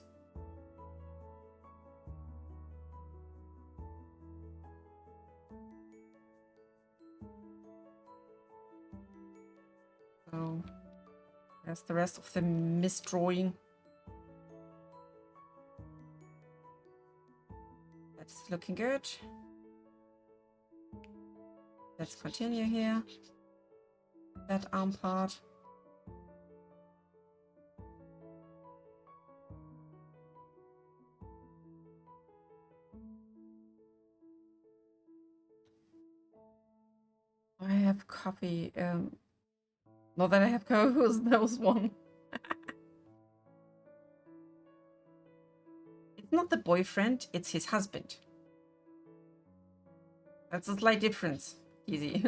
So there's the rest of the misdrawing. That's looking good. Let's continue here. That arm part. I have coffee. Not that I have co-host, that was one. It's not the boyfriend, it's his husband. That's a slight difference. Easy.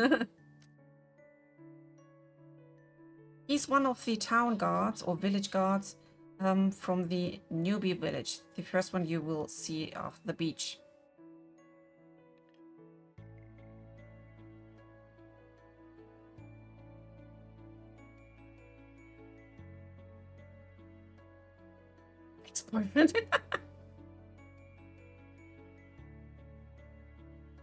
He's one of the town guards or village guards from the newbie village. The first one you will see off the beach. Ex-boyfriend.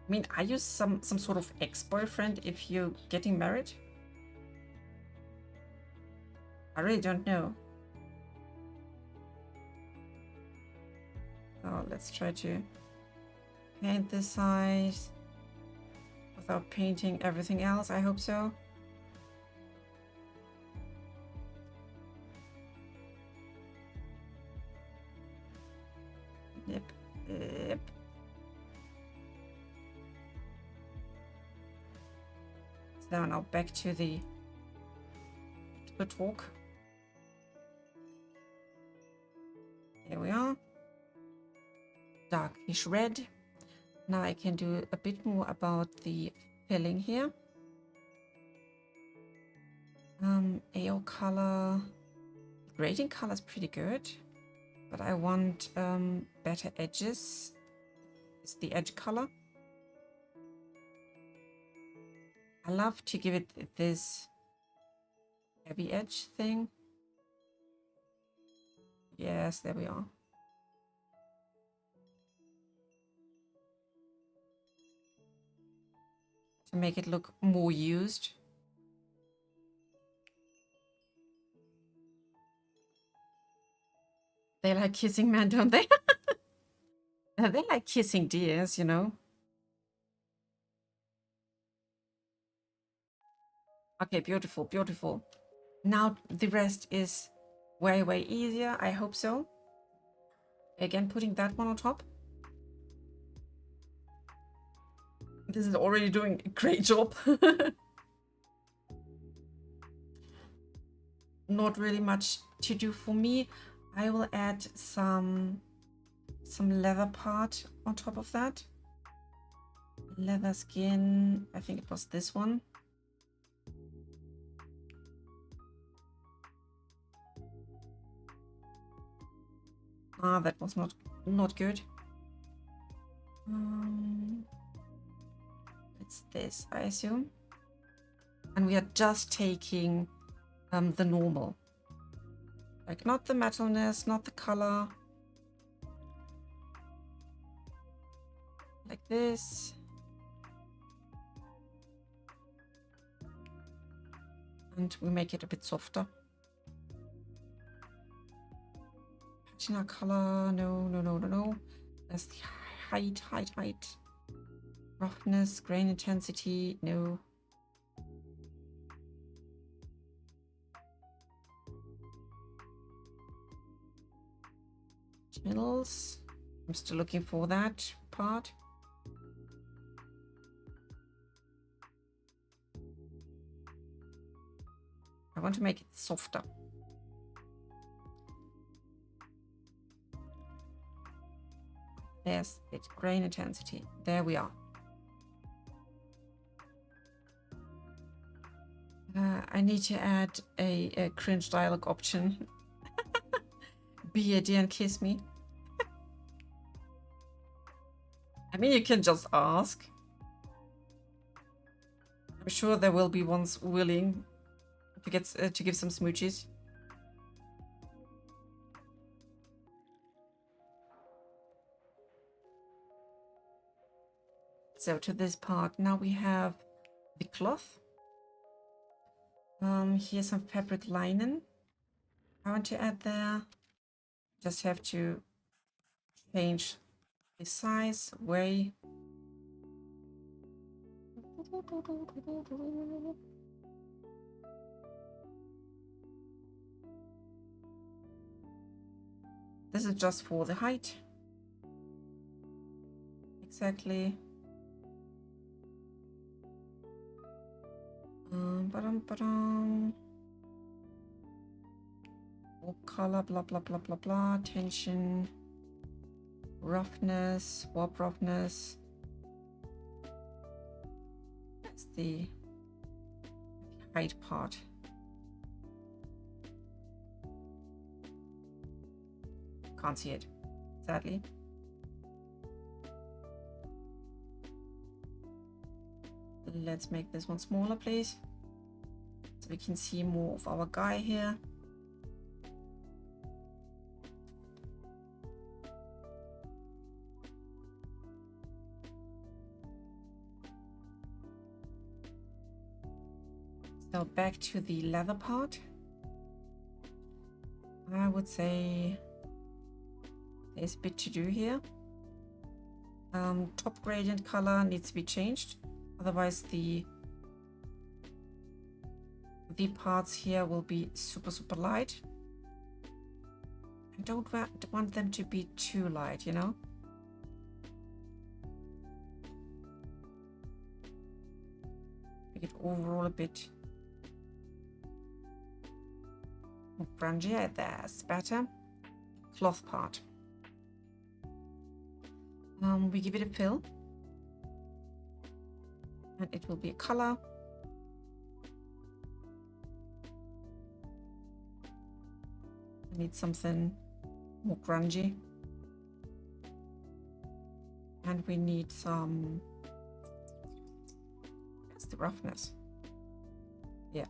I mean, are you some sort of ex-boyfriend if you're getting married? I really don't know. So let's try to paint this side without painting everything else. I hope so. Yep. Yep. So now back to the talk. There we are. Darkish red. Now I can do a bit more about the filling here. AO color. Grading color is pretty good, but I want better edges. It's the edge color. I love to give it this heavy edge thing. Yes, there we are. To make it look more used. They like kissing men, don't they? They like kissing deers, you know. Okay, beautiful, beautiful. Now the rest is way, way easier. I hope so. Again, putting that one on top. This is already doing a great job. Not really much to do for me. I will add some leather part on top of that. Leather skin, I think it was this one. Ah, that was not good. It's this, I assume. And we are just taking the normal. Like not the metalness, not the color. Like this. And we make it a bit softer. Patina color, no. That's the height. Roughness, grain intensity, no. Channels. I'm still looking for that part. I want to make it softer. There's it. Grain intensity. There we are. I need to add a cringe dialogue option. Be a dear and kiss me. I mean, you can just ask. I'm sure there will be ones willing to get to give some smoochies. So to this part, now we have the cloth. Here's some fabric linen. I want to add there. Just have to change the size, way. This is just for the height. Exactly. Color, blah blah blah blah blah. Tension, roughness, warp roughness. That's the height part. Can't see it, sadly. Let's make this one smaller, please, so we can see more of our guy here. So back to the leather part. I would say there's a bit to do here. Top gradient color needs to be changed. Otherwise the parts here will be super light. I don't want them to be too light, you know? Make it overall a bit more grungy. That's better. Cloth part. We give it a fill. And it will be a color. I need something more grungy. And we need some, that's the roughness. Yeah.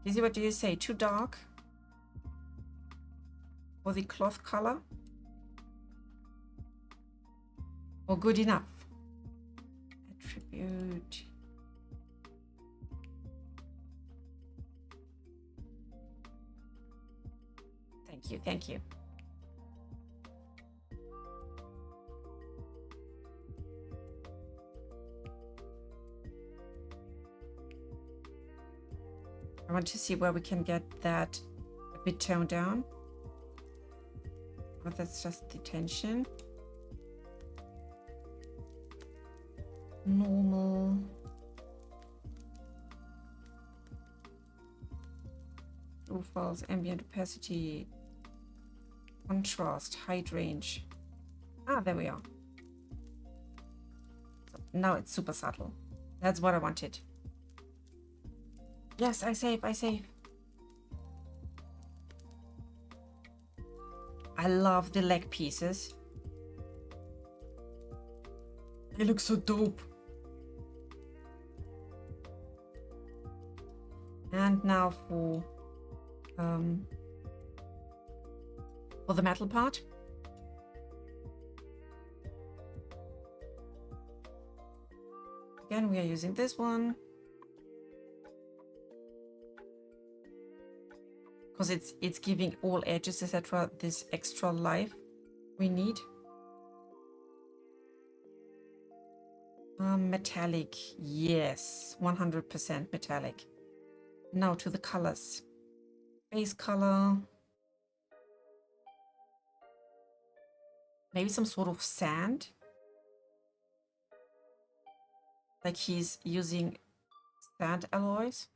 Lizzie, what do you say? Too dark? Or the cloth color? Or good enough? Attribute. Thank you, thank you. I want to see where we can get that a bit toned down. Oh, that's just the tension. Normal. Profiles, ambient opacity, contrast, height range. Ah, there we are. So now it's super subtle. That's what I wanted. Yes, I save. I love the leg pieces. They look so dope. And now for the metal part. Again, we are using this one. Because it's giving all edges, etc., this extra life we need. Metallic, yes, 100% metallic. Now to the colors. Base color. Maybe some sort of sand. like he's using sand alloys.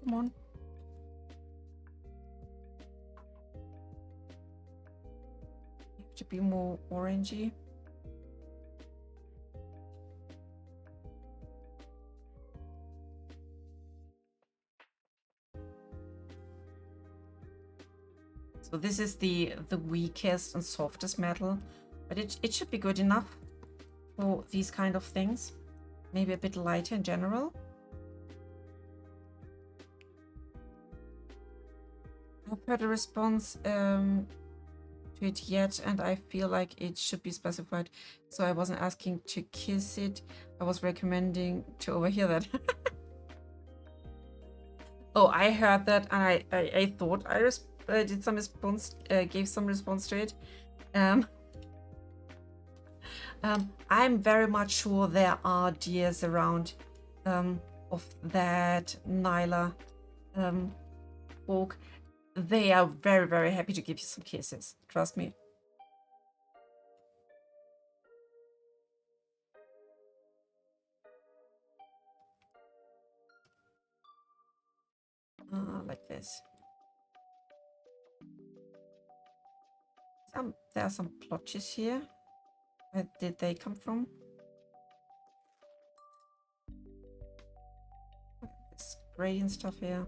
Come on. You have to be more orangey. So this is the weakest and softest metal, but it should be good enough for these kind of things. Maybe a bit lighter in general. I've heard a response to it yet, and I feel like it should be specified. So I wasn't asking to kiss it. I was recommending to overhear that. Oh, I heard that, and I thought I did some response, gave some response to it. I'm very much sure there are deers around of that Nyla folk. They are very, very happy to give you some kisses. Trust me. Like this. There are some plotches here. Where did they come from? This gray and stuff here.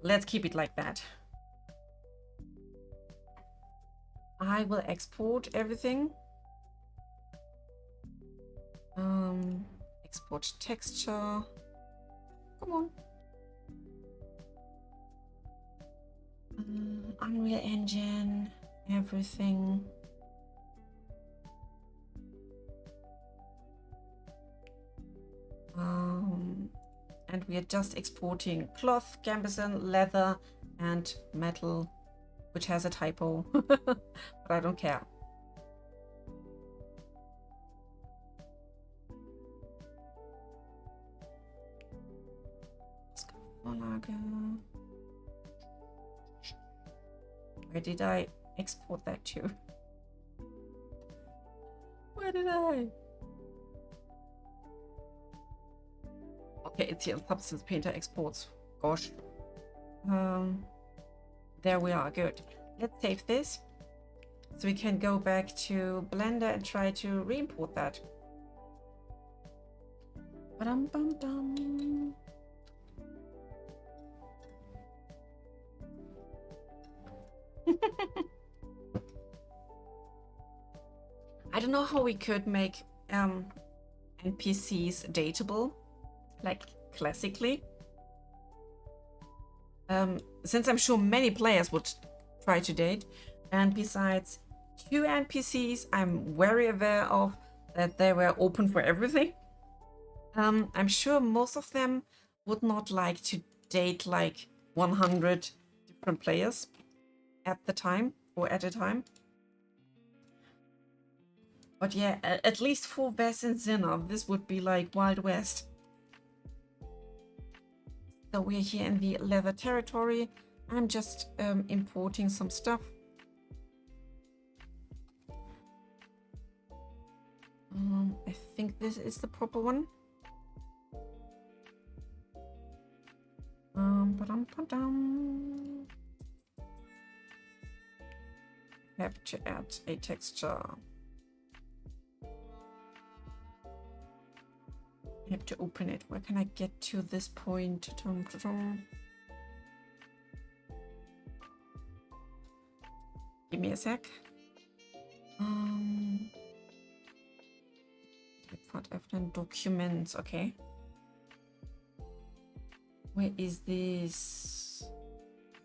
Let's keep it like that. I will export everything. Export texture. Come on. Unreal Engine, everything. And we are just exporting cloth, gambeson, leather, and metal, which has a typo, but I don't care. Where did I export that to? Where did I? Okay, it's here. Substance Painter exports. Gosh. There we are. Good. Let's save this so we can go back to Blender and try to re-import that. Ba-dum-bum-dum. I don't know how we could make NPCs dateable, like classically. Since I'm sure many players would try to date, and besides 2 NPCs I'm very aware of that they were open for everything. I'm sure most of them would not like to date like 100 different players at the time or at a time. But yeah, at least for Wes and Zinna, this would be like Wild West. So we're here in the leather territory. I'm just importing some stuff. I think this is the proper one. Have to add a texture. I have to open it. Where can I get to this point? Give me a sec. Documents. Okay. Where is this?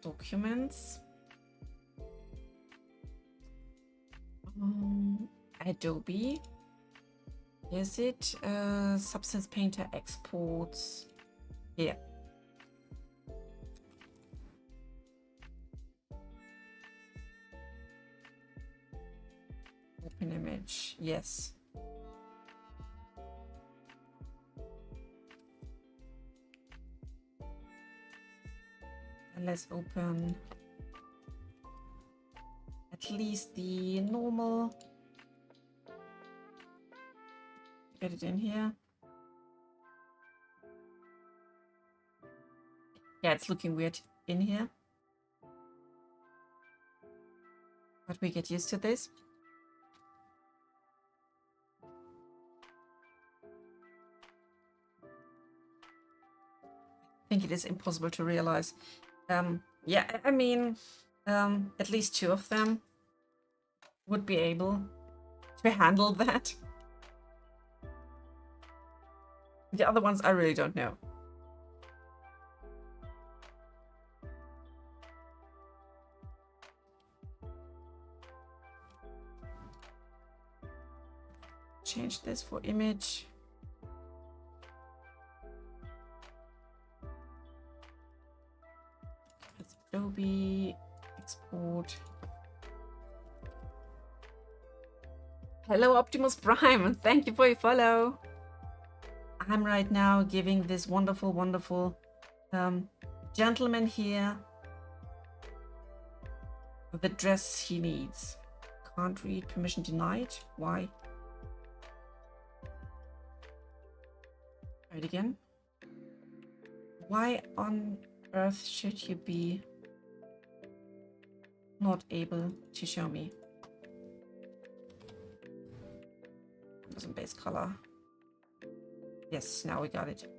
Documents. Adobe. Is it Substance Painter exports? Here. Open image. Yes. And let's open at least the normal. Get it in here. Yeah, it's looking weird in here. But we get used to this. I think it is impossible to realize. Yeah, I mean, at least 2 of them would be able to handle that. The other ones, I really don't know. Change this for image. It's Adobe, export. Hello, Optimus Prime. Thank you for your follow. I'm right now giving this wonderful, wonderful gentleman here the dress he needs. Can't read, permission denied. Why? Try it again. Why on earth should you be not able to show me? Some base color. Yes, now we got it.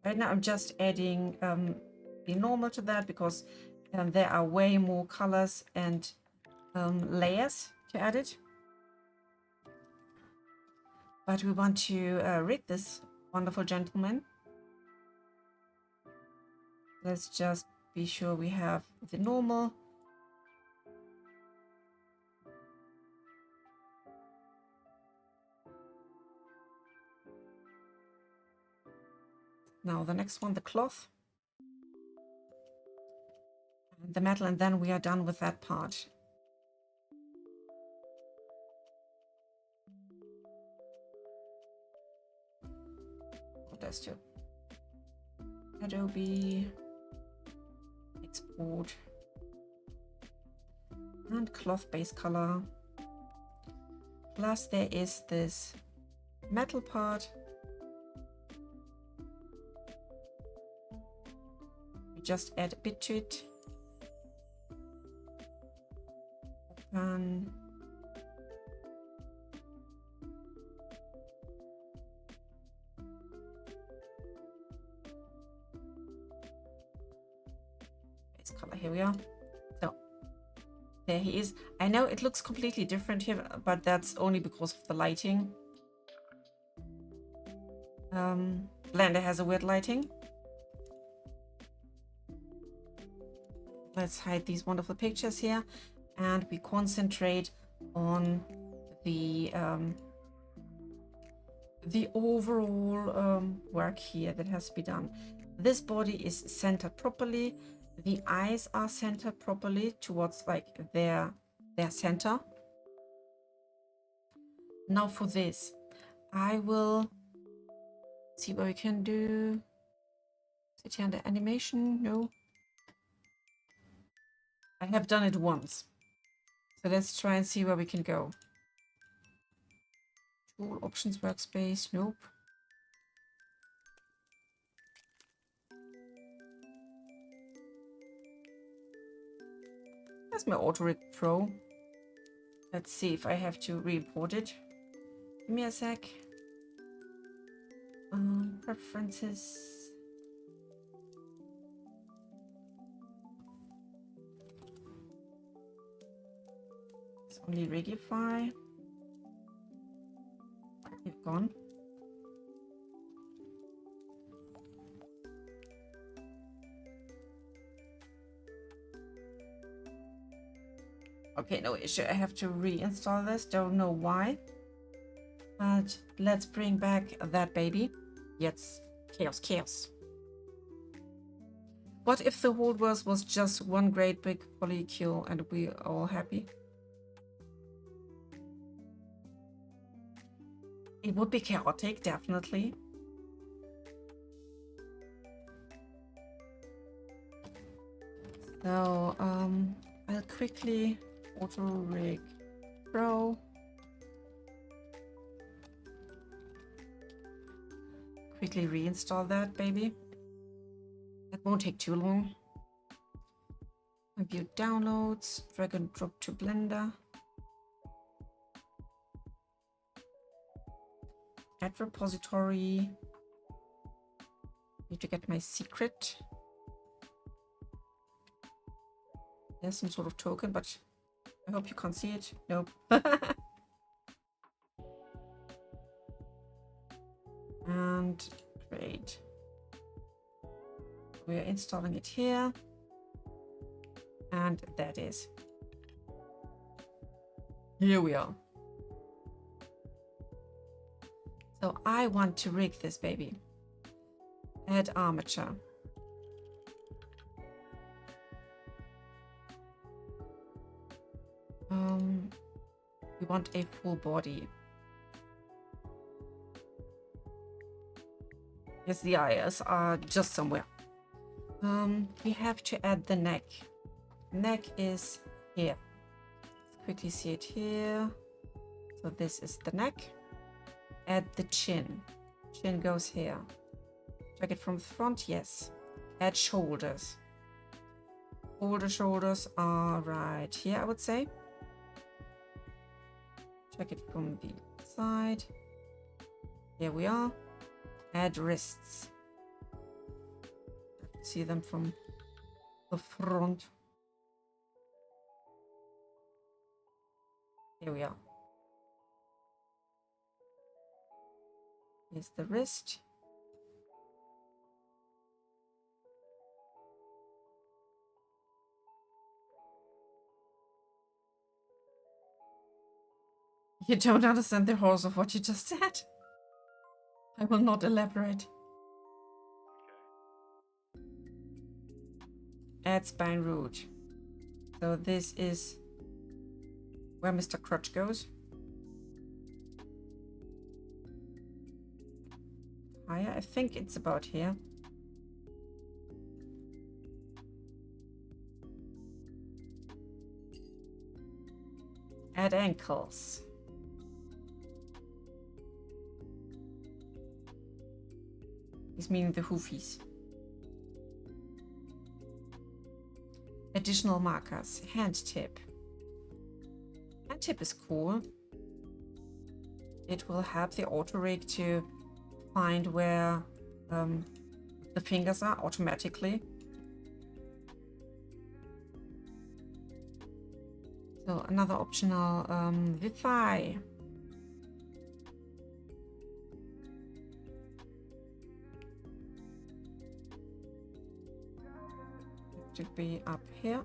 Right now I'm just adding the normal to that because there are way more colors and layers to add it. But we want to rig this wonderful gentleman. Let's just be sure we have the normal. Now the next one, the cloth. And the metal, and then we are done with that part. What does do? Adobe, export, and cloth base color. Plus there is this metal part. We just add a bit to it. Open. Base color, here we are. So there he is. I know it looks completely different here, but that's only because of the lighting. Blender has a weird lighting. Let's hide these wonderful pictures here, and we concentrate on the overall work here that has to be done. This body is centered properly. The eyes are centered properly towards like their center. Now for this, I will see what we can do. Sit here under animation. No. I have done it once. So let's try and see where we can go. Tool options workspace. Nope. That's my AutoRig Pro. Let's see if I have to re-import it. Give me a sec. Preferences. It's only Rigify. You've gone. Okay, no issue. I have to reinstall this. Don't know why. But let's bring back that baby. Yes, chaos, chaos. What if the whole world was just one great big polycule and we are all happy? It would be chaotic, definitely. So, I'll quickly auto rig Pro. Quickly reinstall that, baby. That won't take too long. View downloads, drag and drop to Blender. Add repository. Need to get my secret. There's some sort of token, but I hope you can't see it. Nope. And great. We are installing it here. And that is. Here we are. So I want to rig this baby. Add armature. We want a full body. Yes, the eyes are just somewhere. We have to add the neck. Neck is here. Let's quickly see it here. So this is the neck. Add the chin. Chin goes here. Check it from the front, yes. Add shoulders. All the shoulders are right here, I would say. Check it from the side. Here we are. Add wrists. See them from the front. Here we are. Here's the wrist. You don't understand the horrors of what you just said. I will not elaborate. Add spine root. So this is where Mr. Crutch goes. Higher, I think it's about here. Add ankles. He's meaning the hoofies. Additional markers. Hand tip. Hand tip is cool. It will help the auto rig to find where the fingers are automatically. So another optional the thigh. Should be up here.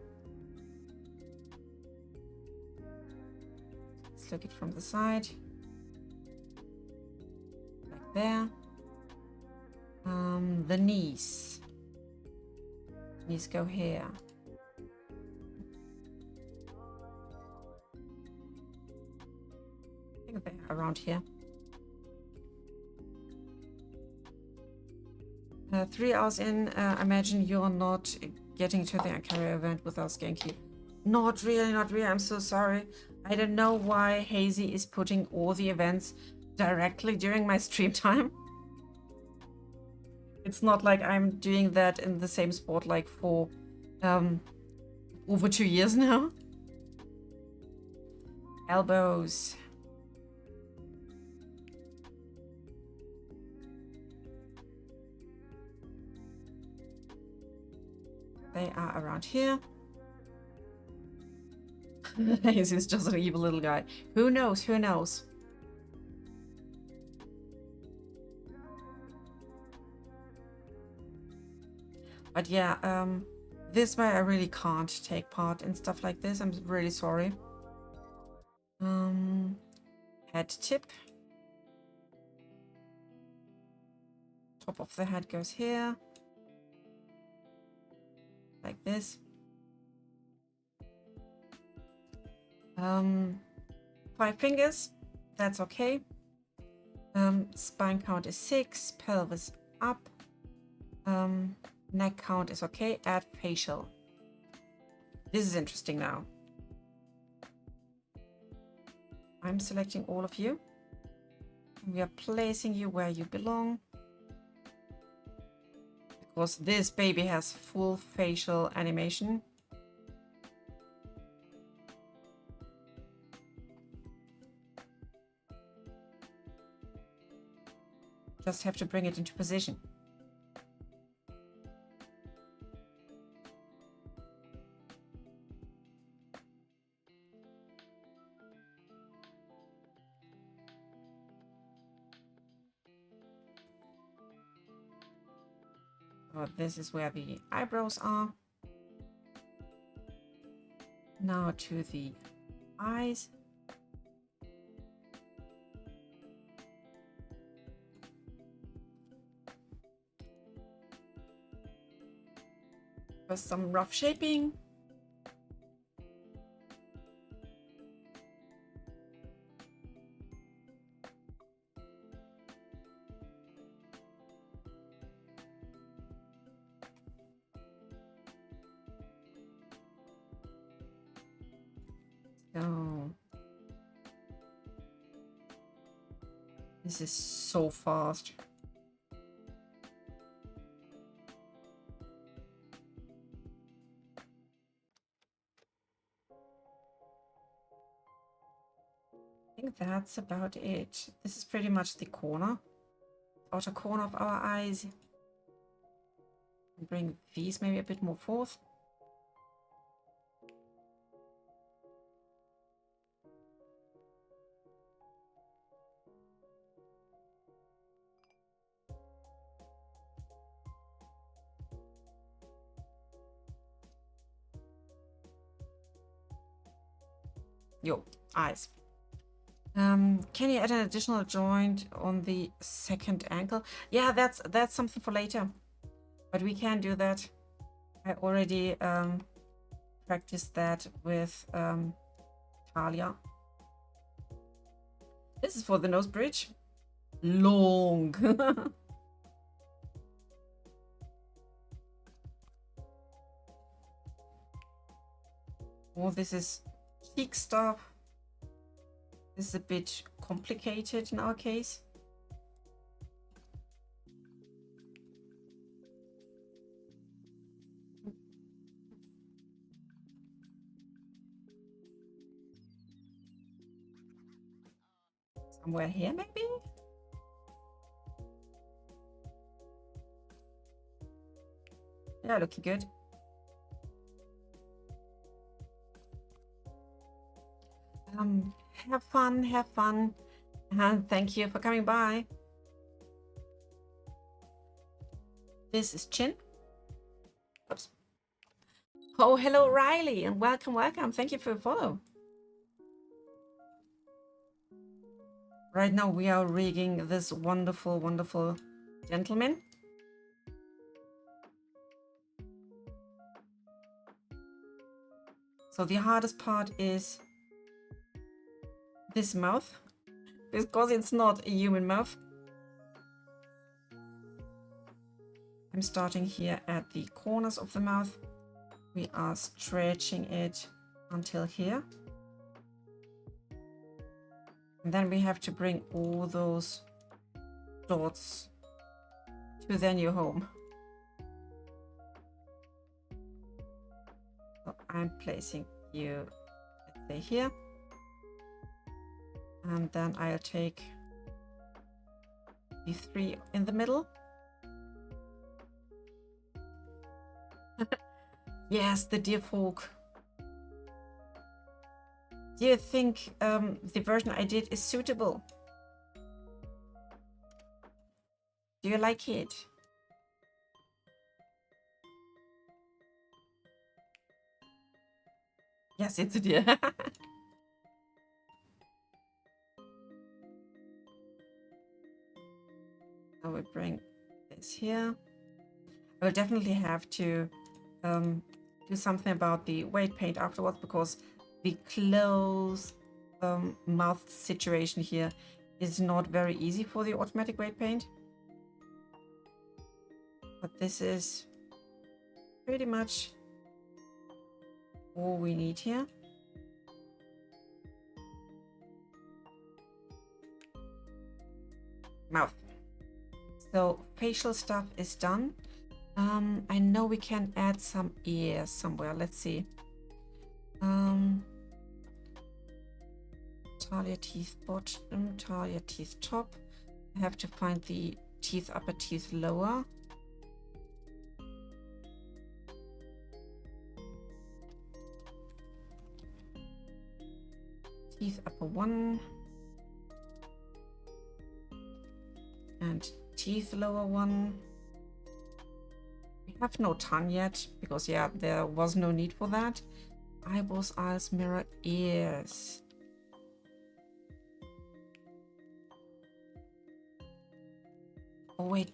Let's look it from the side. Like there. The knees. Knees go here. I think they're around here. 3 hours in, imagine you're not getting to the Ankara event without Skanky. Not really, not really. I'm so sorry. I don't know why Hazy is putting all the events directly during my stream time. It's not like I'm doing that in the same sport like for over 2 years now. Elbows. They are around here. This is just an evil little guy. Who knows? Who knows? But yeah, this way I really can't take part in stuff like this. I'm really sorry. Head tip. Top of the head goes here. like this. 5 fingers, that's okay. Spine count is 6, pelvis up. Neck count is okay. Add facial. This is interesting now. I'm selecting all of you. We are placing you where you belong. Because this baby has full facial animation. Just have to bring it into position. So this is where the eyebrows are. Now to the eyes. Just some rough shaping. So this is so fast. I think that's about it. This is pretty much the corner, outer corner of our eyes. Bring these maybe a bit more forth. Yo, eyes. Can you add an additional joint on the second ankle? Yeah, that's something for later. But we can do that. I already practiced that with Talia. This is for the nose bridge. Long. Oh, this is cheek stuff. This is a bit complicated in our case. Somewhere here, maybe? Yeah, looking good. Have fun, have fun. And thank you for coming by. This is Chin. Oops. Oh, hello, Riley, and welcome, welcome. Thank you for your follow. Right now we are rigging this wonderful, wonderful gentleman. So the hardest part is this mouth, because it's not a human mouth. I'm starting here at the corners of the mouth. We are stretching it until here. And then we have to bring all those dots to their new home. So I'm placing you, let's say, here. And then I'll take the 3 in the middle. Yes, the deer folk. Do you think the version I did is suitable? Do you like it? Yes, it's a deer. I will bring this here. I will definitely have to do something about the weight paint afterwards, because the closed mouth situation here is not very easy for the automatic weight paint. But this is pretty much all we need here. Mouth. So facial stuff is done. I know we can add some ears somewhere. Let's see. Talia teeth bottom, Talia teeth top. I have to find the teeth, upper teeth lower. Teeth upper 1. And teeth lower 1. We have no tongue yet, because yeah, there was no need for that. Eyeballs, eyes, mirror, ears. Oh wait,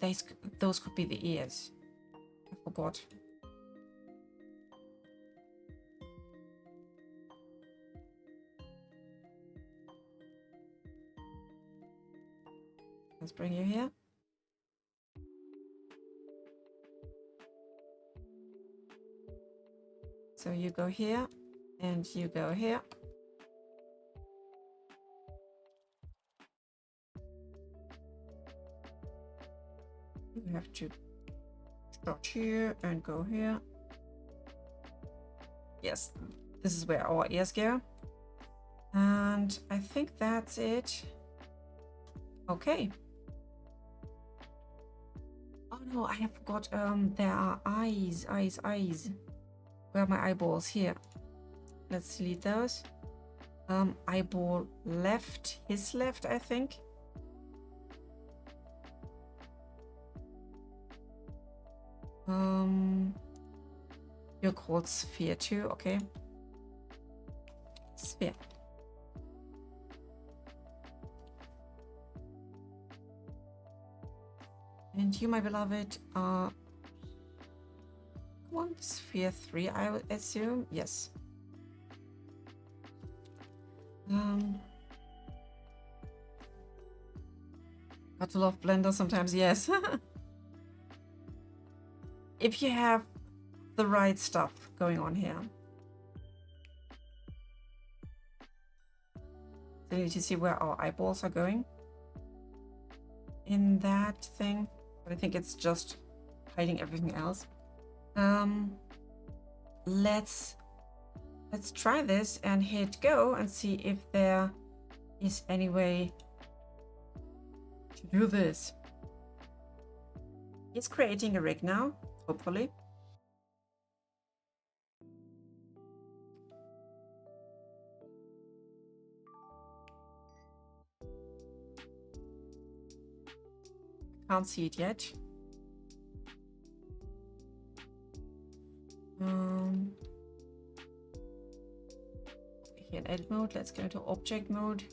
those could be the ears. I forgot. Let's bring you here. So you go here and you go here. You have to start here and go here. Yes, this is where our ears go. And I think that's it. Okay. Oh no, I have forgot. There are eyes. Where are my eyeballs? Here. Let's delete those. Eyeball left. His left, I think. You're called Sphere too. Okay. Sphere. And you, my beloved, are one Sphere 3, I would assume. Yes. Got to love Blender sometimes, yes. If you have the right stuff going on here. So you need to see where our eyeballs are going in that thing. But I think it's just hiding everything else. Let's try this and hit go and see if there is any way to do this. He's creating a rig now, hopefully. Can't see it yet. Here in edit mode, let's go to object mode.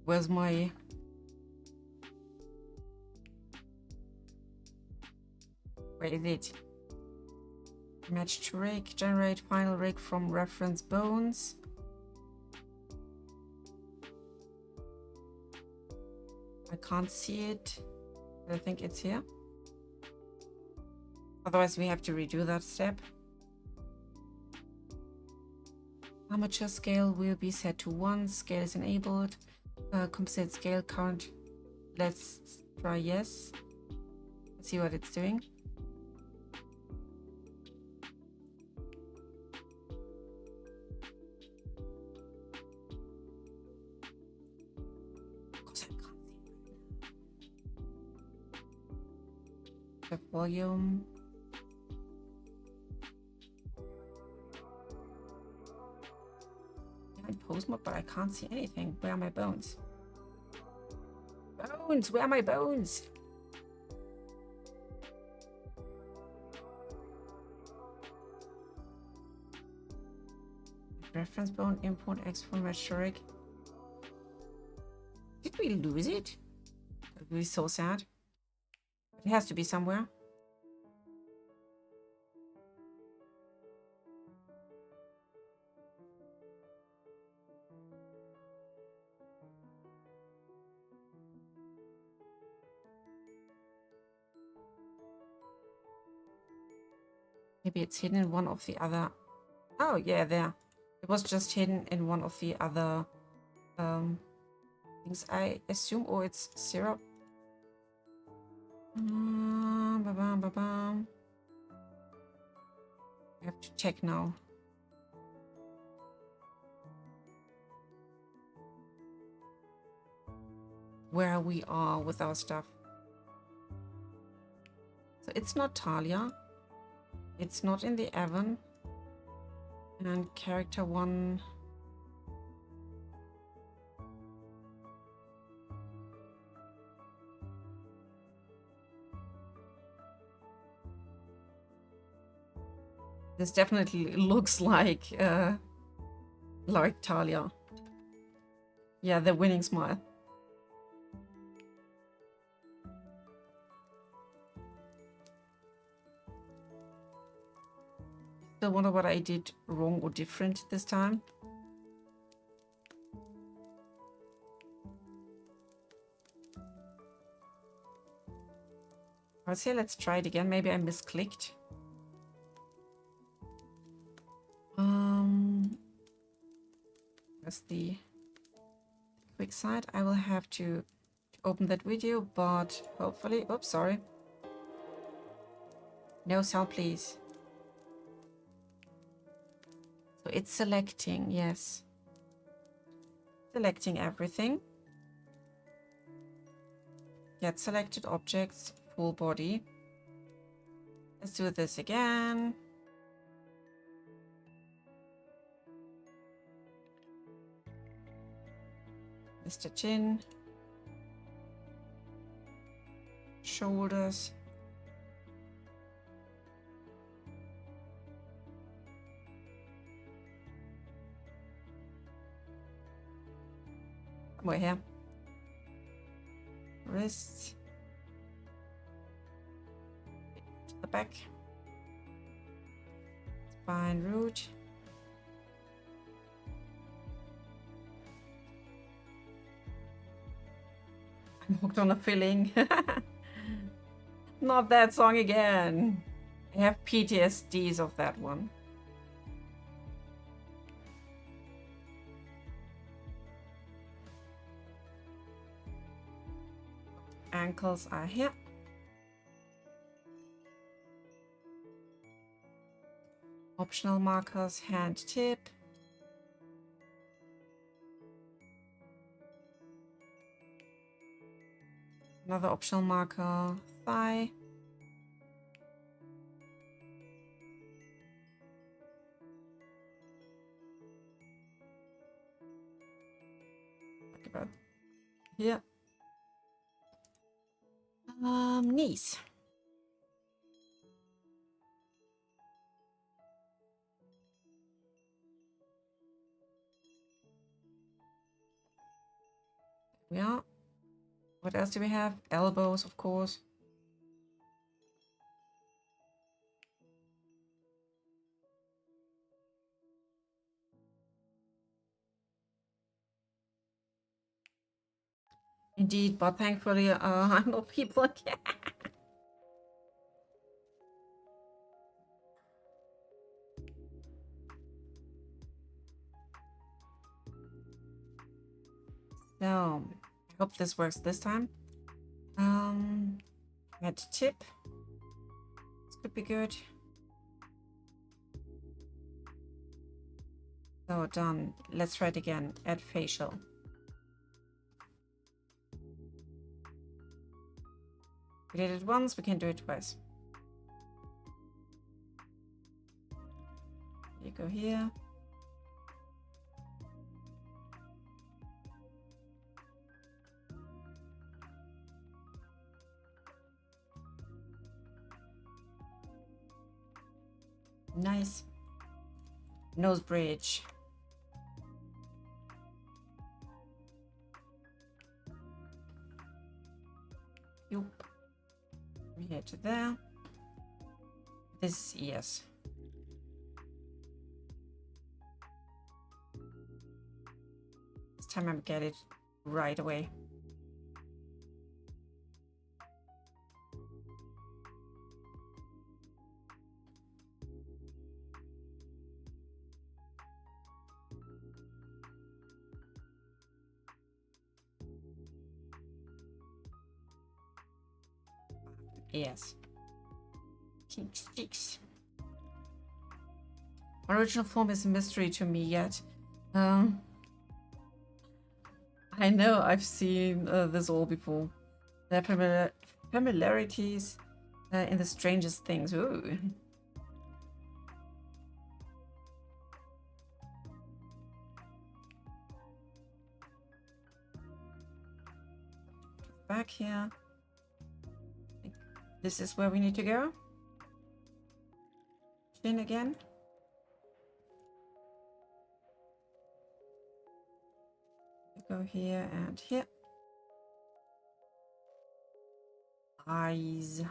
Where's my... Where is it? Match to rig, generate final rig from reference bones. I can't see it, but I think it's here. Otherwise, we have to redo that step. Armature scale will be set to 1. Scale is enabled. Compensate scale count. Let's try yes. Let's see what it's doing. The volume. In pose mode, but I can't see anything. Where are my bones? Bones! Where are my bones? Reference bone, import, export, metric. Did we lose it? That would be so sad. It has to be somewhere. Maybe it's hidden in one of the other. Oh, yeah, there. It was just hidden in one of the other things, I assume. Oh, it's syrup. Ba-bam. I have to check now. Where we are with our stuff. So it's not Talia. It's not in the Evan. And character 1. This definitely looks like Talia. Yeah, the winning smile. Still wonder what I did wrong or different this time. I'll say let's try it again. Maybe I misclicked. That's the quick side. I will have to open that video, but hopefully, oops, sorry. No sound, please. So it's selecting, yes. Selecting everything. Get selected objects, full body. Let's do this again. Mr. Chin. Shoulders. Somewhere here. Wrists. To the back. Spine root. I'm hooked on a filling. Not that song again. I have PTSDs of that one. Ankles are here. Optional markers, hand tip. Another optional marker, thigh. Like about here. Knees. Yeah. What else do we have? Elbows, of course. Indeed, but thankfully, I'm not people again. So, I hope this works this time. Add tip. This could be good. So done. Let's try it again. Add facial. We did it once, we can do it twice. You go here. Nice. Nose bridge. Yup. here to there. This is ears. This time I get it right away. Yes. King sticks. Original form is a mystery to me yet. I know I've seen this all before. There are familiarities in the strangest things. Ooh. Back here. This is where we need to go. Chin again. Go here and here. Eyes.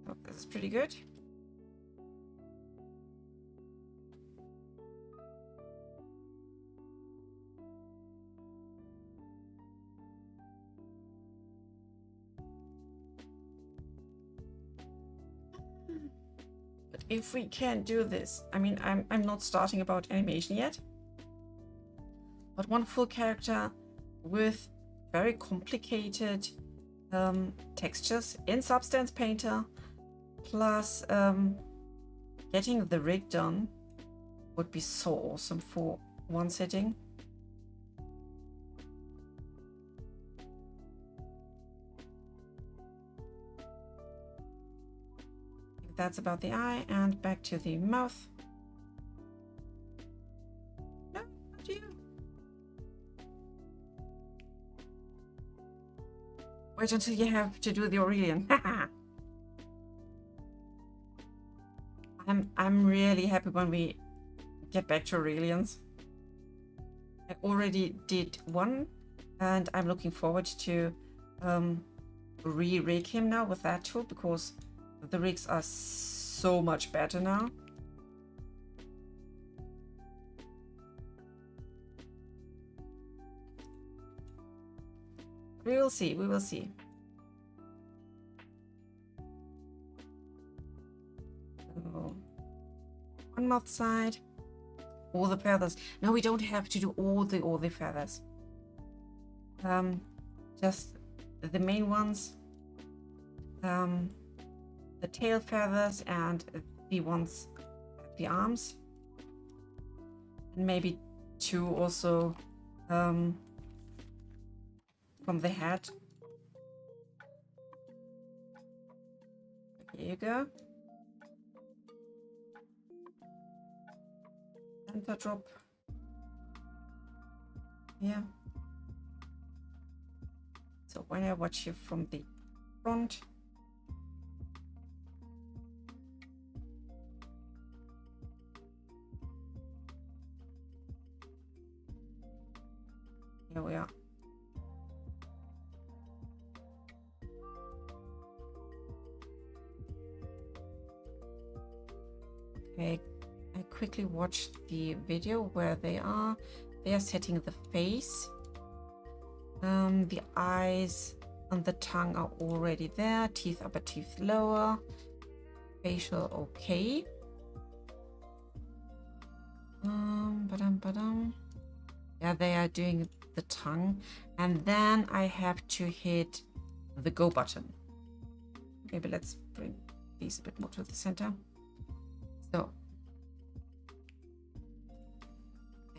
Oh, this is pretty good. But if we can't do this, I mean, I'm not starting about animation yet. But one full character with very complicated textures in Substance Painter, plus getting the rig done would be so awesome for one sitting. That's about the eye, and back to the mouth. No, not you. Wait until you have to do the Aurelian. I'm really happy when we get back to Aurelians. I already did one, and I'm looking forward to re-rig him now with that tool, because the rigs are so much better now. We will see, we will see. So, one mouth side, all the feathers. No, we don't have to do all the feathers. Just the main ones. The tail feathers and the ones at the arms. And maybe two also from the head. Here you go. Center drop. Yeah. So when I watch you from the front, here we are. Okay, I quickly watched the video where they are setting the face. The eyes and the tongue are already there. Teeth upper, teeth lower. Facial okay. Yeah, they are doing the tongue, and then I have to hit the go button. Maybe let's bring these a bit more to the center. So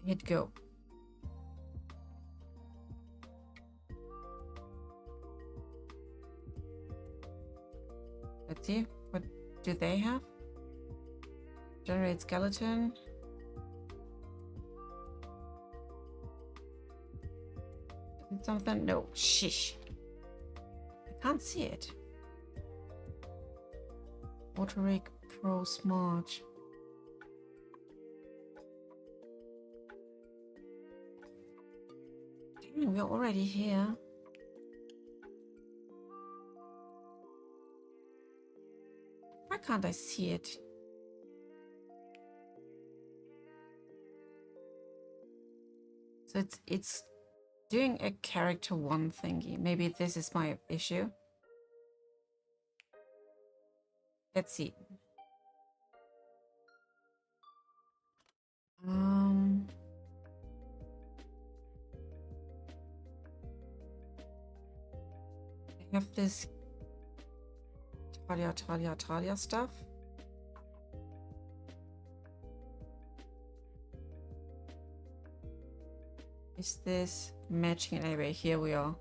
hit go. Let's see, what do they have? Generate skeleton. Did something? No. Shish. I can't see it. Auto Rig Pro Smart. Dang, we're already here. Why can't I see it? So it's doing a character one thingy. Maybe this is my issue. Let's see. I have this Talia stuff. Is this matching? Anyway, here we are.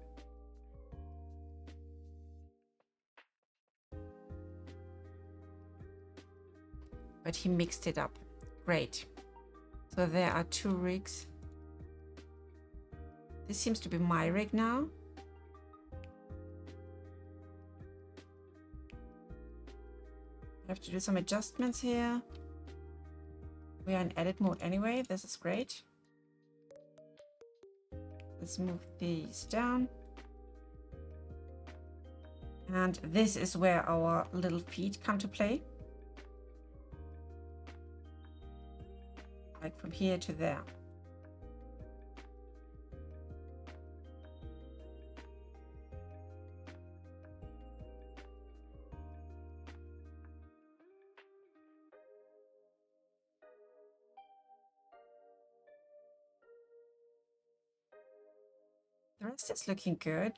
But he mixed it up. Great. So there are 2 rigs. This seems to be my rig now. I have to do some adjustments here. We are in edit mode anyway. This is great. Let's move these down. And this is where our little feet come to play. Like from here to there. The rest is looking good.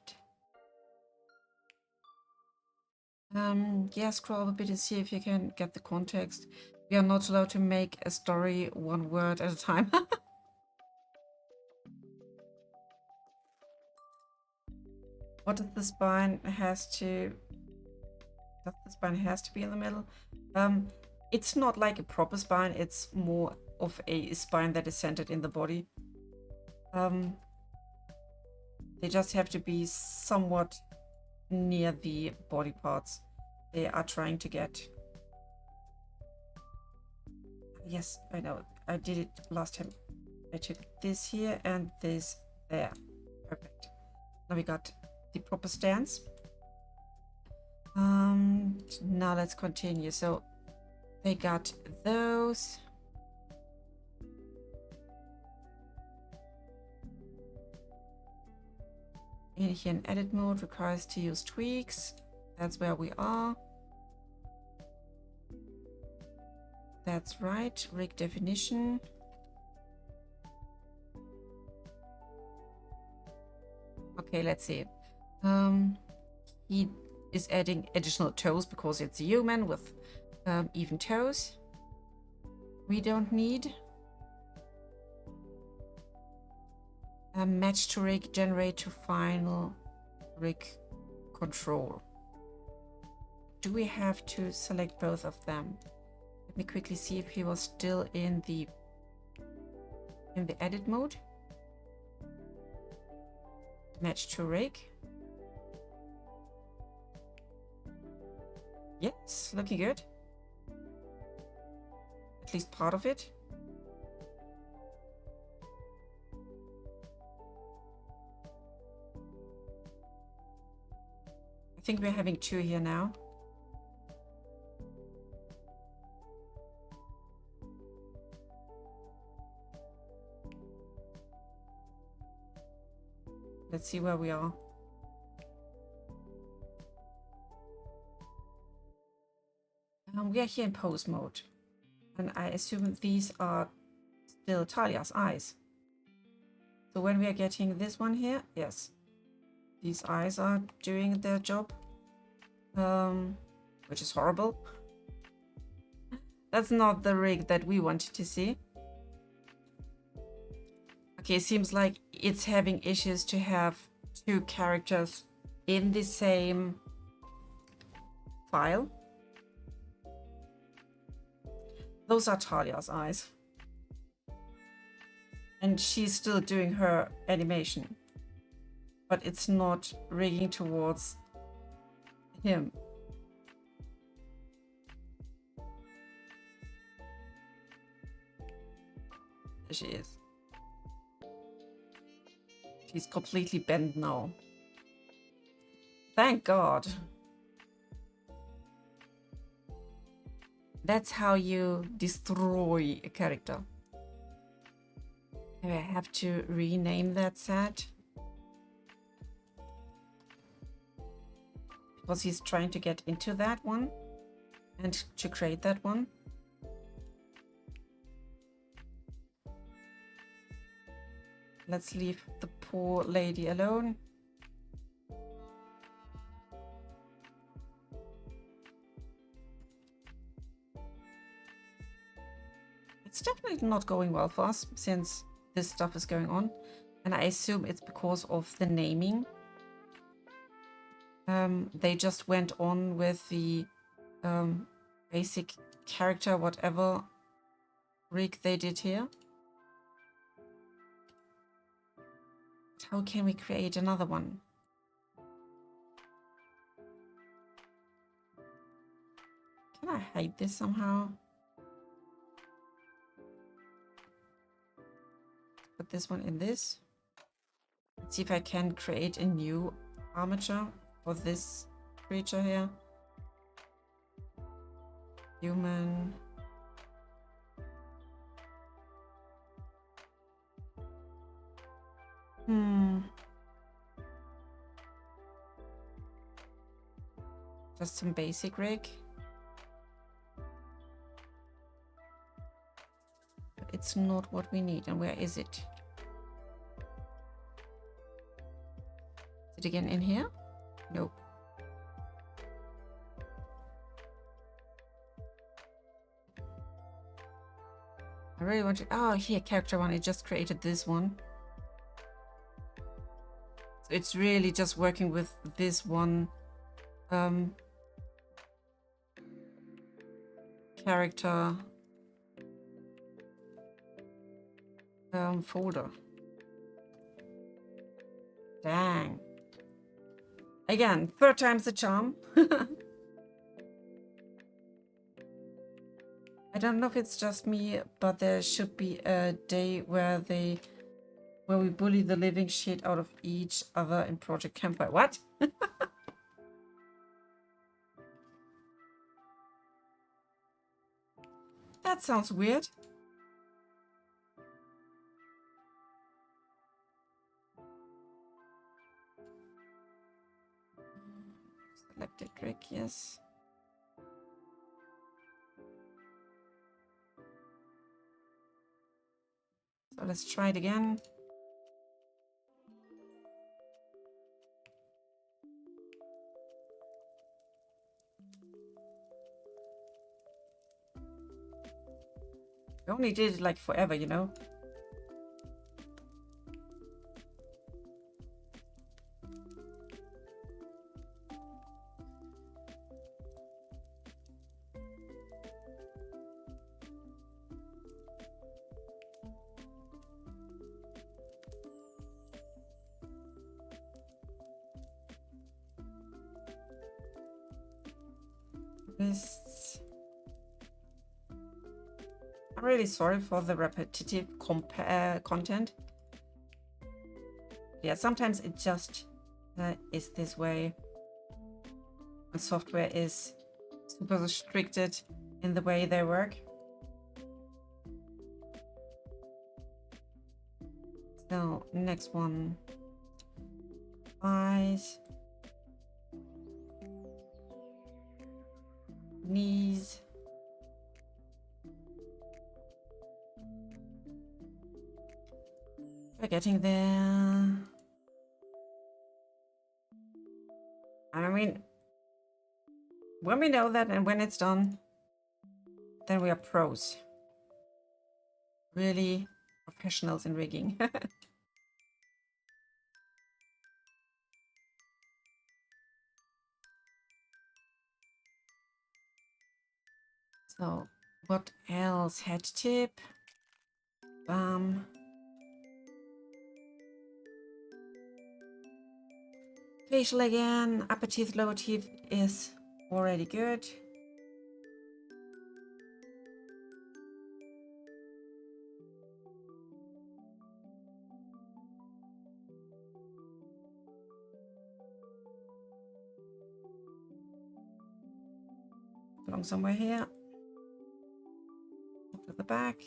Yeah, scroll a bit and see if you can get the context. We are not allowed to make a story 1 word at a time. What does the spine has to... Does the spine has to be in the middle? It's not like a proper spine. It's more of a spine that is centered in the body. They just have to be somewhat near the body parts they are trying to get. Yes, I know. I did it last time. I took this here and this there. Perfect. Now we got the proper stance. Now let's continue. So they got those. In here in edit mode requires to use tweaks. That's where we are. That's right. Rig definition. Okay, let's see. He is adding additional toes because it's a human with even toes. We don't need. Match to rig, generate to final rig control. Do we have to select both of them? Let me quickly see if he was still in the edit mode. Match to rig. Yes, looking good. At least part of it. I think we're having 2 here now. Let's see where we are. We are here in pose mode. And I assume these are still Talia's eyes. So when we are getting this one here, yes. These eyes are doing their job. Which is horrible. That's not the rig that we wanted to see. Okay, it seems like it's having issues to have 2 characters in the same file. Those are Talia's eyes. And she's still doing her animation. but it's not rigging towards him. There she is. She's completely bent now. Thank God. That's how you destroy a character. Maybe I have to rename that set. Because he's trying to get into that one and to create that one. Let's leave the poor lady alone. It's definitely not going well for us since this stuff is going on. And I assume it's because of the naming. They just went on with the basic character, whatever rig they did here. How can we create another one? Can I hide this somehow? Put this one in this. Let's see if I can create a new armature for this creature here. Human. Just some basic rig. But it's not what we need. And where is it? Is it again in here? Nope. I really want to... Oh, here, character one. I just created this one. So it's really just working with this one character folder. Dang. Again, third time's the charm. I don't know if it's just me, but there should be a day where we bully the living shit out of each other in Project Campfire. What? That sounds weird. Selected trick, yes. So let's try it again. I only did it like forever, you know? Lists. I'm really sorry for the repetitive content. Yeah, sometimes it just is this way. And software is super restricted in the way they work. So, next one. Eyes. Knees. We're getting there. I mean, when we know that and when it's done, then we are pros. Really professionals in rigging. So, what else? Head tip. Facial again. Upper teeth, lower teeth is already good. Belong somewhere here. Up to the back.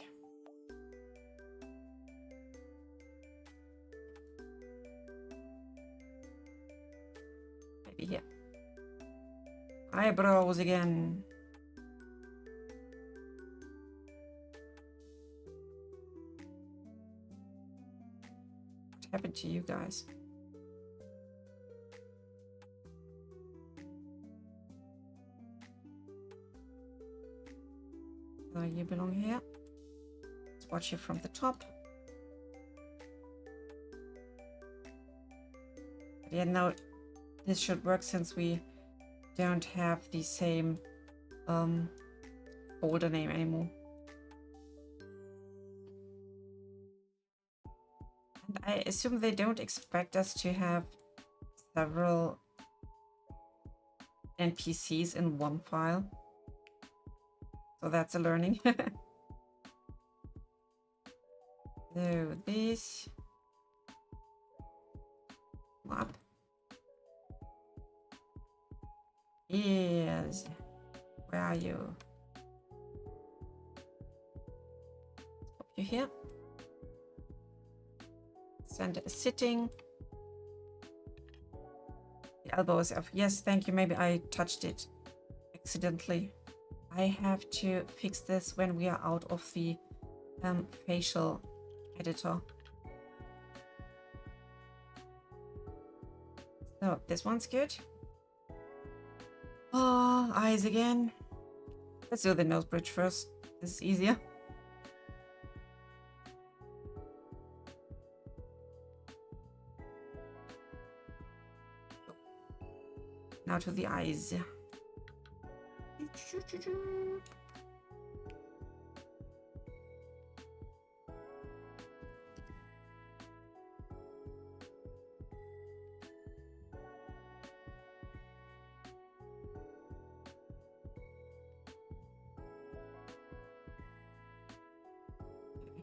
Maybe here. Eyebrows again. What happened to you guys? You belong here. Let's watch you from the top. But yeah, now this should work since we don't have the same folder name anymore. And I assume they don't expect us to have several NPCs in one file. So that's a learning. So this up is, where are you? Pop you here. Center is sitting. The elbow is off. Yes, thank you. Maybe I touched it accidentally. I have to fix this when we are out of the facial editor. So this one's good. Oh, eyes again. Let's do the nose bridge first. This is easier. Now to the eyes.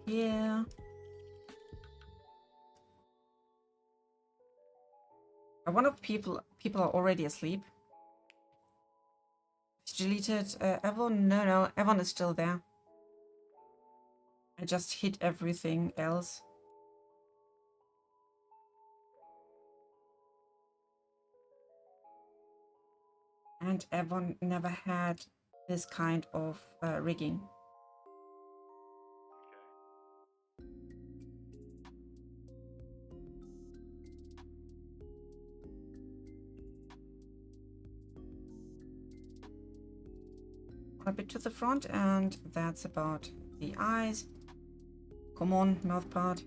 Here. I wonder if people are already asleep. Deleted Evon? No, Evon is still there. I just hit everything else. And Evon never had this kind of rigging. A bit to the front, and that's about the eyes. Come on, mouth part,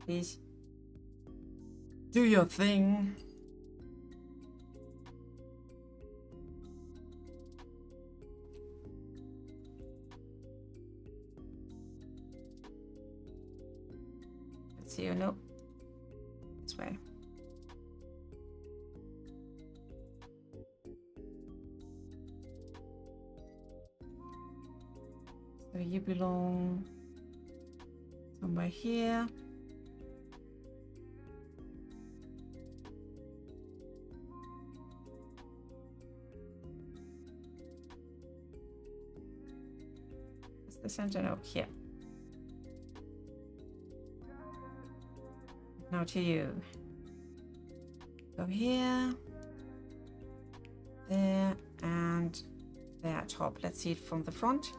please. Do your thing. Let's see, no. This way. So you belong somewhere here. Is the center? No, here. Now to you. Go here, there, and there at top. Let's see it from the front.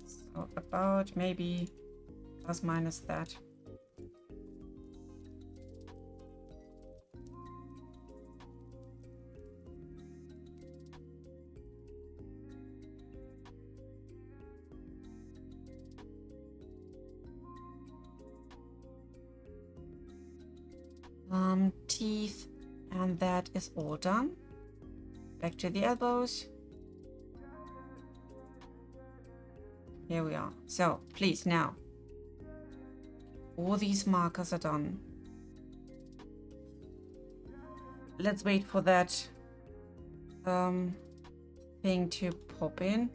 So about maybe plus minus that. teeth, and that is all done. Back to the elbows. Here we are. So please, now all these markers are done. Let's wait for that thing to pop in.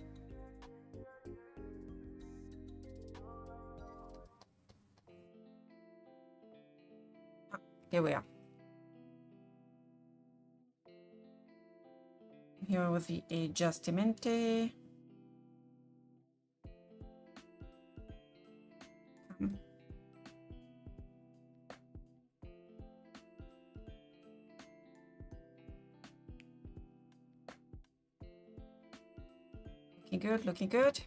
Here we are. Here with the adjustamente. Looking good, looking good.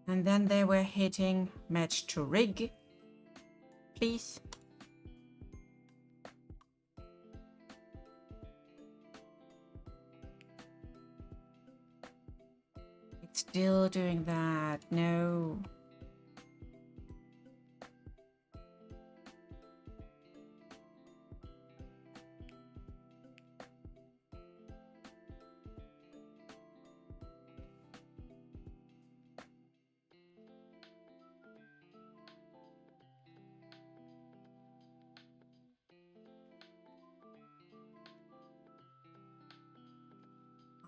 And then they were hitting match to rig. Please. It's still doing that. No.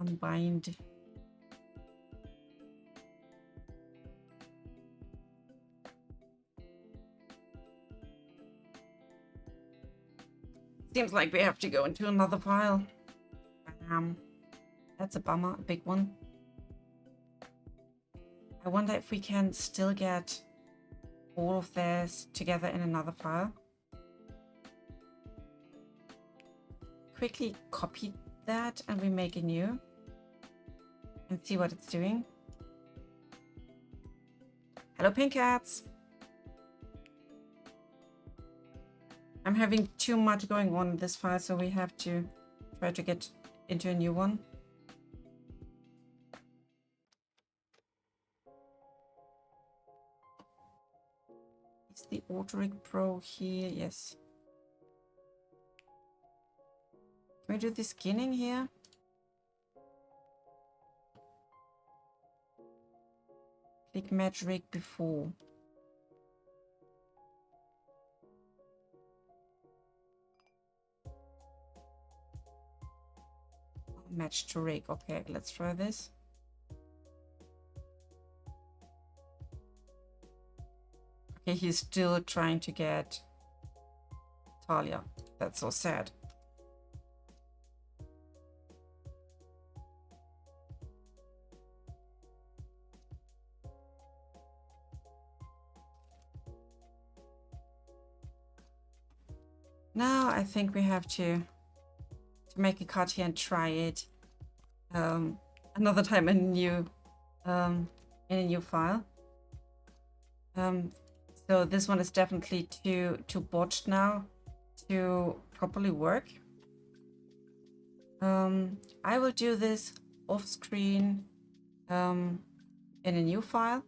Unbind. Seems like we have to go into another file. That's a bummer, a big one. I wonder if we can still get all of this together in another file. Quickly copy that and we make a new and see what it's doing. Hello, pink cats. I'm having too much going on in this file, so we have to try to get into a new one. Is the Autorig Pro here? Yes. Can we do the skinning here? Click match rig before. Match to rig. Okay, let's try this. Okay, he's still trying to get Talia. That's so sad. Now I think we have to make a cut here and try it another time in a new file. So this one is definitely too botched now to properly work. I will do this off screen in a new file.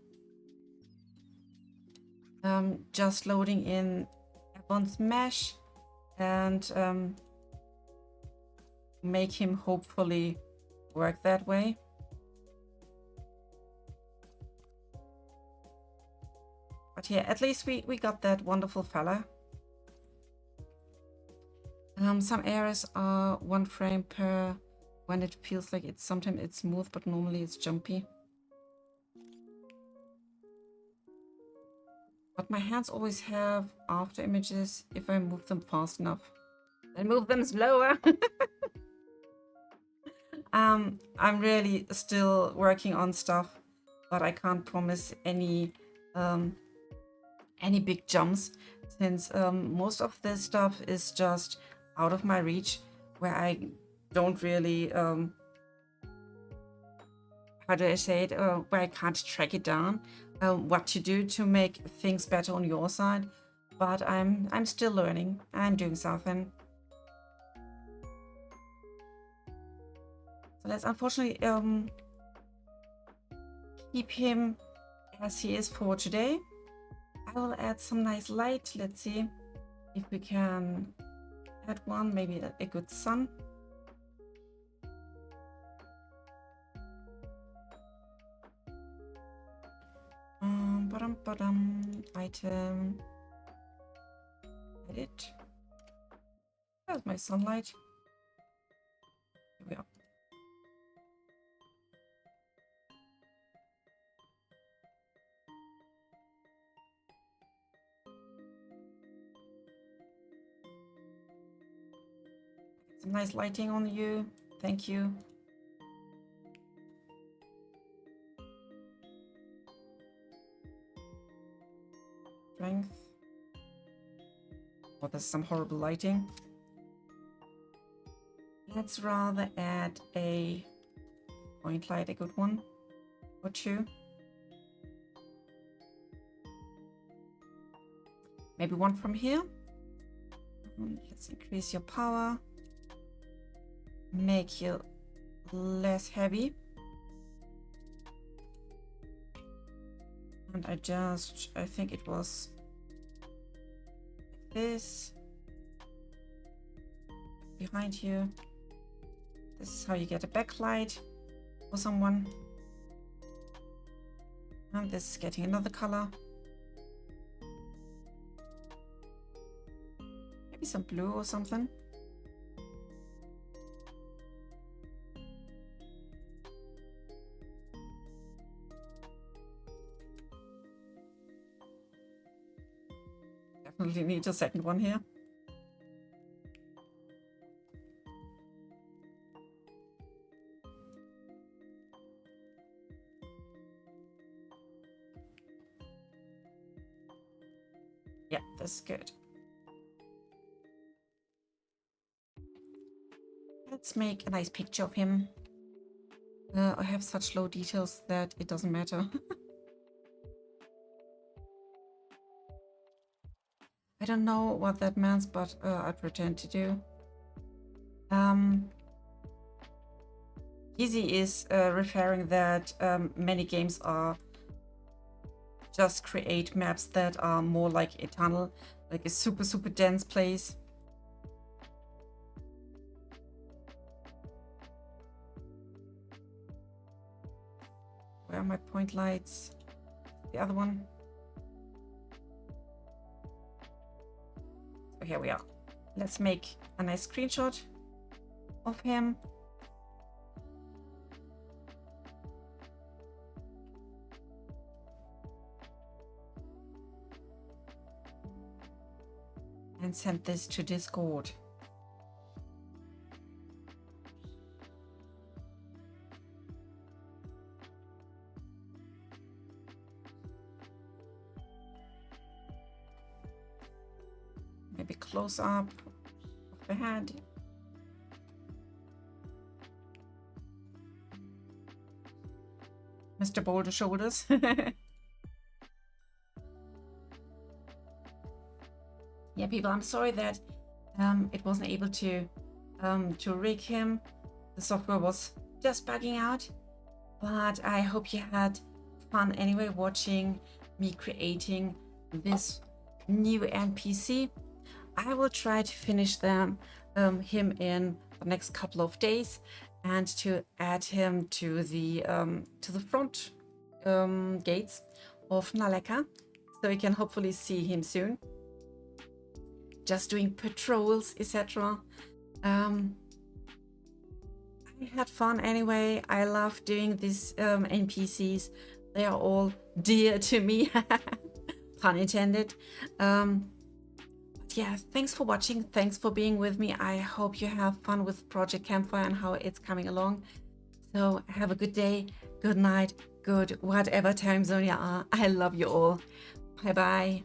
Just loading in Ebon's mesh and make him hopefully work that way. But yeah, at least we got that wonderful fella. Some areas are 1 frame per when it feels like sometimes it's smooth, but normally it's jumpy. But my hands always have after images if I move them fast enough. And move them slower. I'm really still working on stuff, but I can't promise any big jumps, since most of this stuff is just out of my reach, where I don't really how do I say it, where I can't track it down, what to do to make things better on your side. But I'm still learning. I'm doing something. So let's unfortunately keep him as he is for today. I will add some nice light. Let's see. if we can add one, maybe a good sun. Item. Edit. There's my sunlight. Here we are. Some nice lighting on you. Thank you. Strength. Oh, there's some horrible lighting. Let's rather add a point light, a good one or two. Maybe one from here. Let's increase your power. Make you less heavy. And I think it was like this. Behind you. This is how you get a backlight for someone. And this is getting another color. Maybe some blue or something. Definitely need a second one here. Yeah, that's good. Let's make a nice picture of him. I have such low details that it doesn't matter. I don't know what that means, but I pretend to do. Easy is referring that many games are just create maps that are more like a tunnel, like a super dense place. Where are my point lights? The other one. So here we are. Let's make a nice screenshot of him. And send this to Discord. Maybe close up of the head. Mr. Boulder Shoulders. Yeah, people, I'm sorry that it wasn't able to rig him. The software was just bugging out, but I hope you had fun anyway watching me creating this new NPC. I will try to finish him in the next couple of days and to add him to the front gates of Naleka, so we can hopefully see him soon. Just doing patrols, etc. I had fun anyway. I love doing these NPCs. They are all dear to me. Pun intended. Yeah, thanks for watching. Thanks for being with me. I hope you have fun with Project Campfire and how it's coming along. So have a good day, good night, good whatever time zone you are. I love you all. Bye bye.